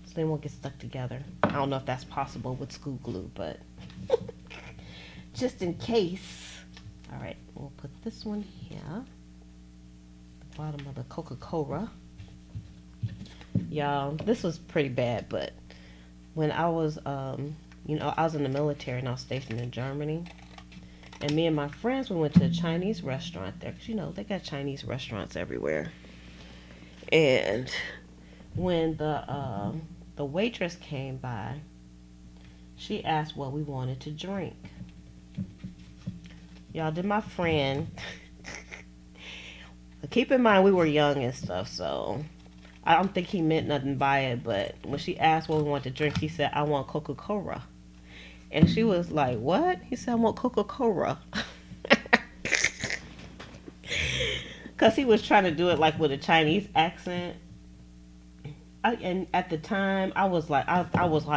So they won't get stuck together. I don't know if that's possible with school glue, but just in case. All right, we'll put this one here. The bottom of the Coca-Cola. Y'all, this was pretty bad, but when I was, you know, I was in the military and I was stationed in Germany. And me and my friends, we went to a Chinese restaurant there. Because, you know, they got Chinese restaurants everywhere. And when the waitress came by, she asked what we wanted to drink. Y'all, did my friend... Keep in mind, we were young and stuff, so... I don't think he meant nothing by it, but when she asked what we wanted to drink, he said, I want Coca-Cola. And she was like, what? He said, I want Coca-Cola. Because he was trying to do it like with a Chinese accent. And at the time, I was like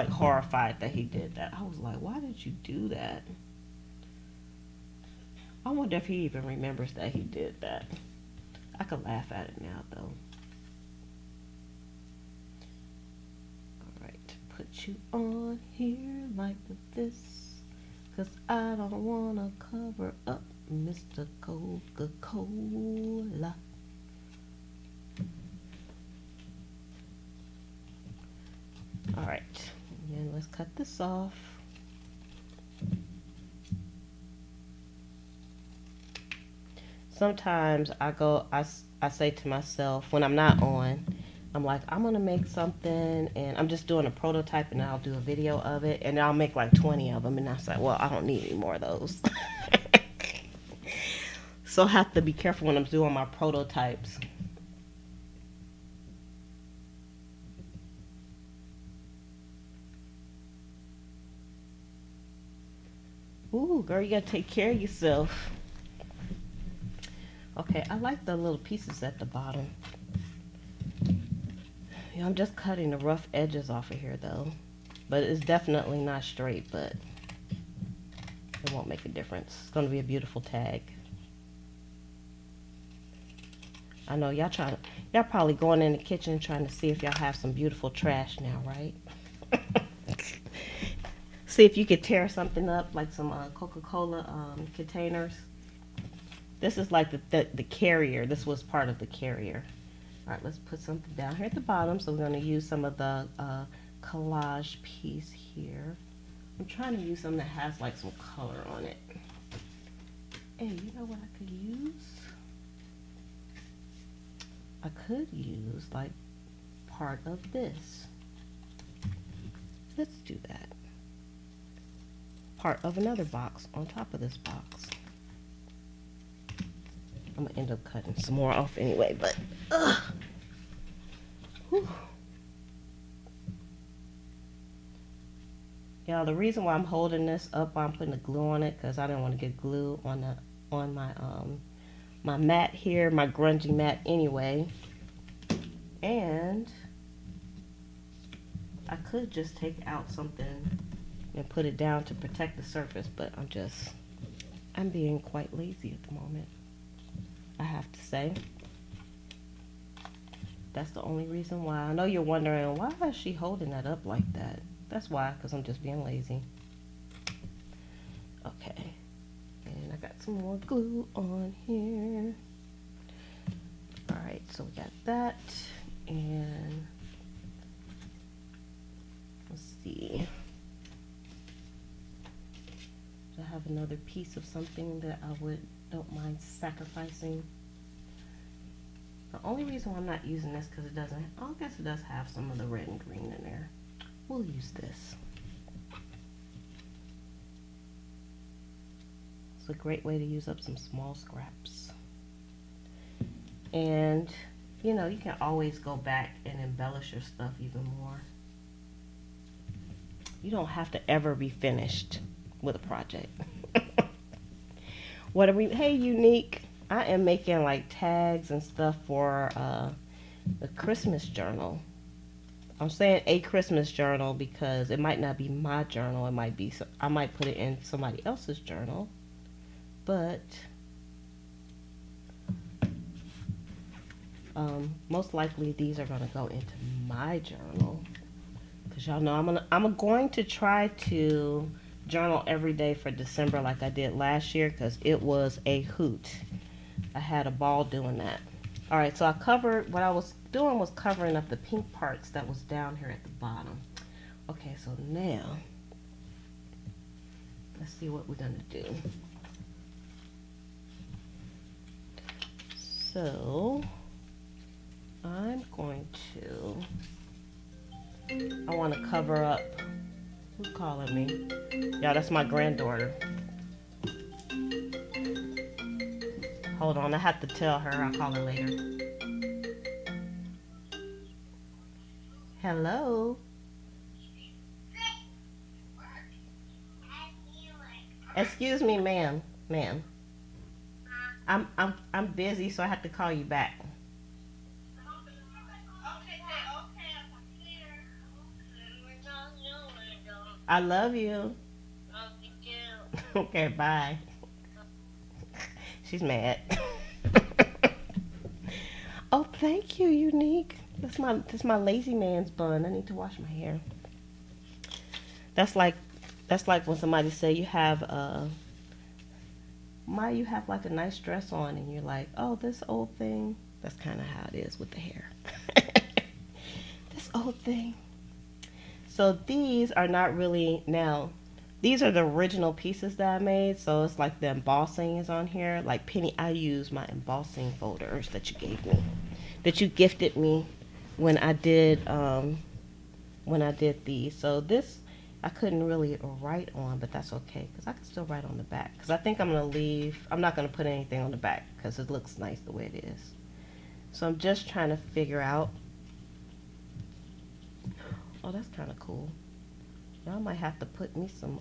horrified that he did that. I was like, why did you do that? I wonder if he even remembers that he did that. I could laugh at it now, though. Alright, put you on here like this. Because I don't want to cover up Mr. Coca-Cola. Alright, and let's cut this off. Sometimes I say to myself, when I'm not on, I'm like, I'm going to make something, and I'm just doing a prototype, and I'll do a video of it, and I'll make like 20 of them, and I say, well, I don't need any more of those. So I have to be careful when I'm doing my prototypes. Ooh, girl, you gotta take care of yourself. Okay, I like the little pieces at the bottom. Yeah, I'm just cutting the rough edges off of here though. But it's definitely not straight, but it won't make a difference. It's gonna be a beautiful tag. I know y'all probably going in the kitchen trying to see if y'all have some beautiful trash now, right? See if you could tear something up, like some Coca-Cola containers. This is like the carrier. This was part of the carrier. All right, let's put something down here at the bottom. So we're going to use some of the collage piece here. I'm trying to use something that has like some color on it. Hey, you know what I could use? I could use like part of this. Let's do that. Part of another box on top of this box. I'm gonna end up cutting some more off anyway, but yeah, the reason why I'm holding this up while I'm putting the glue on it, because I don't want to get glue on my my mat here, my grungy mat anyway. And I could just take out something and put it down to protect the surface, but I'm being quite lazy at the moment, I have to say. That's the only reason why. I know you're wondering, why is she holding that up like that? That's why, because I'm just being lazy. Okay, and I got some more glue on here. Alright, so we got that, and let's see. I have another piece of something that I don't mind sacrificing. The only reason why I'm not using this because it doesn't, I guess it does have some of the red and green in there. We'll use this. It's a great way to use up some small scraps. And you know, you can always go back and embellish your stuff even more. You don't have to ever be finished with a project. What are we? Hey, Unique. I am making like tags and stuff for the Christmas journal. I'm saying a Christmas journal because it might not be my journal. It might be. I might put it in somebody else's journal, but most likely these are gonna go into my journal. Cause y'all know I'm going to try to journal every day for December like I did last year, because it was a hoot. I had a ball doing that. All right, so what I was doing was covering up the pink parts that was down here at the bottom. Okay, so now let's see what we're gonna do. So I'm going to, I want to cover up. Who's calling me? Yeah, that's my granddaughter. Hold on, I have to tell her. I'll call her later. Hello? Excuse me, ma'am. Ma'am. I'm busy, so I have to call you back. I love you. Okay, bye. She's mad. Oh, thank you, Unique. That's my lazy man's bun. I need to wash my hair. That's like when somebody say you have you have like a nice dress on and you're like, oh, this old thing. That's kind of how it is with the hair. This old thing. So these are not really, now these are the original pieces that I made, so it's like the embossing is on here. Like Penny, I use my embossing folders that you gave me, that you gifted me when I did these. So this I couldn't really write on, but that's okay because I can still write on the back. Because I think I'm not gonna put anything on the back because it looks nice the way it is. So I'm just trying to figure out. Oh, that's kind of cool. Y'all might have to put me some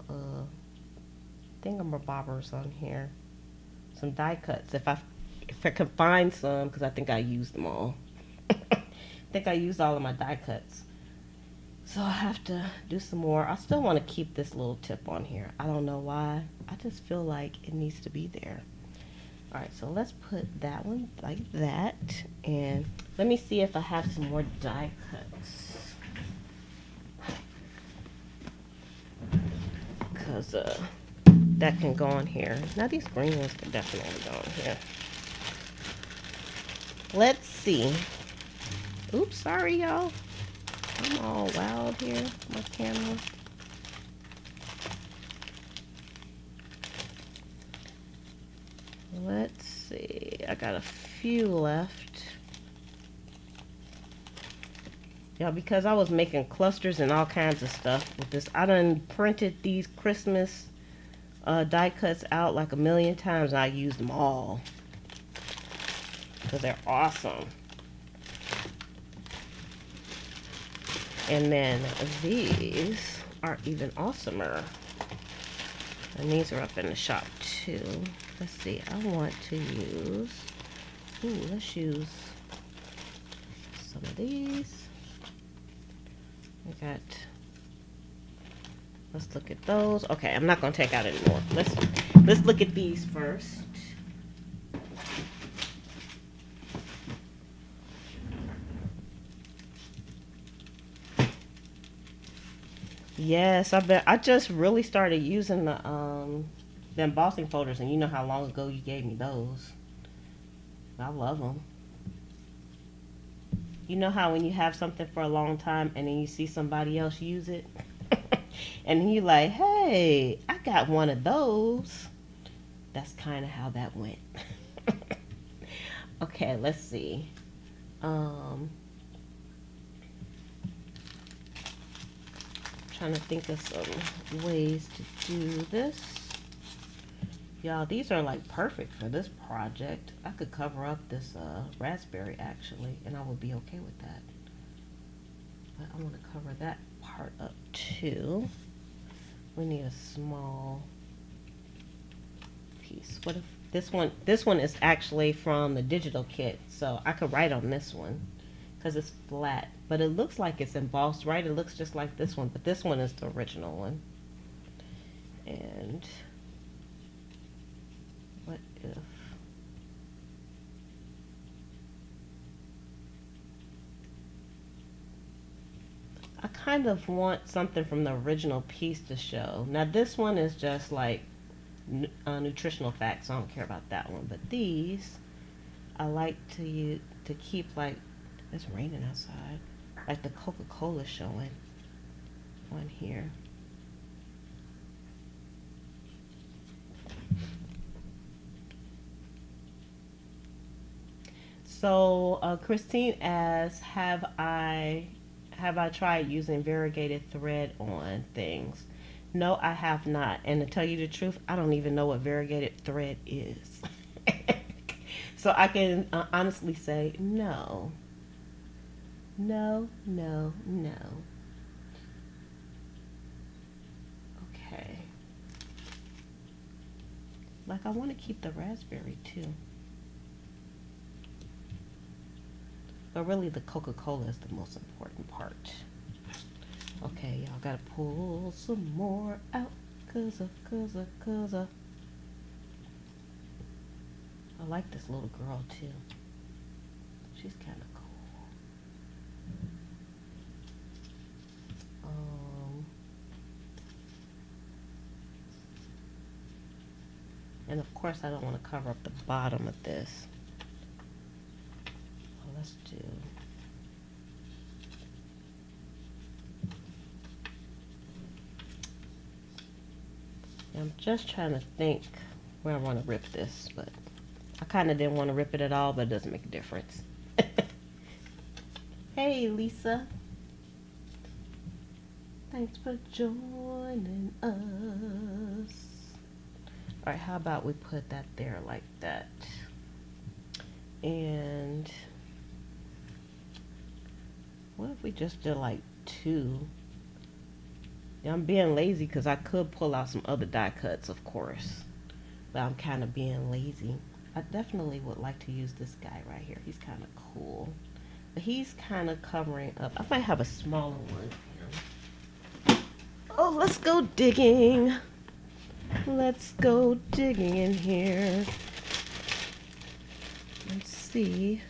thingamabobbers on here. Some die cuts. If I can find some, because I think I used them all. I think I used all of my die cuts. So I have to do some more. I still want to keep this little tip on here. I don't know why. I just feel like it needs to be there. Alright, so let's put that one like that. And let me see if I have some more die cuts. Because that can go on here. Now these green ones can definitely go on here. Let's see. Oops, sorry y'all. I'm all wild here, my camera. Let's see, I got a few left. Yeah, because I was making clusters and all kinds of stuff with this. I done printed these Christmas die cuts out like a million times, and I used them all. Because they're awesome. And then these are even awesomer. And these are up in the shop too. Let's see, I want to use, let's use some of these. Let's look at those. Okay, I'm not gonna take out any more. Let's look at these first. Yes, I just really started using the embossing folders, and you know how long ago you gave me those. I love them. You know how when you have something for a long time and then you see somebody else use it? And you're like, hey, I got one of those. That's kind of how that went. Okay, let's see. Trying to think of some ways to do this. Y'all, these are like perfect for this project. I could cover up this raspberry actually, and I would be okay with that. But I want to cover that part up too. We need a small piece. What if this one is actually from the digital kit, so I could write on this one because it's flat, but it looks like it's embossed, right? It looks just like this one, but this one is the original one. And what if I kind of want something from the original piece to show. Now this one is just like nutritional facts, so I don't care about that one, but these I like to keep, like, it's raining outside, like the Coca-Cola showing on here. So Christine asks, have I tried using variegated thread on things? No, I have not. And to tell you the truth, I don't even know what variegated thread is. So I can honestly say no. No, no, no. Okay. Like, I want to keep the raspberry too. But really the Coca-Cola is the most important part. Okay, y'all gotta pull some more out. Cause I like this little girl too. She's kind of cool. And of course I don't want to cover up the bottom of this. So let's do, I'm just trying to think where I want to rip this, but I kind of didn't want to rip it at all, but it doesn't make a difference. Hey, Lisa. Thanks for joining us. All right, how about we put that there like that? And what if we just did like two? Yeah, I'm being lazy because I could pull out some other die cuts, of course. But I'm kind of being lazy. I definitely would like to use this guy right here. He's kind of cool. But he's kind of covering up. I might have a smaller one. Oh, let's go digging. Let's go digging in here. Let's see.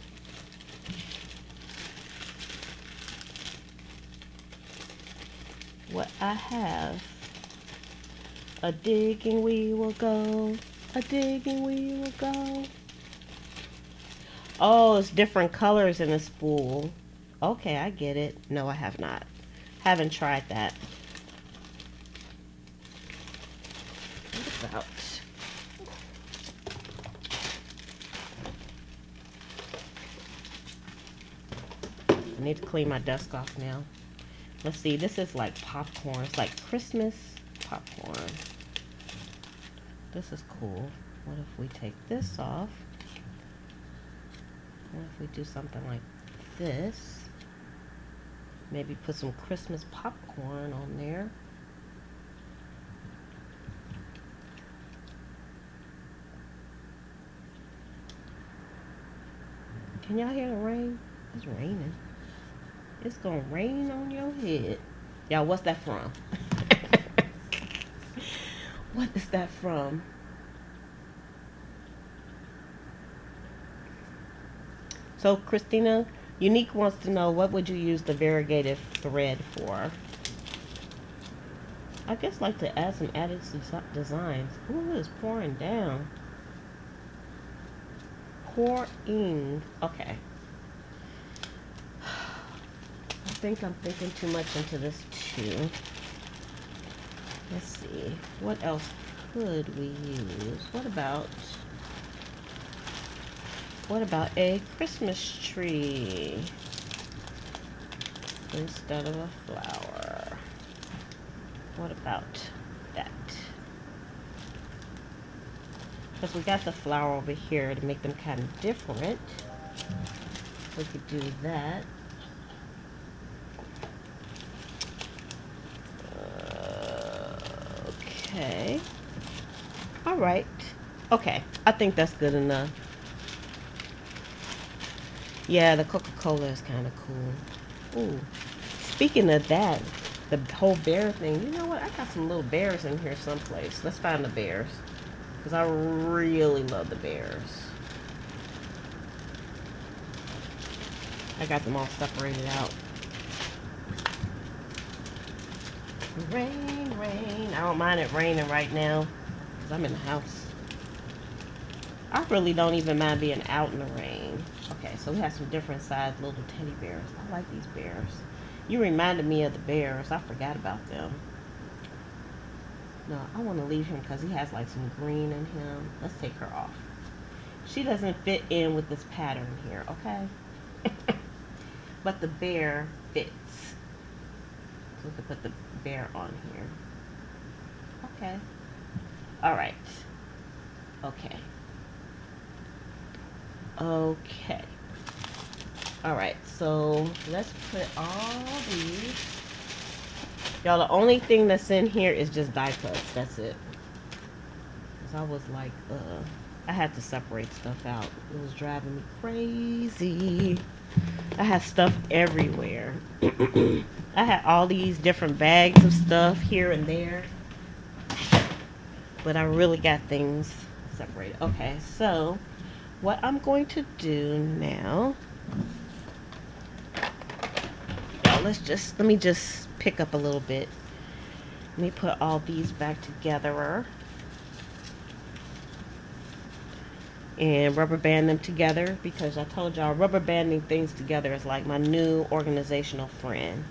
What I have. A digging we will go. A digging we will go. Oh, it's different colors in the spool. Okay, I get it. No, I have not. Haven't tried that. What about? I need to clean my desk off now. Let's see, this is like popcorn. It's like Christmas popcorn. This is cool. What if we take this off? What if we do something like this? Maybe put some Christmas popcorn on there. Can y'all hear the rain? It's raining. It's gonna rain on your head. Y'all, what's that from? What is that from? So, Christina, Unique wants to know, what would you use the variegated thread for? I guess like to add some added designs. Ooh, it's pouring down. Pouring. Okay. I think I'm thinking too much into this too. Let's see. What else could we use? What about a Christmas tree instead of a flower? What about that? Because we got the flower over here to make them kind of different. We could do that. Okay. All right. Okay. I think that's good enough. Yeah, the Coca-Cola is kind of cool. Ooh. Speaking of that, the whole bear thing. You know what? I got some little bears in here someplace. Let's find the bears. Because I really love the bears. I got them all separated out. Rain, rain. I don't mind it raining right now because I'm in the house. I really don't even mind being out in the rain. Okay, so we have some different sized little teddy bears. I like these bears. You reminded me of the bears. I forgot about them. No, I want to leave him because he has like some green in him. Let's take her off. She doesn't fit in with this pattern here, okay? But the bear fits. So we can put the bear on here. Okay. All right. Okay. Okay. All right. So let's put all these. Y'all, the only thing that's in here is just die cuts. That's it. Cause I was like, I had to separate stuff out. It was driving me crazy. I had stuff everywhere. I had all these different bags of stuff here and there. But I really got things separated. Okay, so what I'm going to do now. Y'all, let me just pick up a little bit. Let me put all these back together. And rubber band them together, because I told y'all rubber banding things together is like my new organizational friend.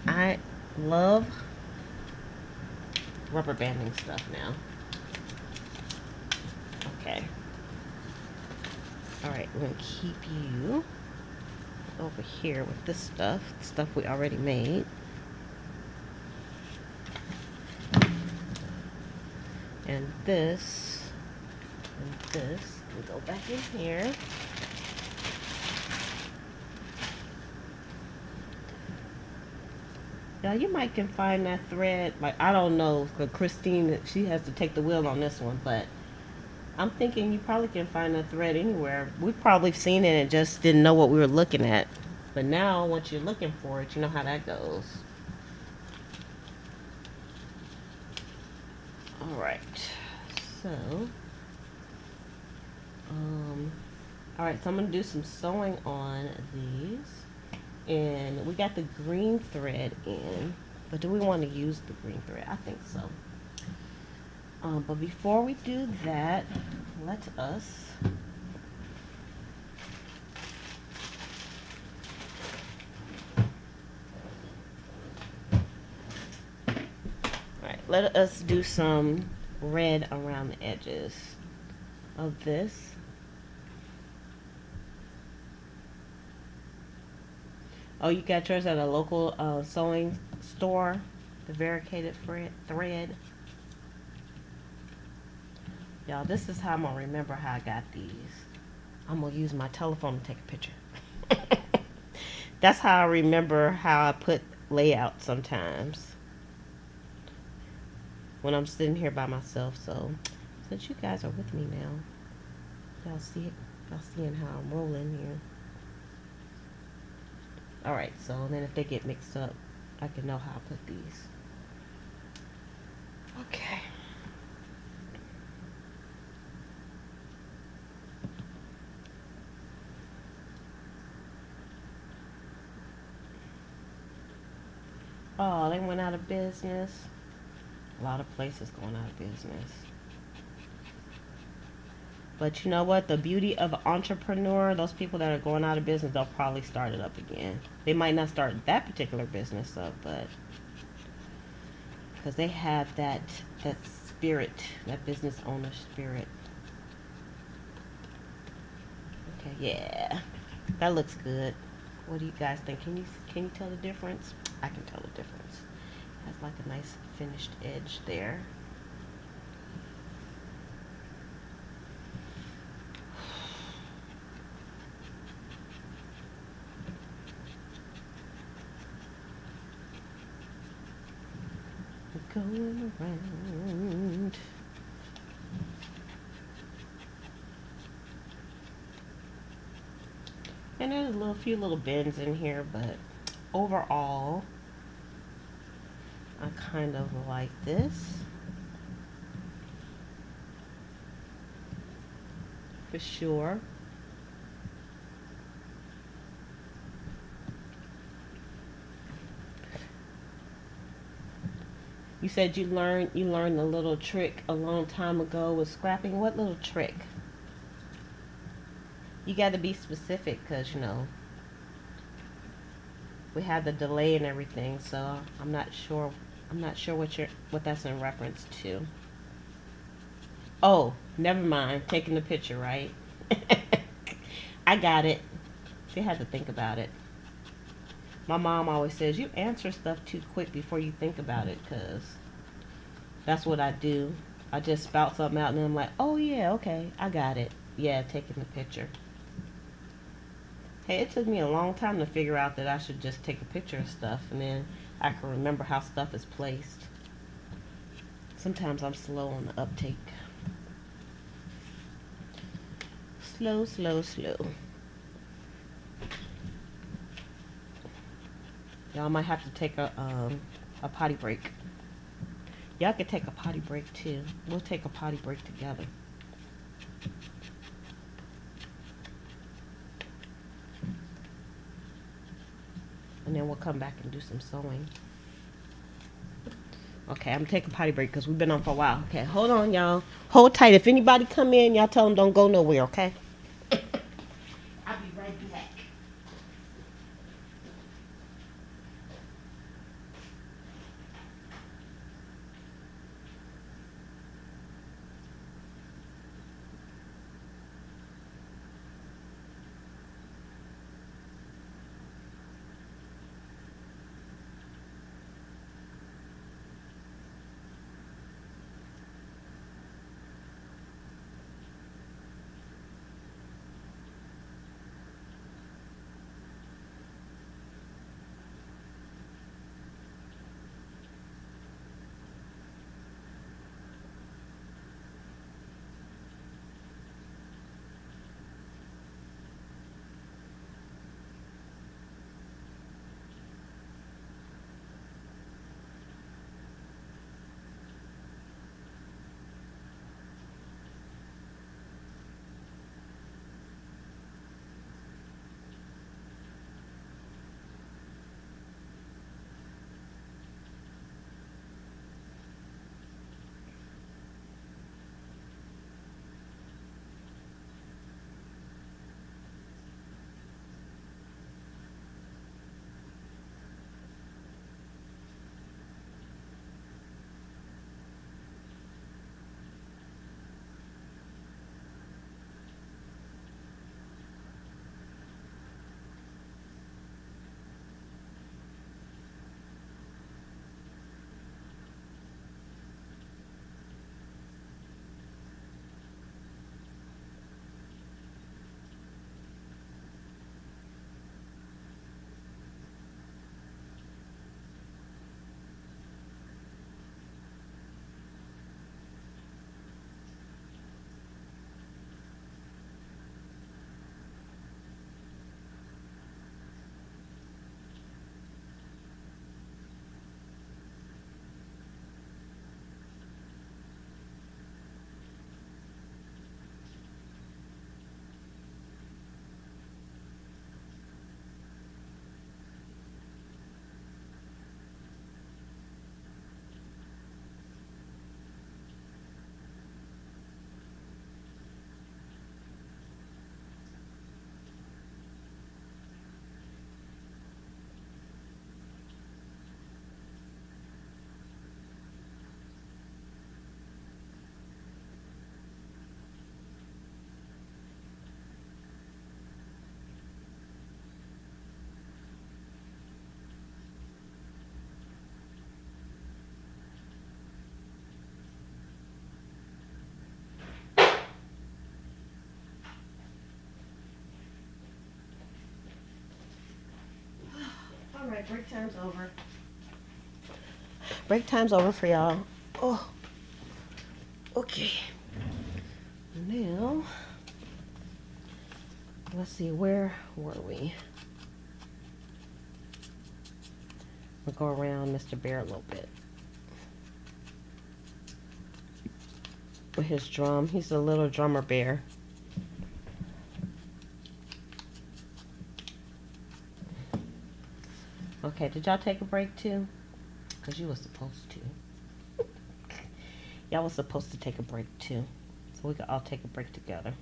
I love rubber banding stuff now. Okay. Alright, we're going to keep you over here with this stuff, the stuff we already made. And this. And this, we go back in here. Yeah, you might can find that thread. Like I don't know, cause Christine she has to take the wheel on this one, but I'm thinking you probably can find that thread anywhere. We've probably seen it and just didn't know what we were looking at. But now, once you're looking for it, you know how that goes. All right. So, um, all right. So I'm gonna do some sewing on these, and we got the green thread in. But do we want to use the green thread? I think so. But before we do that, let us let us do some red around the edges of this. Oh, you got yours at a local sewing store, the variegated thread. Y'all, this is how I'm gonna remember how I got these. I'm gonna use my telephone to take a picture. That's how I remember how I put layout sometimes when I'm sitting here by myself. So since you guys are with me now, y'all see it. Y'all seeing how I'm rolling here. All right, so then if they get mixed up, I can know how I put these. Okay. Oh, they went out of business. A lot of places going out of business. But you know what? The beauty of an entrepreneur, those people that are going out of business, they'll probably start it up again. They might not start that particular business up, but because they have that spirit, that business owner spirit. Okay, yeah, that looks good. What do you guys think? Can you tell the difference? I can tell the difference. It has like a nice finished edge there. Going around. And there's a few little bends in here, but overall, I kind of like this. For sure. You said you learned a little trick a long time ago with scrapping. What little trick? You got to be specific because we have the delay and everything, so I'm not sure what that's in reference to. Oh, never mind. Taking the picture, right? I got it. See, I had to think about it. My mom always says you answer stuff too quick before you think about it, because that's what I do. I just spout something out and then I'm like, oh yeah, okay, I got it. Yeah, taking the picture. Hey, it took me a long time to figure out that I should just take a picture of stuff and then I can remember how stuff is placed. Sometimes I'm slow on the uptake. Slow, slow, slow. Y'all might have to take a potty break. Y'all could take a potty break too. We'll take a potty break together. And then we'll come back and do some sewing. Okay, I'm taking a potty break because we've been on for a while. Okay, hold on, y'all. Hold tight. If anybody come in, y'all tell them don't go nowhere, okay? I'll be right back. right, break time's over. Break time's over for y'all. Oh, okay. Now, let's see, where were we? We'll go around Mr. Bear a little bit. With his drum, he's a little drummer bear. Okay, did y'all take a break too? Because you were supposed to. Y'all was supposed to take a break too. So we could all take a break together.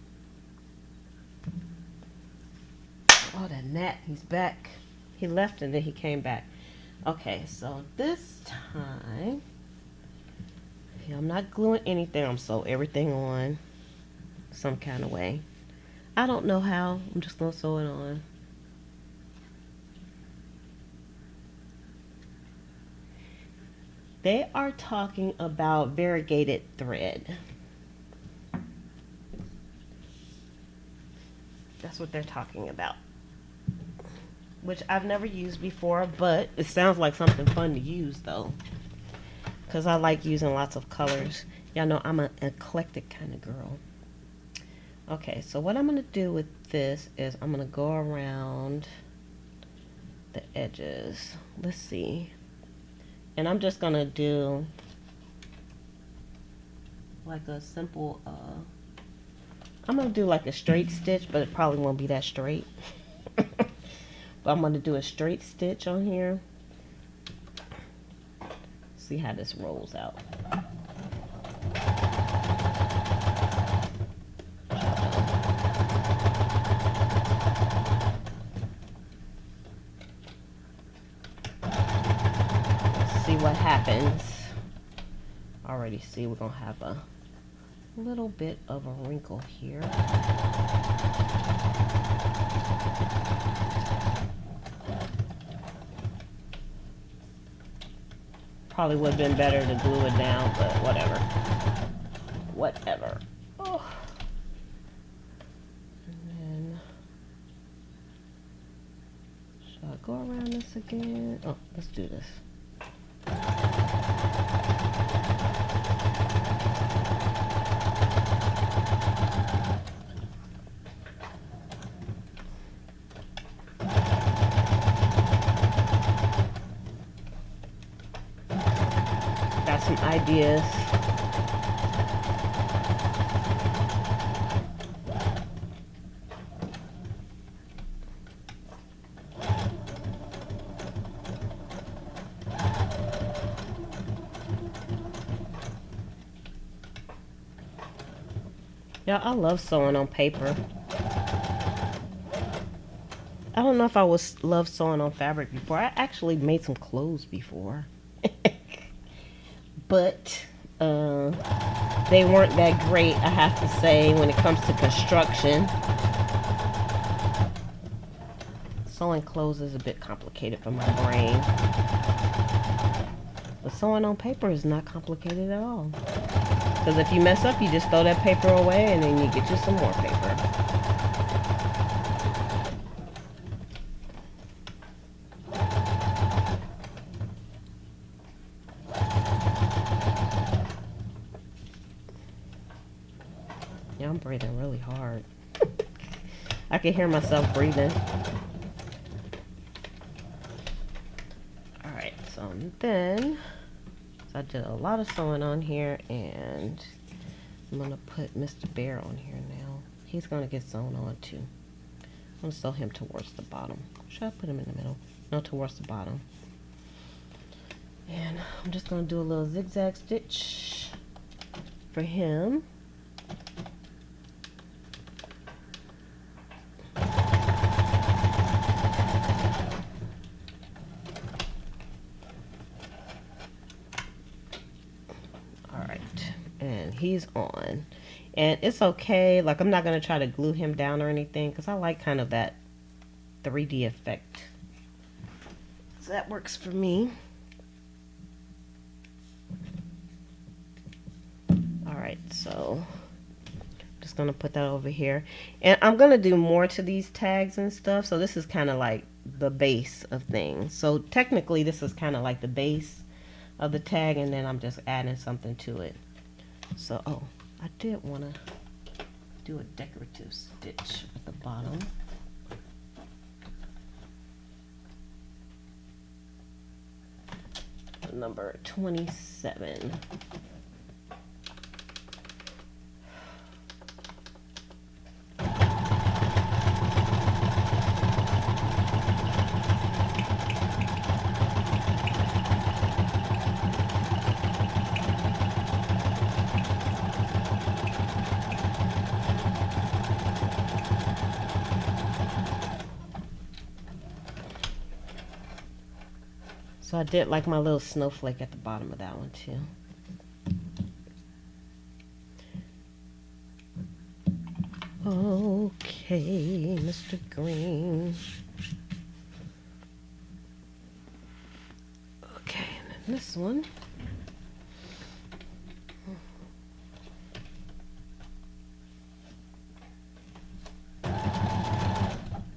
Oh, that gnat, he's back. He left and then he came back. Okay, so this time, yeah, I'm not gluing anything. I'm sewing everything on some kind of way. I don't know how. I'm just going to sew it on. They are talking about variegated thread. That's what they're talking about. Which I've never used before, but it sounds like something fun to use though. Because I like using lots of colors. Y'all know I'm an eclectic kind of girl. Okay, so what I'm going to do with this is I'm going to go around the edges. Let's see. And I'm just going to do like a simple, I'm going to do like a straight stitch, but it probably won't be that straight. But I'm going to do a straight stitch on here. See how this rolls out. See what happens. Already see we're gonna have a little bit of a wrinkle here. Probably would have been better to glue it down, but whatever. Whatever. Oh. And then, should I go around this again? Oh, let's do this. Got some ideas. Yeah, I love sewing on paper. I don't know if I love sewing on fabric before. I actually made some clothes before. But they weren't that great, I have to say, when it comes to construction. Sewing clothes is a bit complicated for my brain. But sewing on paper is not complicated at all. Because if you mess up, you just throw that paper away and then you get you some more paper. Yeah, I'm breathing really hard. I can hear myself breathing. Alright, so then I did a lot of sewing on here, and I'm going to put Mr. Bear on here now. He's going to get sewn on too. I'm going to sew him towards the bottom. Should I put him in the middle? No, towards the bottom. And I'm just going to do a little zigzag stitch for him. And he's on, and it's okay. Like, I'm not going to try to glue him down or anything because I like kind of that 3D effect, so that works for me. Alright, so I'm just going to put that over here, and I'm going to do more to these tags and stuff, so this is kind of like the base of things. So technically this is kind of like the base of the tag, and then I'm just adding something to it. So, oh, I did want to do a decorative stitch at the bottom. Number 27. So I did like my little snowflake at the bottom of that one too. Okay, Mr. Green. Okay, and then this one.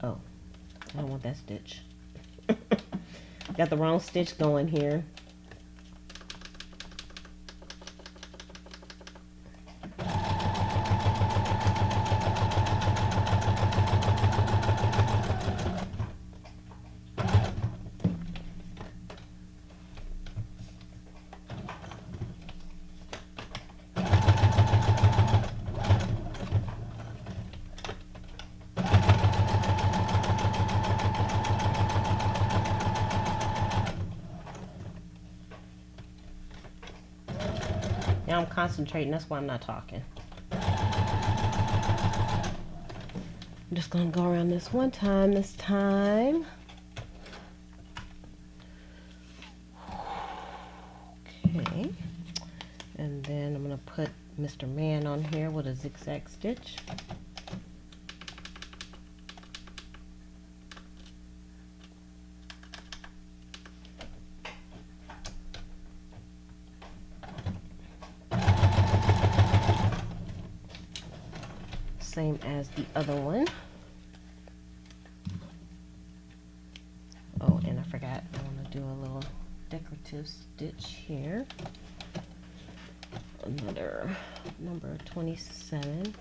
Oh, I don't want that stitch. Got the wrong stitch going here. Now I'm concentrating, that's why I'm not talking. I'm just gonna go around this one time this time. Okay. And then I'm gonna put Mr. Man on here with a zigzag stitch. Same as the other one. Oh, and I forgot, I want to do a little decorative stitch here. Another number 27.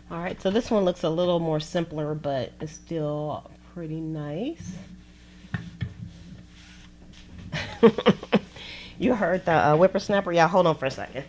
Alright, so this one looks a little more simpler, but it's still pretty nice. You heard the whippersnapper? Yeah, hold on for a second.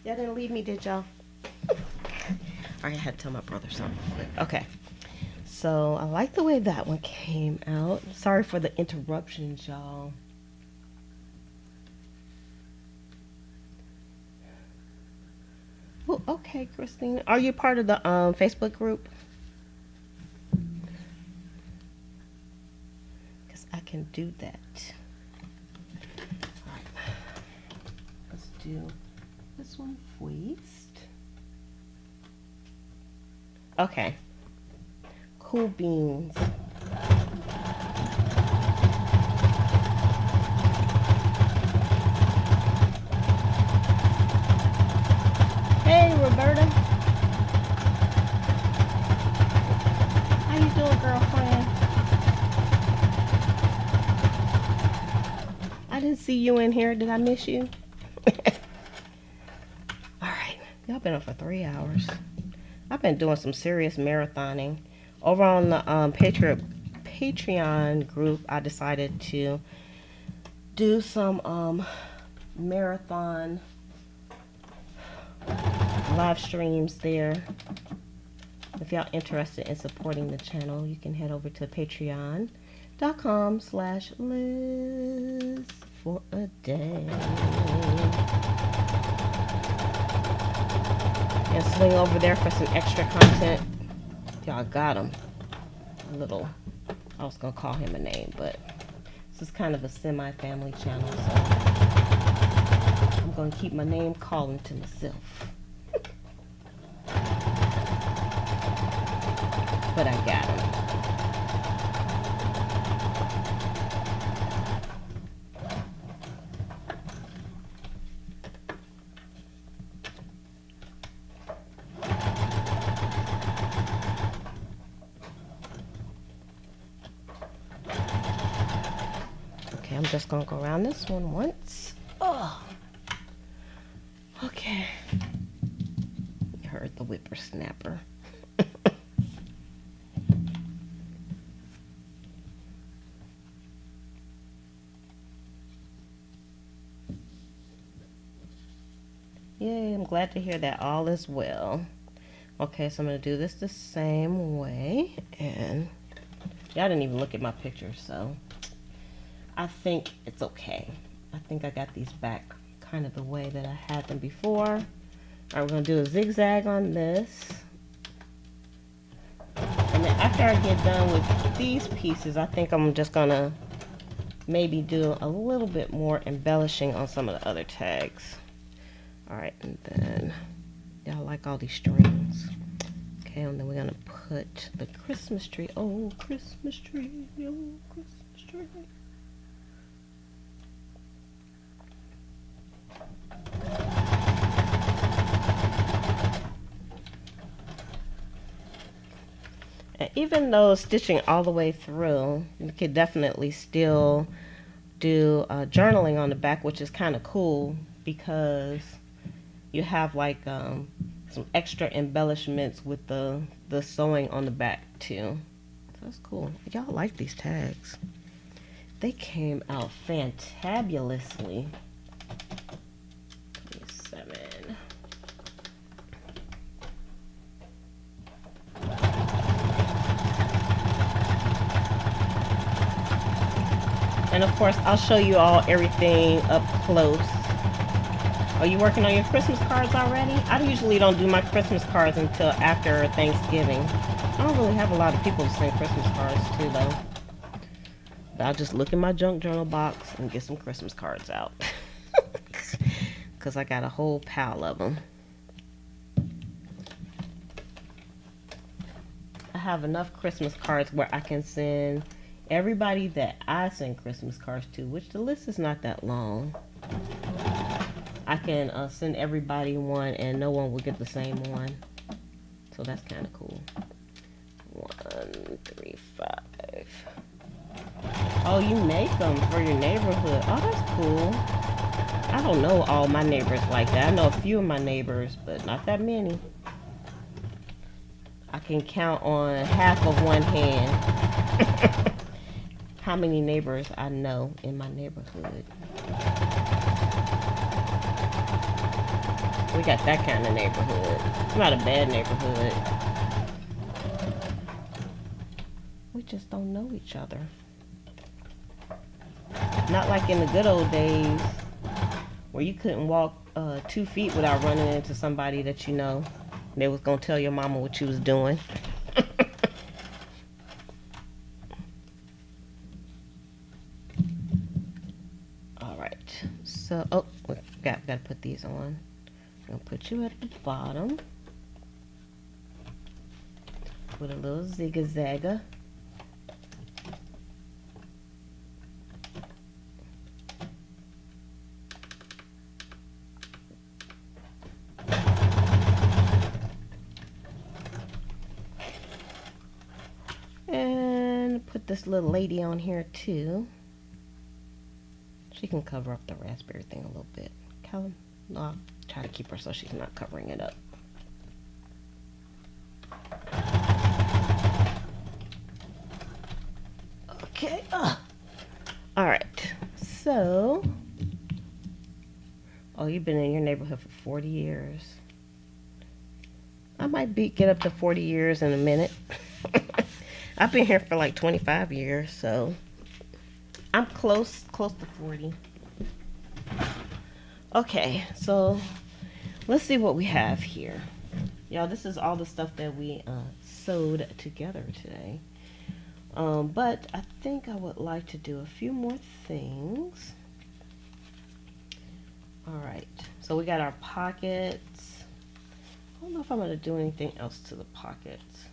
Y'all didn't leave me, did y'all? I had to tell my brother something quick. Okay. So I like the way that one came out. Sorry for the interruptions, y'all. Oh, okay, Christine. Are you part of the Facebook group? Because I can do that. All right. Let's do this one first. Okay. Cool beans. Hey, Roberta. How you doing, girlfriend? I didn't see you in here. Did I miss you? All right. Y'all been up for 3 hours. I've been doing some serious marathoning. Over on the Patreon group, I decided to do some marathon live streams there. If y'all interested in supporting the channel, you can head over to patreon.com/Liz for a day. And swing over there for some extra content. Y'all got him. A little, I was going to call him a name, but this is kind of a semi-family channel, so I'm going to keep my name calling to myself. But I got him. Okay, I'm just gonna go around this one once. Oh, okay. You heard the whippersnapper. Yay, I'm glad to hear that all is well. Okay, so I'm going to do this the same way. And y'all didn't even look at my picture, so I think it's okay. I think I got these back kind of the way that I had them before. All right, we're going to do a zigzag on this. And then after I get done with these pieces, I think I'm just going to maybe do a little bit more embellishing on some of the other tags. All right, and then y'all like all these strings. Okay, and then we're gonna put the Christmas tree. Oh, Christmas tree, oh, Christmas tree. And even though stitching all the way through, you could definitely still do journaling on the back, which is kind of cool because you have like some extra embellishments with the sewing on the back too. So that's cool. Y'all like these tags. They came out fantabulously. 27. And of course, I'll show you all everything up close. Are you working on your Christmas cards already? I usually don't do my Christmas cards until after Thanksgiving. I don't really have a lot of people to send Christmas cards to, though. But I'll just look in my junk journal box and get some Christmas cards out. Because I got a whole pile of them. I have enough Christmas cards where I can send everybody that I send Christmas cards to, which the list is not that long. I can send everybody one and no one will get the same one. So that's kind of cool. 1, 3, 5. Oh, you make them for your neighborhood. Oh, that's cool. I don't know all my neighbors like that. I know a few of my neighbors, but not that many. I can count on half of one hand how many neighbors I know in my neighborhood. We got that kind of neighborhood. It's not a bad neighborhood. We just don't know each other. Not like in the good old days where you couldn't walk 2 feet without running into somebody that you know. They was gonna tell your mama what you was doing. All right. So, oh, we gotta put these on. I'm gonna put you at the bottom with a little zigzagger. And put this little lady on here too. She can cover up the raspberry thing a little bit. Callum, no, I'll try to keep her so she's not covering it up. Okay. All right. So, oh, you've been in your neighborhood for 40 years. I might get up to 40 years in a minute. I've been here for like 25 years, so I'm close to 40. Okay, so let's see what we have here. Y'all, this is all the stuff that we sewed together today. But I think I would like to do a few more things. All right, so we got our pockets. I don't know if I'm going to do anything else to the pockets.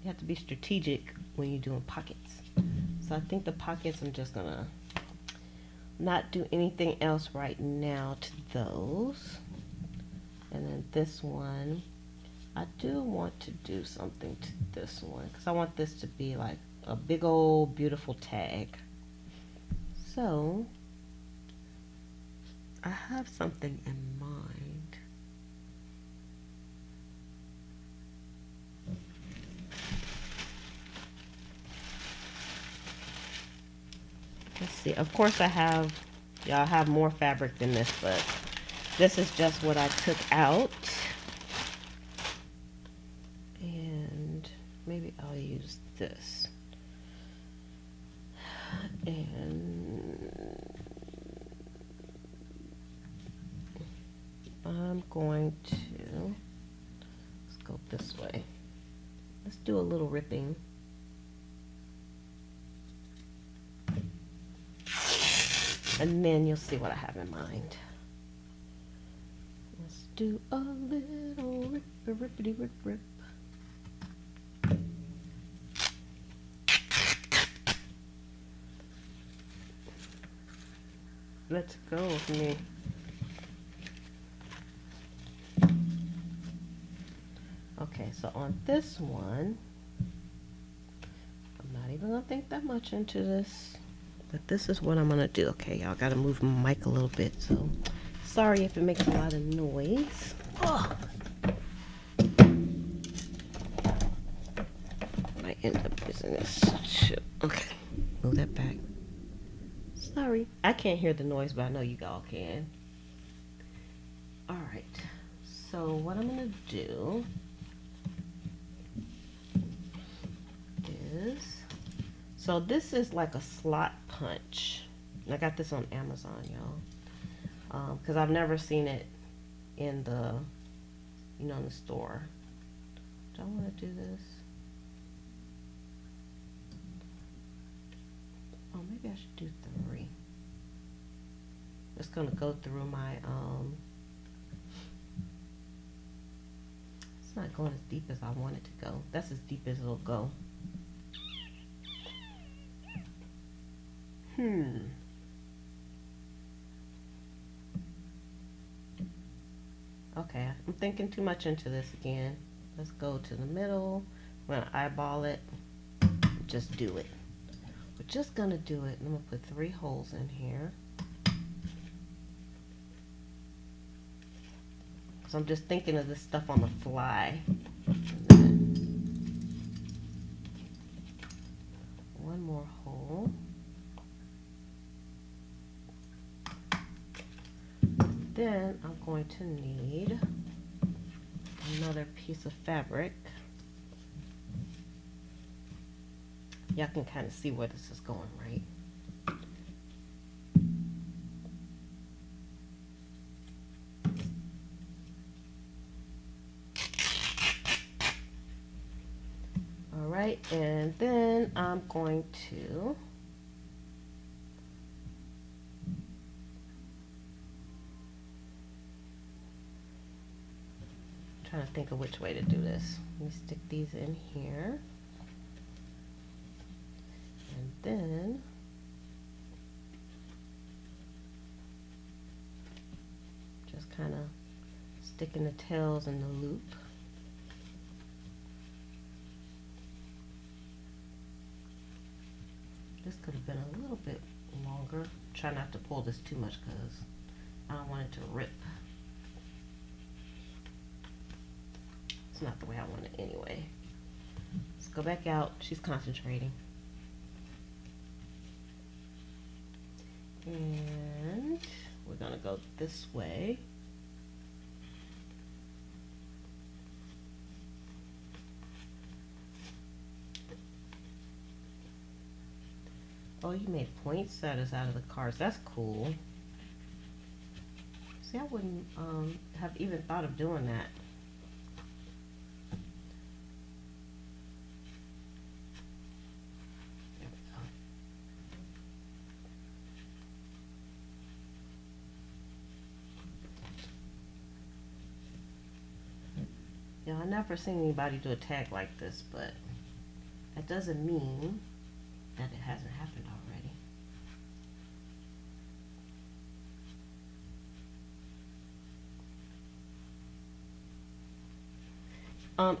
You have to be strategic when you're doing pockets. So I think the pockets, I'm just going to not do anything else right now to those. And then this one, I do want to do something to this one because I want this to be like a big old beautiful tag. So I have something in mind. Let's see. Of course, y'all have more fabric than this, but this is just what I took out. And maybe I'll use this. And I'm going to, let's go this way. Let's do a little ripping. And then you'll see what I have in mind. Let's do a little rippity rip rip. Let's go with me. Okay, so on this one, I'm not even gonna think that much into this. But this is what I'm gonna do. Okay, y'all gotta move my mic a little bit, so sorry if it makes a lot of noise. Oh. I end up using this. Okay, move that back. Sorry, I can't hear the noise, but I know you all can. All right, so what I'm gonna do is, so this is like a slot punch. I got this on Amazon, y'all, because I've never seen it in the, in the store. Do I want to do this? Oh, maybe I should do 3. It's gonna go through my it's not going as deep as I want it to go. That's as deep as it'll go. Okay, I'm thinking too much into this again. Let's go to the middle. I'm gonna eyeball it. Just do it. We're just gonna do it. I'm gonna put 3 holes in here. So I'm just thinking of this stuff on the fly. One more hole. then I'm going to need another piece of fabric. Y'all can kind of see where this is going, right? All right, and then I'm going to trying to think of which way to do this. Let me stick these in here. And then just kind of sticking the tails in the loop. This could have been a little bit longer. Try not to pull this too much because I don't want it to rip. It's not the way I want it anyway. Let's go back out. She's concentrating. And we're gonna go this way. Oh, you made poinsettias out of the cards. That's cool. See, I wouldn't have even thought of doing that. There we go. Yeah, I've never seen anybody do a tag like this, but that doesn't mean that it hasn't happened already.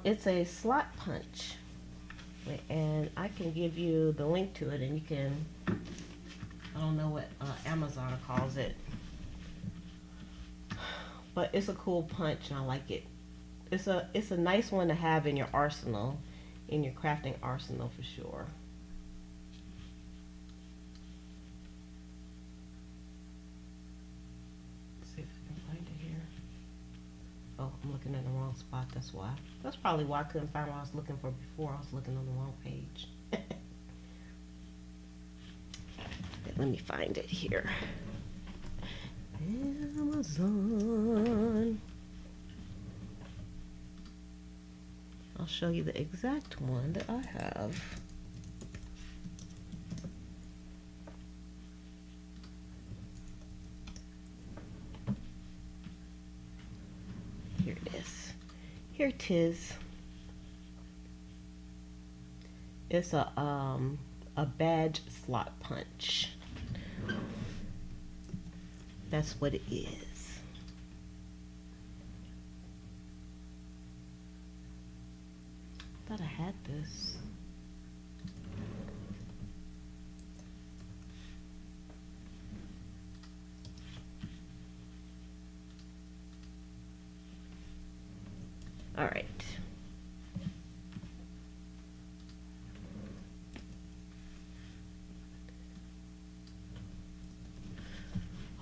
It's a slot punch, and I can give you the link to it, and you can, I don't know what Amazon calls it, but it's a cool punch and I like it. It's a nice one to have in your arsenal, in your crafting arsenal for sure. Oh, I'm looking in the wrong spot, that's why. That's probably why I couldn't find what I was looking for before. I was looking on the wrong page. Let me find it here. Amazon. I'll show you the exact one that I have. Here it is. Here it is. It's a badge slot punch. That's what it is. Thought I had this. All right.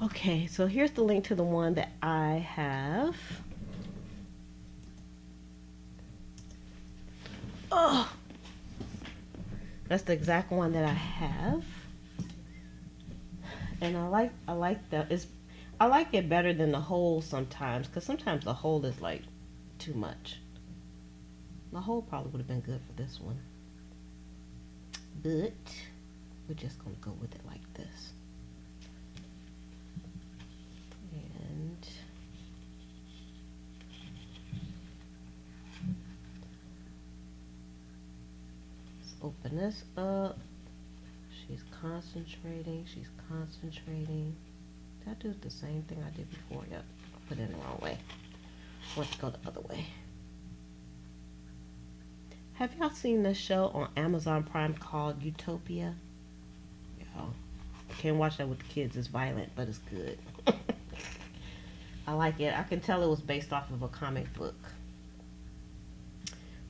Okay, so here's the link to the one that I have. Oh, that's the exact one that I have, and I like that. I like it better than the hole sometimes, because sometimes the hole is like too much. The hole probably would have been good for this one, but we're just gonna go with it like this. And let's open this up. She's concentrating. She's concentrating. Did I do the same thing I did before? Yep, I put it in the wrong way. Let's go the other way. Have y'all seen this show on Amazon Prime called Utopia? Y'all, I can't watch that with the kids. It's violent, but it's good. I like it. I can tell it was based off of a comic book.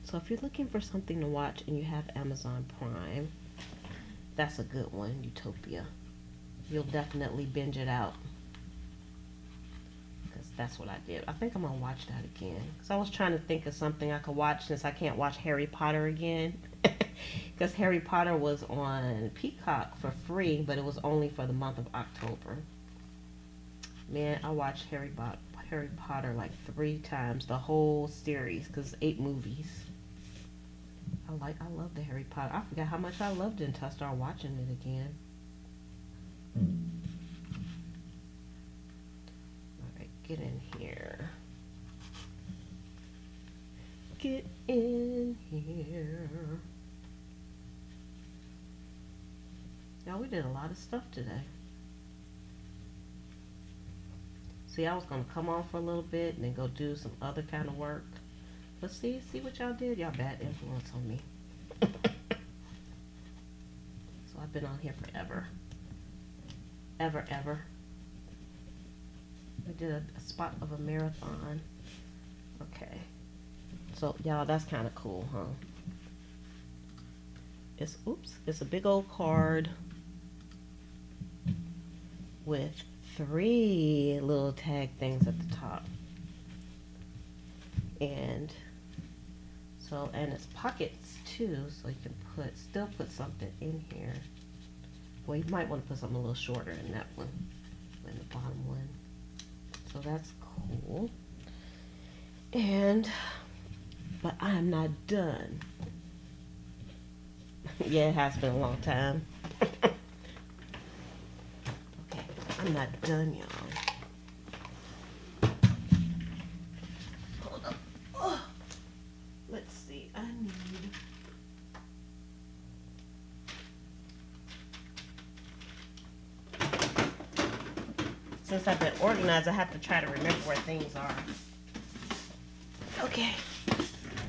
So if you're looking for something to watch and you have Amazon Prime, that's a good one, Utopia. You'll definitely binge it out. That's what I did. I think I'm gonna watch that again. Cause I was trying to think of something I could watch since I can't watch Harry Potter again. Because Harry Potter was on Peacock for free, but it was only for the month of October. Man, I watched Harry Potter like 3 times, the whole series, because 8 movies. I love the Harry Potter. I forgot how much I loved it until I started watching it again. Alright, get in here. Get in here. Y'all, we did a lot of stuff today. See, I was going to come on for a little bit and then go do some other kind of work. But see what y'all did? Y'all bad influence on me. So I've been on here forever. Ever. We did a spot of a marathon. Okay. So, y'all, that's kind of cool, huh? It's a big old card with 3 little tag things at the top. And it's pockets too, so you can still put something in here. Well, you might want to put something a little shorter in that one, in the bottom one. So that's cool. But I'm not done. Yeah, it has been a long time. Okay, I'm not done, y'all. Hold up. Oh. Let's see, I need... Since I've been organized, I have to try to remember where things are. Okay.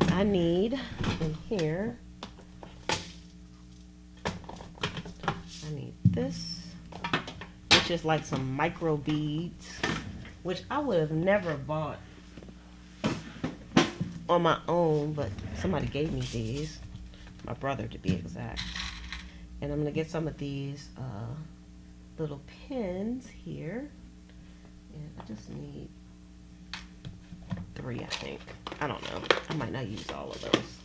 I need in here, I need this, which is like some micro beads, which I would have never bought on my own, but somebody gave me these, my brother to be exact. And I'm going to get some of these little pins here, and I just need 3, I think. I don't know. I might not use all of those.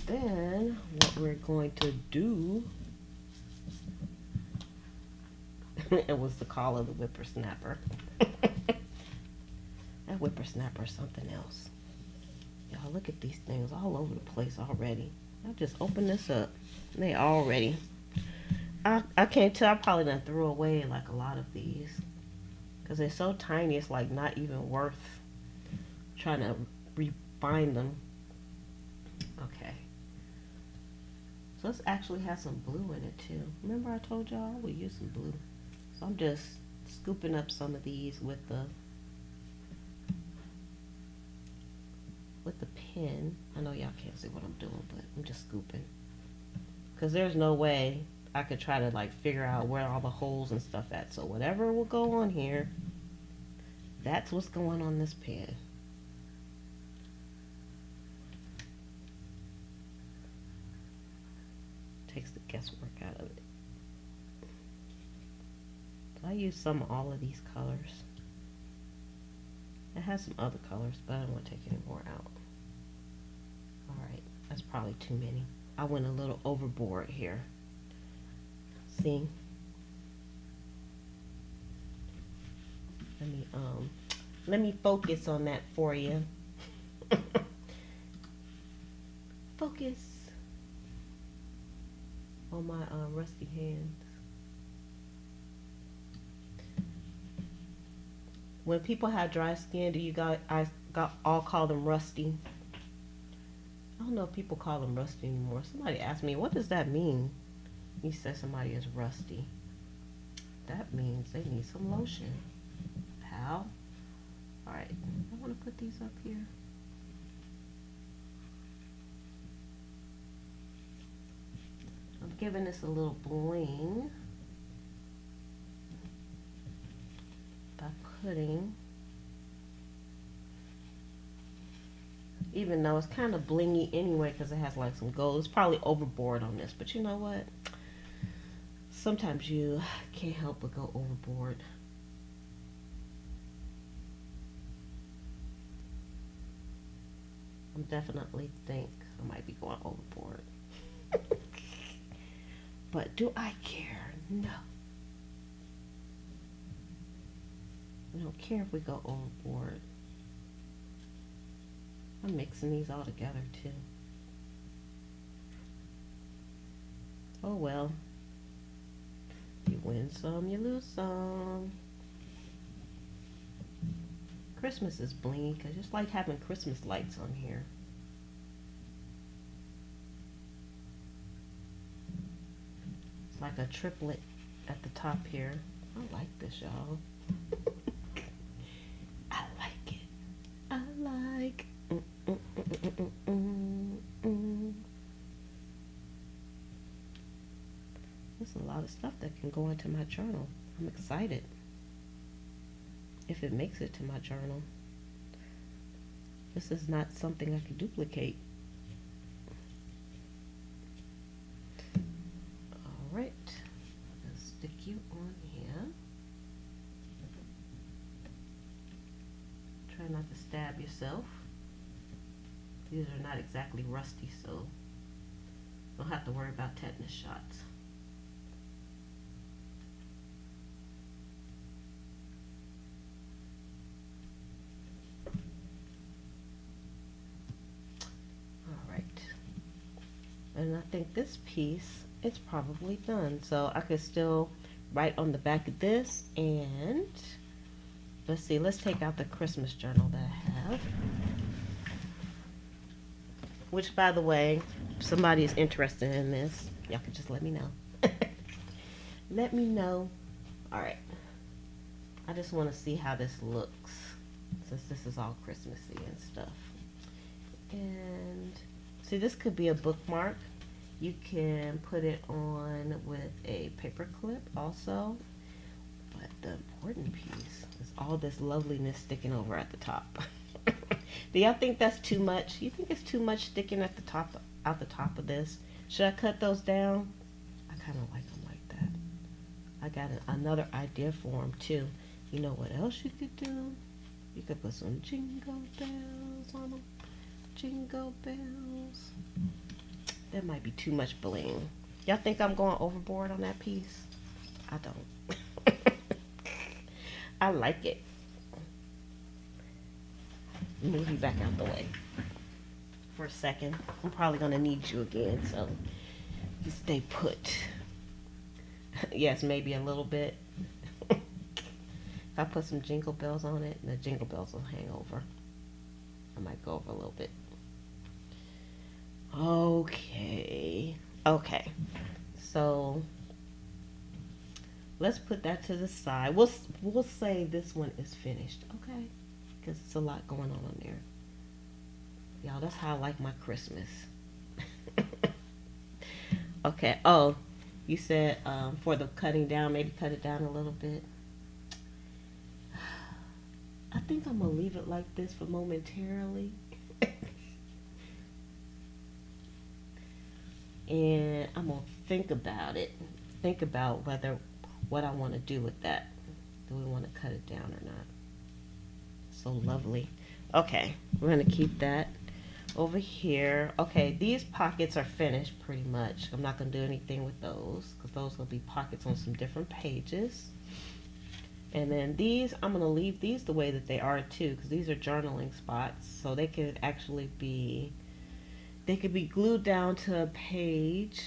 Then, what we're going to do, it was the call of the whippersnapper. That whippersnapper is something else. Y'all, look at these things all over the place already. I just opened this up. They all ready. I can't tell. I probably done threw away like a lot of these. Because they're so tiny, it's like not even worth trying to refine them. Okay. So this actually has some blue in it too. Remember I told y'all we use some blue. So I'm just scooping up some of these with the pin. I know y'all can't see what I'm doing, but I'm just scooping. Because there's no way I could try to like figure out where all the holes and stuff at. So whatever will go on here, that's what's going on this pen. Takes the guesswork out of it. So I use all of these colors. It has some other colors, but I don't want to take any more out. Alright, that's probably too many. I went a little overboard here. See? Let me focus on that for you. Focus on my rusty hands. When people have dry skin, do you guys all call them rusty? I don't know if people call them rusty anymore. Somebody asked me, what does that mean? You said somebody is rusty. That means they need some lotion, pal. Alright, I want to put these up here. I'm giving this a little bling by putting, even though it's kind of blingy anyway because it has like some gold. It's probably overboard on this, but you know what? sometimes you can't help but go overboard. I definitely think I might be going overboard. But do I care? No. I don't care if we go overboard. I'm mixing these all together too. Oh well. You win some, you lose some. Christmas is blingy. I just like having Christmas lights on here. It's like a triplet at the top here. I like this, y'all. I like it. I like. There's a lot of stuff that can go into my journal. I'm excited. If it makes it to my journal. This is not something I can duplicate. Alright. Let's stick you on here. Try not to stab yourself. These are not exactly rusty, so don't have to worry about tetanus shots. And I think this piece is probably done. So I could still write on the back of this, and let's see, let's take out the Christmas journal that I have. Which, by the way, if somebody is interested in this, y'all can just let me know. Let me know. Alright. I just want to see how this looks, since this is all Christmassy and stuff. And see, this could be a bookmark. You can put it on with a paper clip also. But the important piece is all this loveliness sticking over at the top. Do y'all think that's too much? You think it's too much sticking at the top, out the top of this? Should I cut those down? I kind of like them like that. I got another idea for them too. You know what else you could do? You could put some jingle bells on them. Jingle bells. That might be too much bling. Y'all think I'm going overboard on that piece? I don't. I like it. Move you back out the way for a second. I'm probably going to need you again, so you stay put. Yes, maybe a little bit. If I put some jingle bells on it, the jingle bells will hang over. I might go over a little bit. Okay. So let's put that to the side. We'll say this one is finished, okay? Because it's a lot going on there. Y'all, that's how I like my Christmas. Okay. Oh, you said for the cutting down, maybe cut it down a little bit. I think I'm gonna leave it like this for momentarily. And I'm going to think about it. Think about what I want to do with that. Do we want to cut it down or not? So lovely. Okay, we're going to keep that over here. Okay, these pockets are finished pretty much. I'm not going to do anything with those, because those will be pockets on some different pages. And then these, I'm going to leave these the way that they are too, because these are journaling spots. So they could actually be... They could be glued down to a page.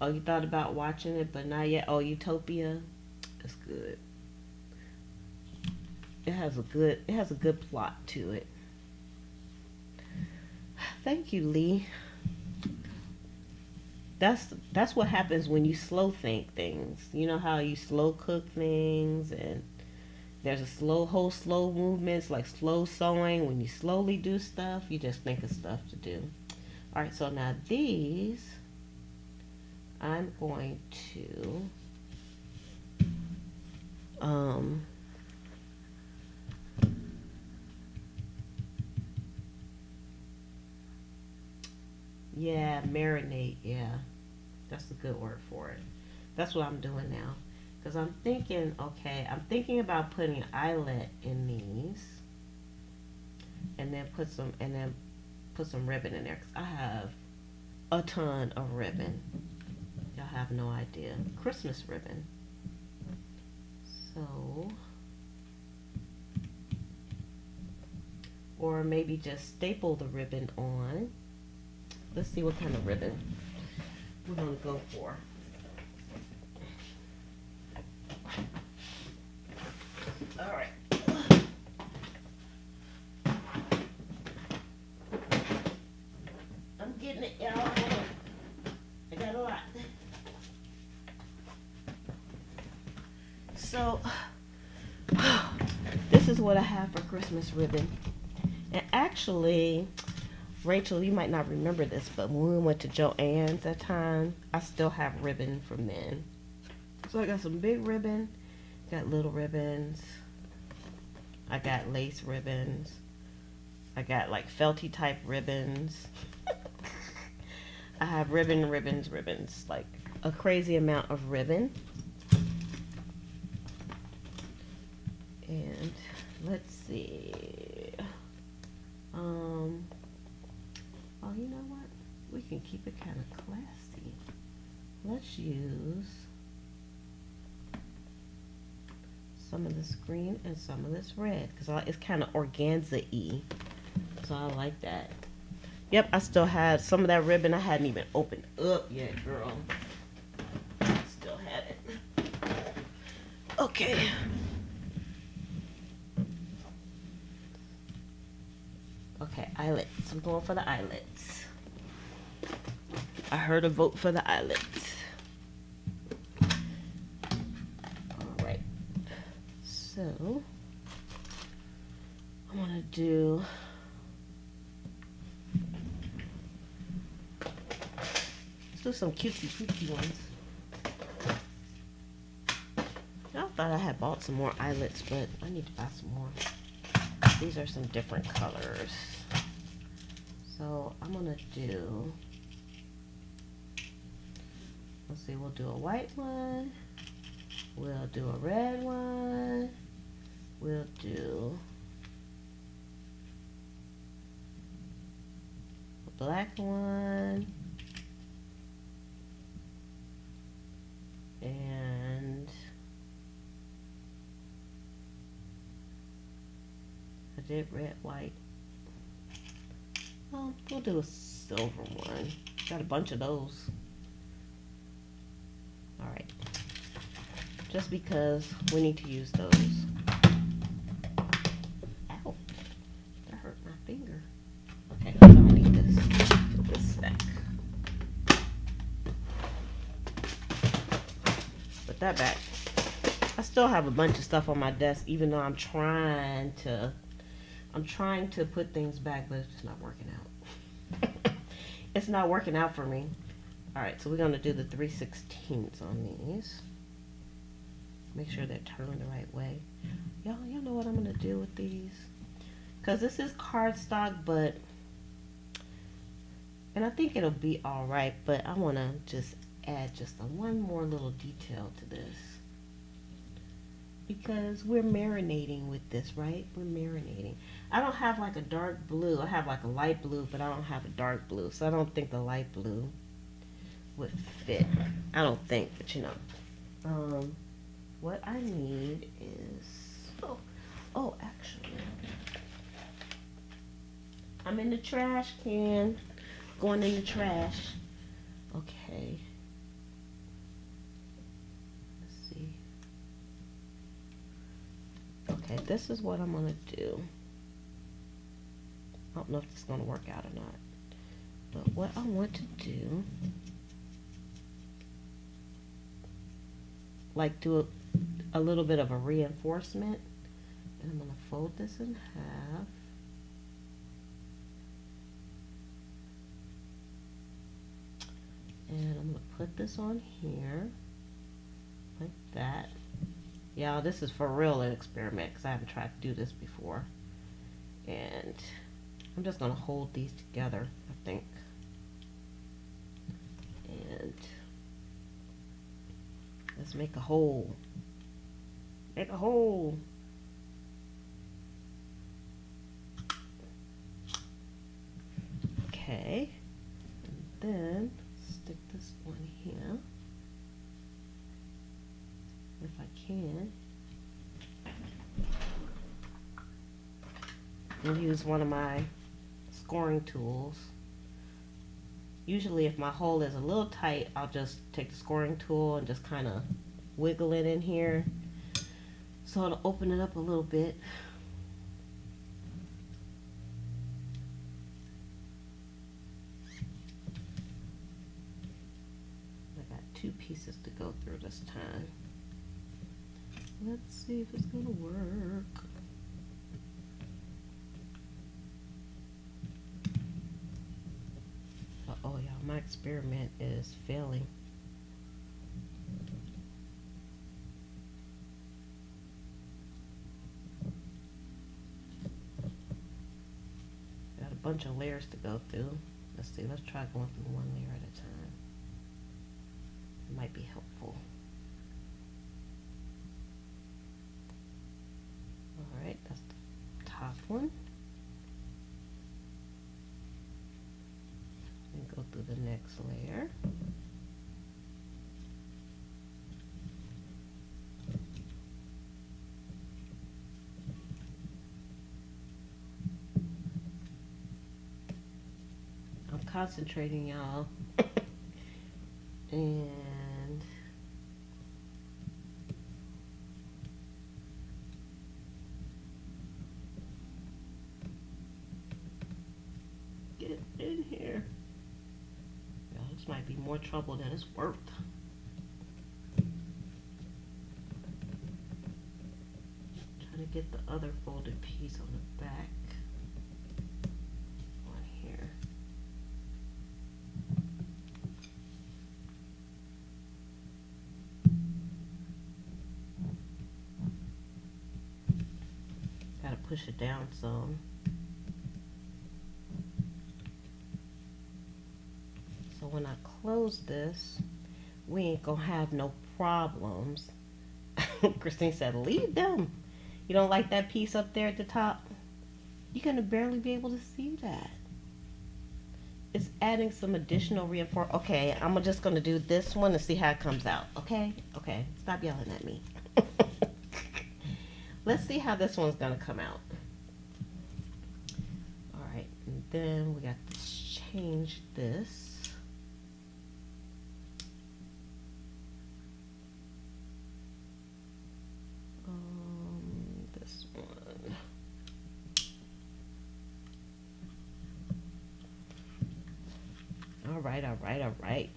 Oh, you thought about watching it, but not yet. Oh, Utopia. That's good. It has a good plot to it. Thank you, Lee. That's what happens when you slow think things. You know how you slow cook things, and there's a whole slow movements, like slow sewing. When you slowly do stuff, you just think of stuff to do. All right, so now these, I'm going to yeah, marinate, yeah. That's a good word for it. That's what I'm doing now. Because I'm thinking, okay, I'm thinking about putting an eyelet in these, and then put some ribbon in there. Because I have a ton of ribbon. Y'all have no idea. Christmas ribbon. So, or maybe just staple the ribbon on. Let's see what kind of ribbon we're going to go for. All right. I'm getting it, y'all. I got a lot. So, this is what I have for Christmas ribbon. And actually, Rachel, you might not remember this, but when we went to Joann's that time, I still have ribbon from then. So I got some big ribbon, got little ribbons, I got lace ribbons, I got like felty type ribbons. I have ribbons, like a crazy amount of ribbon. And let's see. Oh, you know what? We can keep it kind of classy. Let's use some of this green and some of this red because it's kind of organza-y. So I like that. Yep, I still had some of that ribbon. I hadn't even opened up yet, girl. Still had it. Okay. Okay, eyelets. I'm going for the eyelets. I heard a vote for the eyelets. Alright. So, I'm going to do... Let's do some cutesy ones. I thought I had bought some more eyelets, but I need to buy some more. These are some different colors. So I'm gonna do, let's see, we'll do a white one, we'll do a red one, we'll do a black one, and I did red, white. We'll do a silver one. Got a bunch of those. Alright. Just because we need to use those. Ow. That hurt my finger. Okay, I don't need this. Put this back. Put that back. I still have a bunch of stuff on my desk, even though I'm trying to put things back, but it's just not working out. It's not working out for me. Alright, so we're going to do the 3/16 on these. Make sure they're turned the right way. Y'all know what I'm going to do with these? Because this is cardstock, but... And I think it'll be alright, but I want to just add just one more little detail to this. Because we're marinating with this, right? We're marinating. I don't have like a dark blue. I have like a light blue, but I don't have a dark blue. So I don't think the light blue would fit. I don't think, but you know. What I need is... Oh, actually. I'm in the trash can. Going in the trash. Okay. Okay, this is what I'm going to do. I don't know if this is going to work out or not. But what I want to do, like do a little bit of a reinforcement. And I'm going to fold this in half. And I'm going to put this on here. Like that. Y'all, this is for real an experiment because I haven't tried to do this before. And I'm just going to hold these together, I think. And Let's make a hole. Make a hole. Okay. And then stick this one here. If I can. And use one of my scoring tools. Usually if my hole is a little tight, I'll just take the scoring tool and just kind of wiggle it in here so it'll open it up a little bit. I got 2 pieces to go through this time. Let's see if it's gonna work. Oh y'all, my experiment is failing. Got a bunch of layers to go through. Let's see, let's try going through one layer at a time. It might be helpful. Alright, that's the top one. And go through the next layer. I'm concentrating, y'all. And get in here. This might be more trouble than it's worth. Trying to get the other folded piece on the back. On here. Gotta push it down some. So when I close this, we ain't gonna have no problems. Christine said, leave them. You don't like that piece up there at the top? You're gonna barely be able to see that. It's adding some additional reinforcement. Okay, I'm just gonna do this one and see how it comes out. Okay? Okay, stop yelling at me. Let's see how this one's gonna come out. All right, and then we got to change this. This one. All right, all right, all right.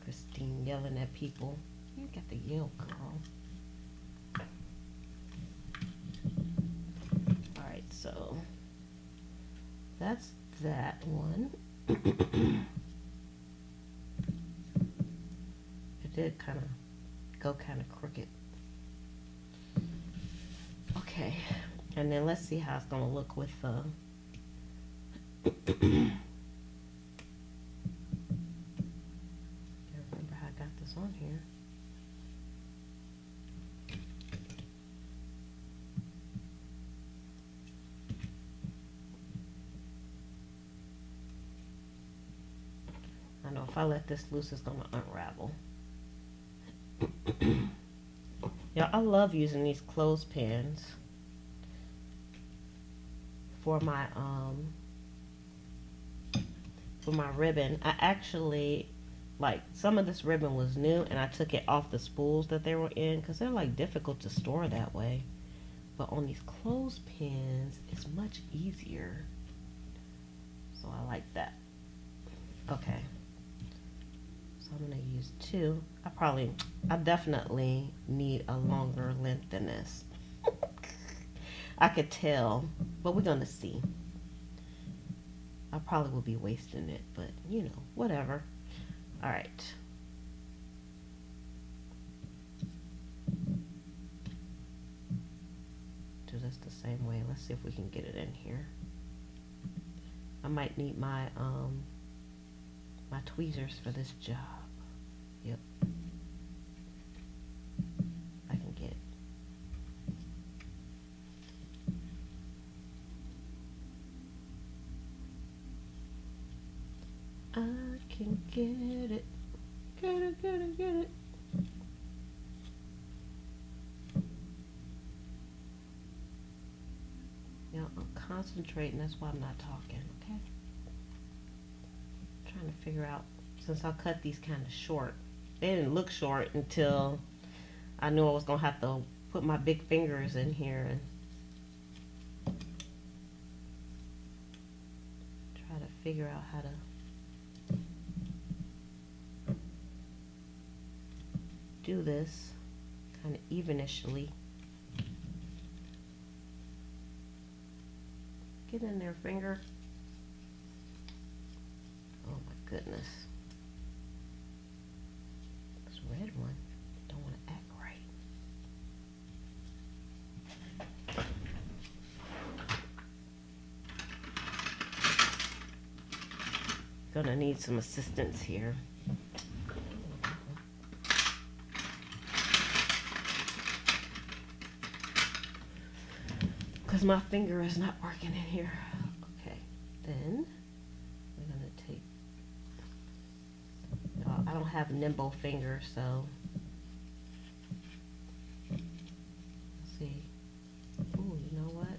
Christine yelling at people. You got the yell, girl. All right, so that's that one. It did kind of go kind of crooked. Okay, and then let's see how it's gonna look with remember how I got this on here. I know if I let this loose, it's gonna unravel. Yeah, I love using these clothespins for my ribbon. I actually, like, some of this ribbon was new and I took it off the spools that they were in because they're like difficult to store that way. But on these clothespins, it's much easier. So I like that. Okay. So I'm gonna use 2. I definitely need a longer length than this. I could tell, but we're gonna see. I probably will be wasting it, but you know, whatever. All right. Do this the same way. Let's see if we can get it in here. I might need my my tweezers for this job. Yep. I can get it. Get it, get it, get it. Now I'm concentrating, that's why I'm not talking, okay? I'm trying to figure out, since I cut these kind of short. They didn't look short until I knew I was gonna have to put my big fingers in here and try to figure out how to do this kind of evenishly. Get in there, finger. Oh my goodness. This red one don't want to act right. Gonna need some assistance here. Because my finger is not working in here. Okay, then we're gonna take, I don't have nimble fingers, so let's see. Ooh, you know what?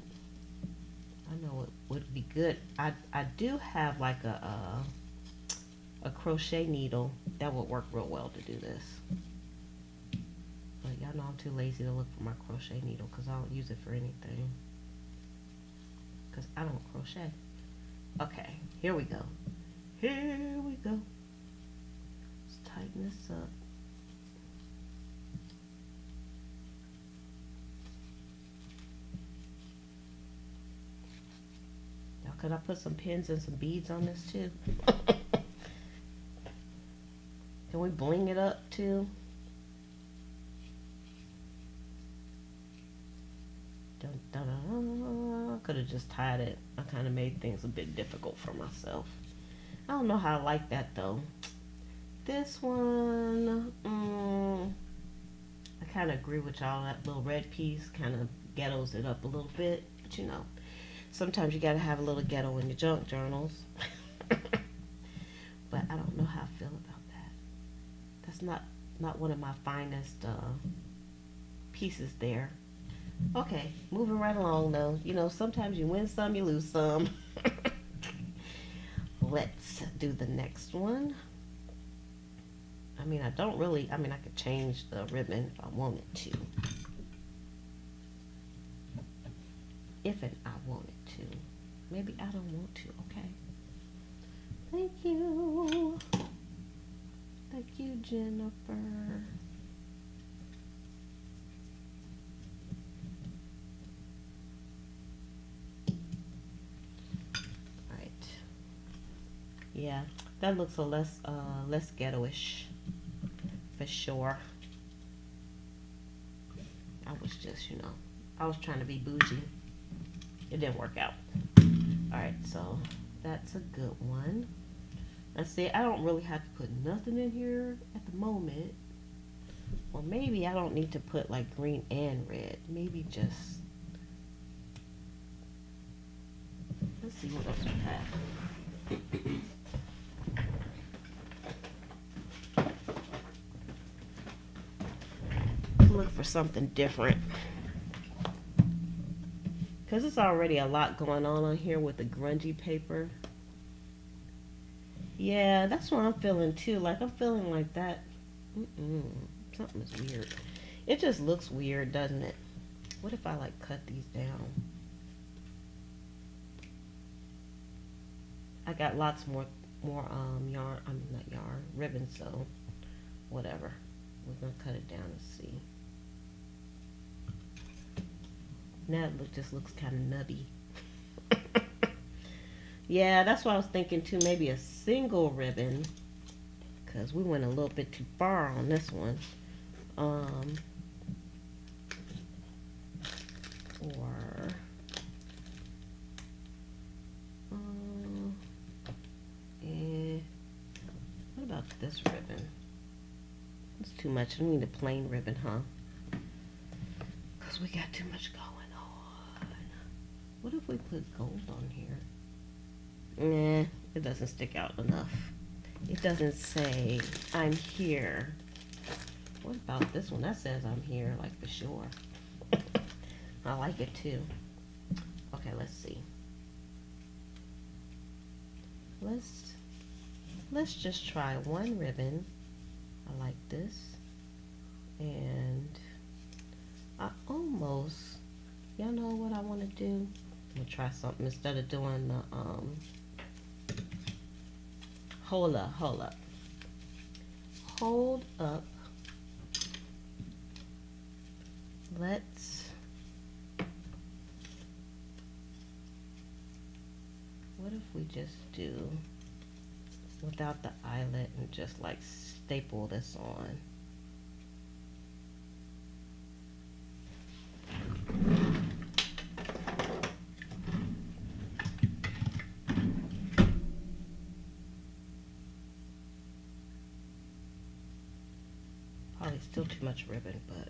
I know what would be good. I do have like a crochet needle that would work real well to do this. But y'all know I'm too lazy to look for my crochet needle because I don't use it for anything. Because I don't crochet. Okay, here we go. Here we go. Let's tighten this up. Now, could I put some pins and some beads on this too? Can we bling it up too? Dun, dun, dun. Could have just tied it. I kind of made things a bit difficult for myself. I don't know how I like that though. This one, I kind of agree with y'all. That little red piece kind of ghettos it up a little bit. But you know, sometimes you got to have a little ghetto in your junk journals. But I don't know how I feel about that. That's not one of my finest pieces there. Okay, moving right along though. You know, sometimes you win some, you lose some. Let's do the next one. I mean, I could change the ribbon if I wanted to. If I wanted to. Maybe I don't want to, okay? Thank you. Thank you, Jennifer. Yeah, that looks a less ghetto-ish for sure. I was just, I was trying to be bougie. It didn't work out. Alright, so that's a good one. Let's see, I don't really have to put nothing in here at the moment. Or maybe I don't need to put like green and red. Maybe just, let's see what else we have. Look for something different, because it's already a lot going on here with the grungy paper. Yeah, that's what I'm feeling too. Like I'm feeling like that. Something is weird. It just looks weird, doesn't it? What if I like cut these down? I got lots more yarn. Not yarn, ribbon. So whatever. We're gonna cut it down and see. Now it just looks kind of nubby. Yeah, that's what I was thinking too. Maybe a single ribbon, because we went a little bit too far on this one. What about this ribbon? It's too much. I need a plain ribbon, huh? Because we got too much going on. What if we put gold on here? Nah, it doesn't stick out enough. It doesn't say I'm here. What about this one? That says I'm here, like for sure. I like it too. Okay, let's see. Let's just try one ribbon. I like this. And I almost, y'all know what I want to do? I'm gonna try something instead of doing the hold up. What if we just do without the eyelet and just like staple this on? Probably still too much ribbon, but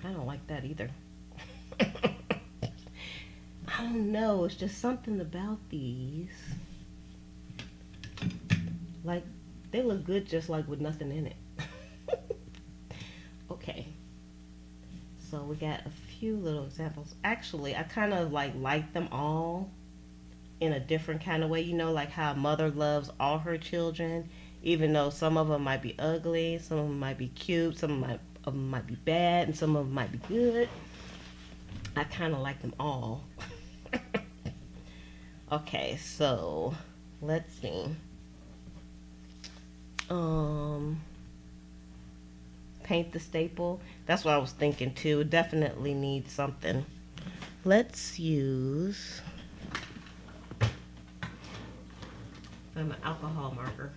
I don't like that either. I don't know, it's just something about these. Like, they look good just like with nothing in it. Okay. So we got a few little examples. Actually, I kind of like them all in a different kind of way. You know, like how a mother loves all her children, even though some of them might be ugly, some of them might be cute, some of them might be bad, and some of them might be good. I kind of like them all. Okay, so let's see. Paint the staple. That's what I was thinking too. Definitely need something. Let's use an alcohol marker.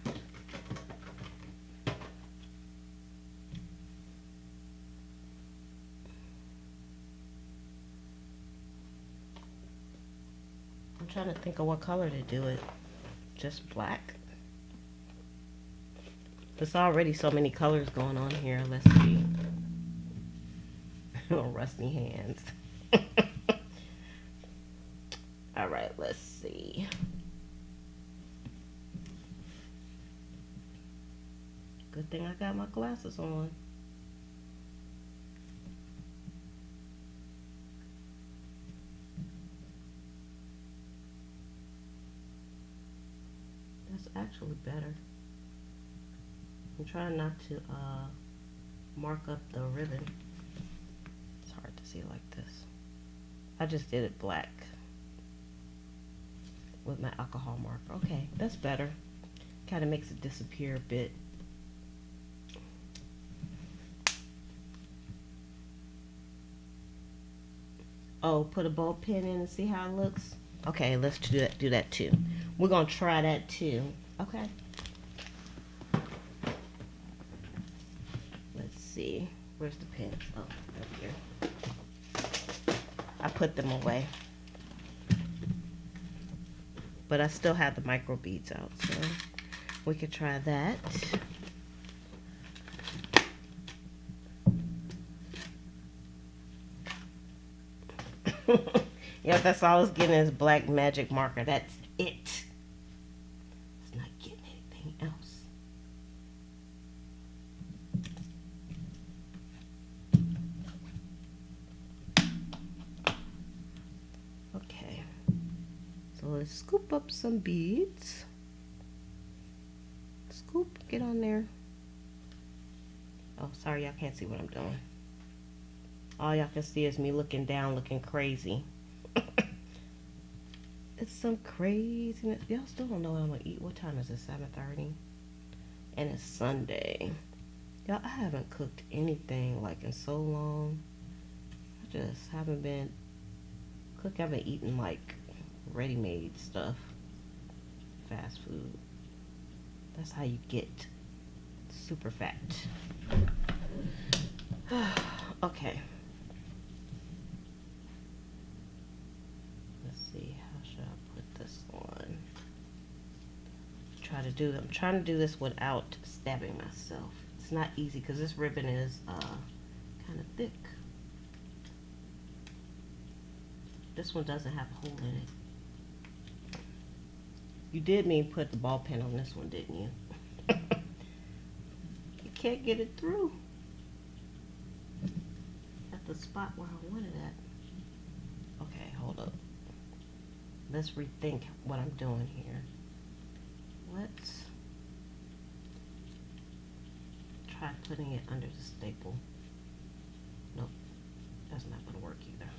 I'm trying to think of what color to do it. Just black. There's already so many colors going on here. Let's see. Rusty hands. All right, let's see. Good thing I got my glasses on. That's actually better. I'm trying not to mark up the ribbon. It's hard to see like this. I just did it black with my alcohol marker. Okay, that's better. Kind of makes it disappear a bit. Oh, put a bow pin in and see how it looks. Okay, let's do that too. We're gonna try that too. Okay. See, where's the pins? Oh, right here. I put them away, but I still have the micro beads out, so we could try that. Yeah, that's all I was getting is black magic marker. That's it. It's not getting anything else. So let's scoop up some beads. Scoop, get on there. Oh, sorry, y'all can't see what I'm doing. All y'all can see is me looking down, looking crazy. It's some craziness. Y'all still don't know what I'm gonna eat. What time is it? 7:30. And it's Sunday. Y'all, I haven't cooked anything like in so long. I just haven't been cooking. I've been eating like ready-made stuff, fast food. That's how you get super fat. Okay, let's see, how should I put this on? I'm trying to do this without stabbing myself. It's not easy because this ribbon is kind kind of thick. This one doesn't have a hole in it. You did mean put the ball pen on this one, didn't you? You can't get it through at the spot where I wanted it at. Okay, hold up. Let's rethink what I'm doing here. Let's try putting it under the staple. Nope, that's not gonna work either.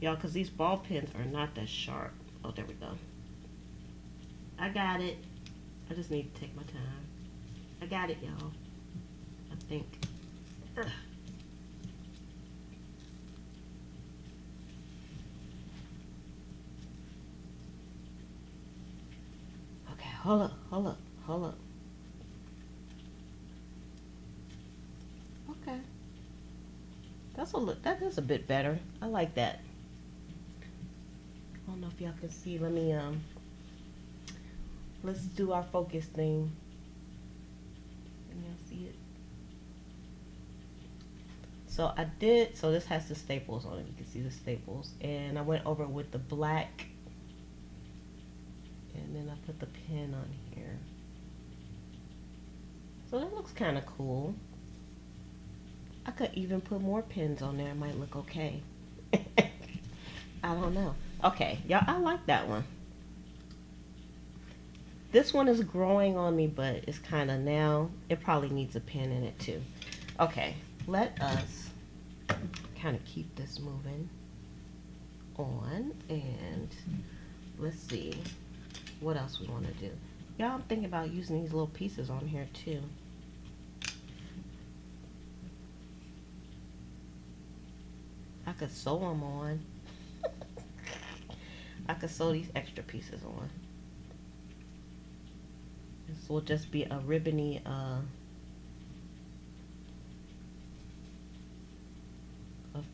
Y'all, because these ball pens are not that sharp. Oh, there we go. I got it. I just need to take my time. I got it, y'all. I think. Ugh. Okay, hold up. Okay. That is a bit better. I like that. I don't know if y'all can see. Let me let's do our focus thing. Can y'all see it? So this has the staples on it. You can see the staples. And I went over with the black. And then I put the pen on here. So that looks kind of cool. I could even put more pins on there. It might look okay. I don't know. Okay, y'all, I like that one. This one is growing on me, but it's kind of now. It probably needs a pin in it too. Okay, let us kind of keep this moving on. And let's see what else we want to do. Y'all, I'm thinking about using these little pieces on here too. I could sew them on. I could sew these extra pieces on. This will just be a ribbony, a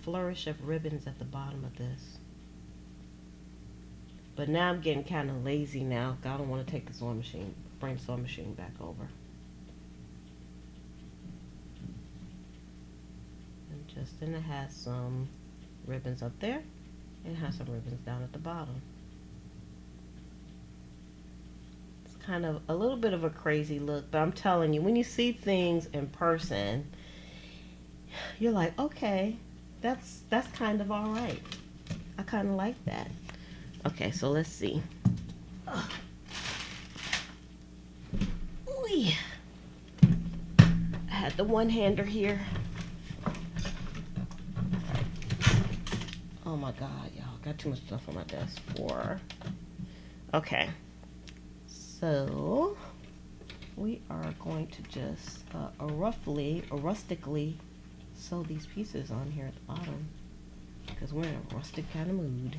flourish of ribbons at the bottom of this. But now I'm getting kind of lazy now. I don't want to take the sewing machine, bring the sewing machine back over. And just then it has some ribbons up there and it has some ribbons down at the bottom. It's kind of a little bit of a crazy look, but I'm telling you, when you see things in person, you're like, okay, that's kind of all right. I kind of like that. Okay, so let's see. I had the one-hander here. Oh my God, y'all, got too much stuff on my desk for. Okay, so we are going to just rustically sew these pieces on here at the bottom because we're in a rustic kind of mood.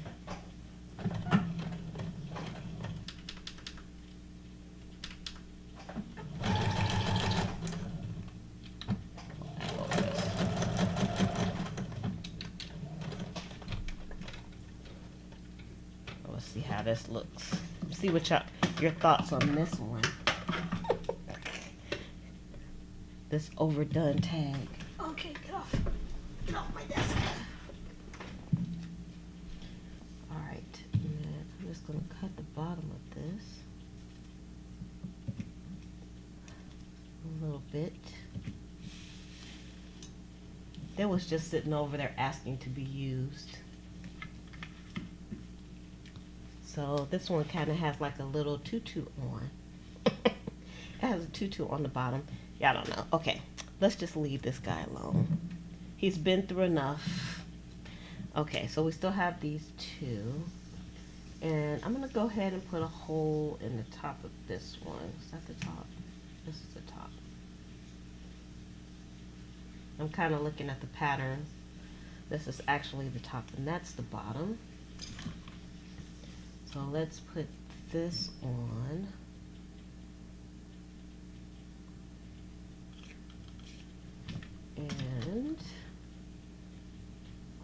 Let's see how this looks. See what your thoughts on this one. This overdone tag. Okay, get off my desk. Alright, and I'm just going to cut the bottom of this a little bit. That was just sitting over there asking to be used. So this one kind of has like a little tutu on. It has a tutu on the bottom. Yeah, I don't know. Okay, let's just leave this guy alone. He's been through enough. Okay, so we still have these two. And I'm going to go ahead and put a hole in the top of this one. Is that the top? This is the top. I'm kind of looking at the pattern. This is actually the top and that's the bottom. So let's put this on. And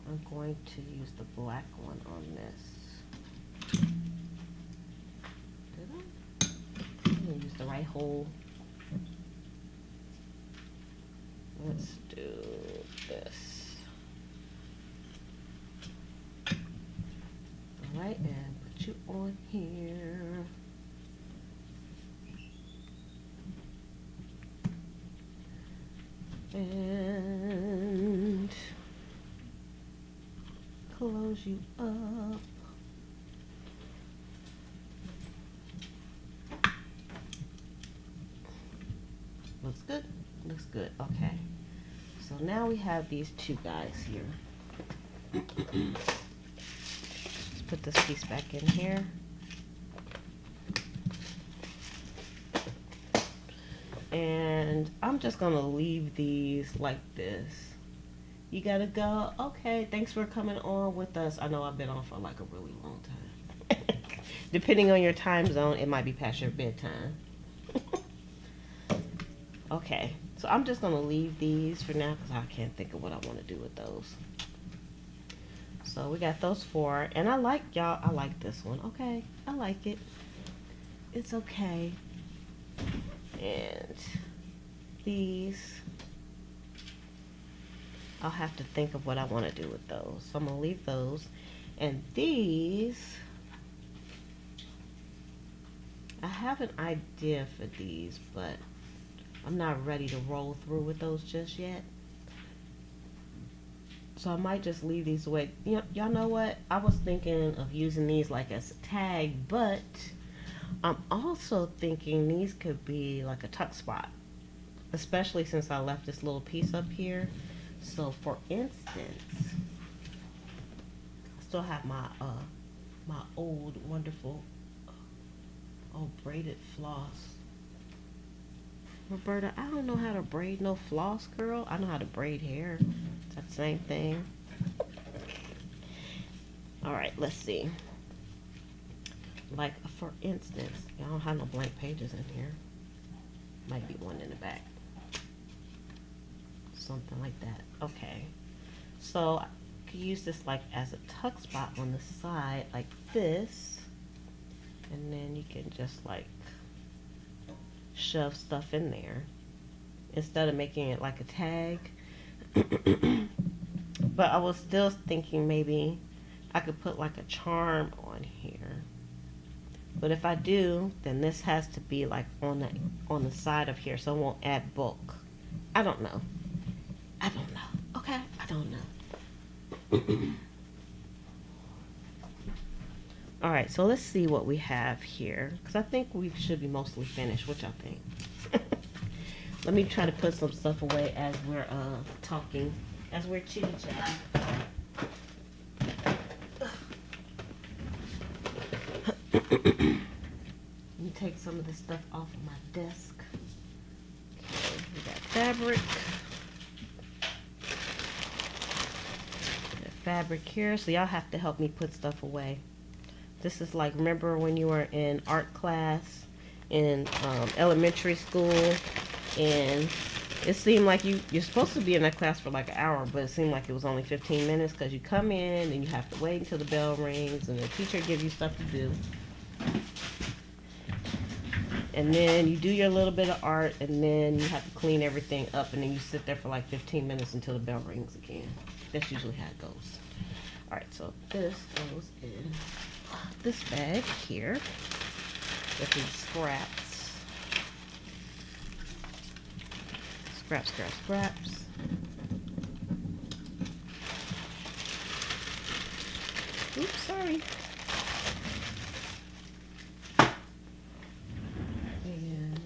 I'm going to use the black one on this. Did I? whole. Let's do this. All right, and put you on here. And close you up. Looks good. Looks good. Okay. So now we have these two guys here. Let's put this piece back in here. And I'm just gonna leave these like this. You gotta go. Okay, thanks for coming on with us. I know I've been on for like a really long time. Depending on your time zone, it might be past your bedtime. Okay, so I'm just gonna leave these for now because I can't think of what I want to do with those. So we got those four, and I like this one. Okay, I like it. It's okay. And these, I'll have to think of what I want to do with those. So I'm gonna leave those. And these, I have an idea for these, but I'm not ready to roll through with those just yet. So I might just leave these away. Y'all know what? I was thinking of using these like as a tag, but I'm also thinking these could be like a tuck spot, especially since I left this little piece up here. So for instance, I still have my my old wonderful braided floss. Roberta, I don't know how to braid no floss, girl. I know how to braid hair. It's that same thing. All right, let's see. Like, for instance, I don't have no blank pages in here. Might be one in the back. Something like that. Okay. So, I could use this like as a tuck spot on the side, like this. And then you can just like shove stuff in there instead of making it like a tag. But I was still thinking maybe I could put like a charm on here. But if I do, then this has to be like on the side of here, so it won't add bulk. I don't know. Okay, I don't know. All right, so let's see what we have here, because I think we should be mostly finished. What y'all think? Let me try to put some stuff away as we're talking, as we're chitty-chatting. Let me take some of this stuff off of my desk. Okay, we got fabric. Got fabric here, so y'all have to help me put stuff away. This is like, remember when you were in art class in elementary school, and it seemed like you're supposed to be in that class for like an hour, but it seemed like it was only 15 minutes because you come in and you have to wait until the bell rings and the teacher gives you stuff to do. And then you do your little bit of art, and then you have to clean everything up, and then you sit there for like 15 minutes until the bell rings again. That's usually how it goes. All right, so this goes in this bag here with these scraps. Scraps. Oops, sorry. And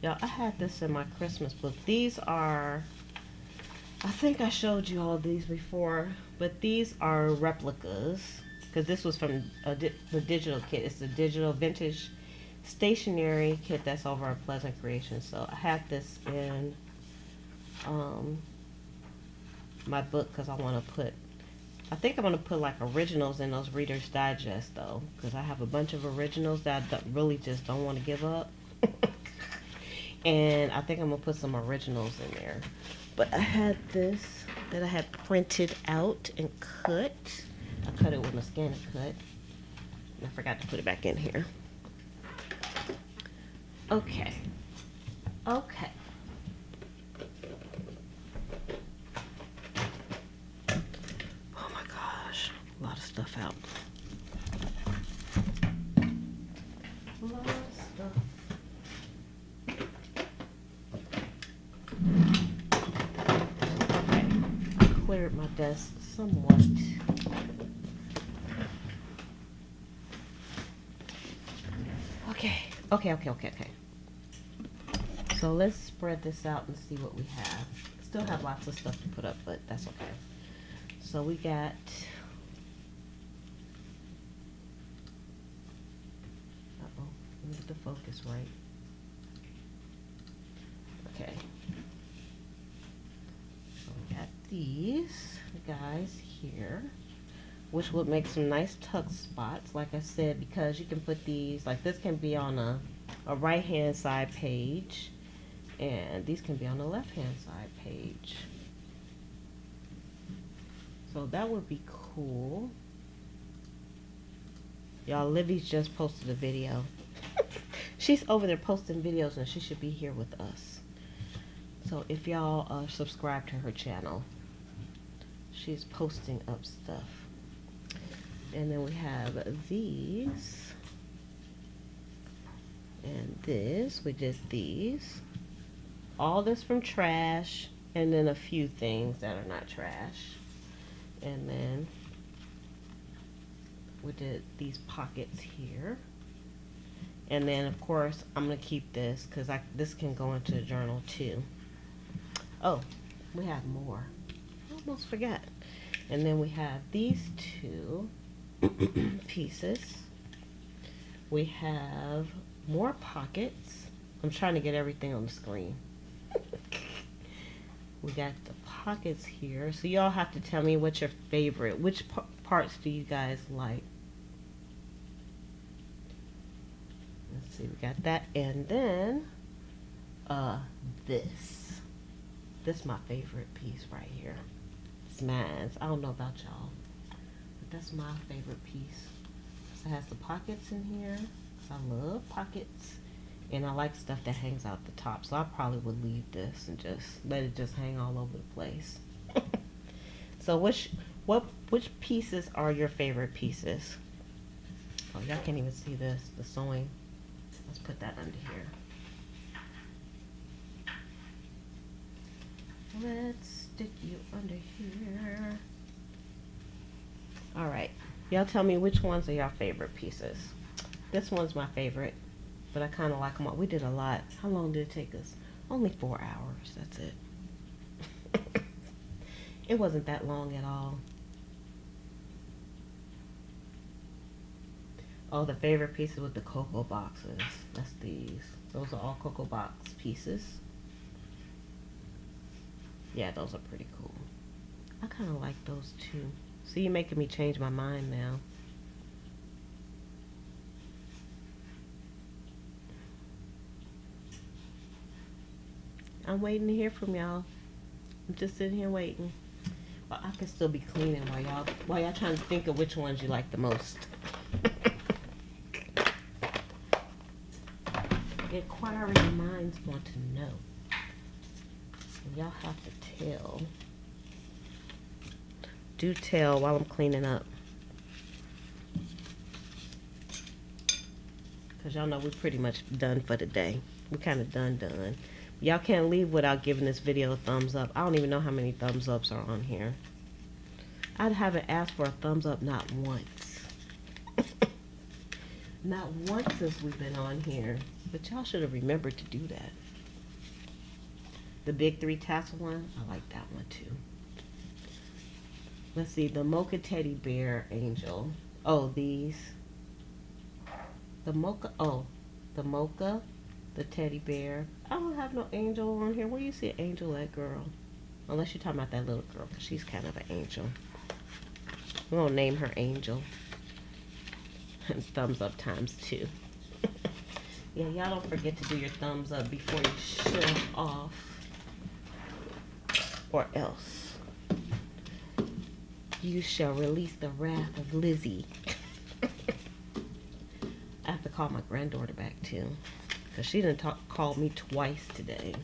y'all, I had this in my Christmas book. These are, I think I showed you all these before, but these are replicas, because this was from the digital kit. It's the digital vintage stationery kit that's over at Pleasant Creation. So I had this in my book because I want to put, I think I'm going to put like originals in those Reader's Digest though, because I have a bunch of originals that I really just don't want to give up. And I think I'm going to put some originals in there. But I had this that I had printed out and cut. I cut it with a scanner cut. And I forgot to put it back in here. Okay. Okay. Oh my gosh. A lot of stuff out. A lot of stuff. Okay. I cleared my desk somewhat. Okay. So let's spread this out and see what we have. Still have lots of stuff to put up, but that's okay. So we got uh-oh, let me get the focus right. Okay. So we got these guys here, which would make some nice tuck spots, like I said, because you can put these, like this can be on a right hand side page, and these can be on the left hand side page. So that would be cool. Y'all, Livy's just posted a video. She's over there posting videos, and she should be here with us. So if y'all subscribe to her channel, she's posting up stuff. And then we have these. And this, we did these. All this from trash, and then a few things that are not trash. And then we did these pockets here. And then of course I'm gonna keep this because this can go into a journal too. Oh, we have more. I almost forgot. And then we have these two pieces. We have more pockets. I'm trying to get everything on the screen. We got the pockets here. So y'all have to tell me what's your favorite. Which parts do you guys like? Let's see, we got that. And then this. This is my favorite piece right here. It's mine. I don't know about y'all, but that's my favorite piece. So it has the pockets in here. I love pockets, and I like stuff that hangs out the top, so I probably would leave this and just let it just hang all over the place. So which pieces are your favorite pieces? Oh, y'all can't even see this, the sewing. Let's put that under here. Let's stick you under here. All right, y'all tell me which ones are your favorite pieces. This one's my favorite, but I kind of like them all. We did a lot. How long did it take us? Only 4 hours. That's it. It wasn't that long at all. Oh, the favorite pieces with the cocoa boxes. That's these. Those are all cocoa box pieces. Yeah, those are pretty cool. I kind of like those too. See, you're making me change my mind now. I'm waiting to hear from y'all. I'm just sitting here waiting. But I can still be cleaning while y'all trying to think of which ones you like the most. Inquiring minds want to know. And y'all have to tell. Do tell while I'm cleaning up. Because y'all know we're pretty much done for the day. We're kind of done. Y'all can't leave without giving this video a thumbs up. I don't even know how many thumbs ups are on here. I haven't asked for a thumbs up not once. Not once since we've been on here. But y'all should have remembered to do that. The big 3 tassel one, I like that one too. Let's see, the mocha teddy bear angel. Oh, these. The mocha, the teddy bear. I don't have no angel on here. Where you see an angel at, girl? Unless you're talking about that little girl, because she's kind of an angel. We're going to name her Angel. And thumbs up ×2. Yeah, y'all don't forget to do your thumbs up before you shut off. Or else you shall release the wrath of Lizzie. I have to call my granddaughter back too. Because she didn't call me twice today.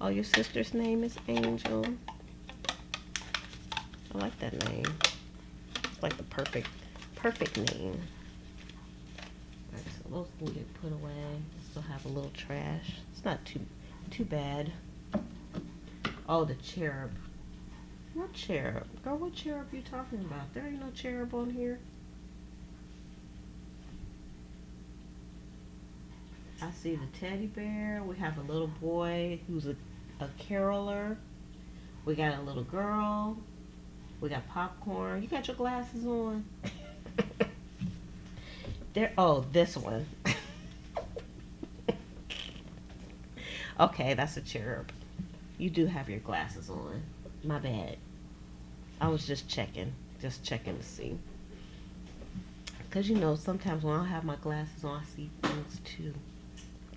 Oh, your sister's name is Angel. I like that name. It's like the perfect name. Alright, so those can get put away. Still have a little trash. It's not too bad. Oh, the cherub. What cherub? Girl, what cherub you talking about? There ain't no cherub on here. I see the teddy bear. We have a little boy who's a caroler. We got a little girl. We got popcorn. You got your glasses on? There. Oh, this one. Okay, that's a cherub. You do have your glasses on. My bad. I was just checking to see. Because, you know, sometimes when I don't have my glasses on, I see things too.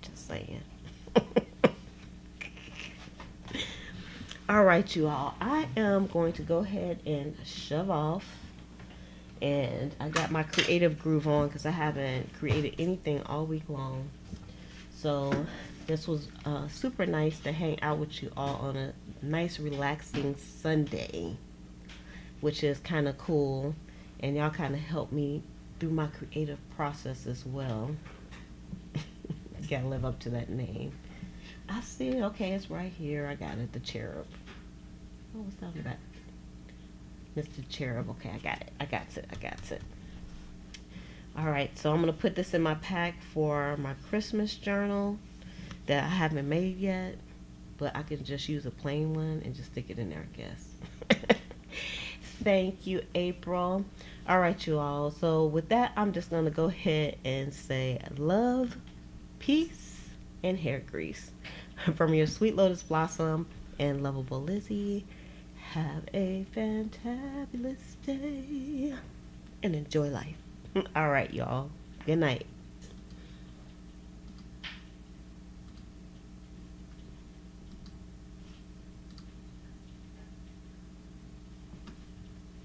Just saying. All right, you all. I am going to go ahead and shove off. And I got my creative groove on because I haven't created anything all week long. So this was super nice to hang out with you all on a nice relaxing Sunday, which is kind of cool. And y'all kind of helped me through my creative process as well. Gotta live up to that name. I see it. Okay, it's right here. I got it. The cherub. What was that about? Mr. Cherub. Okay, I got it. I got it. All right, so I'm gonna put this in my pack for my Christmas journal that I haven't made yet, but I can just use a plain one and just stick it in there, I guess. Thank you, April. All right, you all. So with that, I'm just gonna go ahead and say love, peace, and hair grease from your sweet lotus blossom and lovable Lizzie. Have a fantabulous day and enjoy life. All right, y'all. Good night.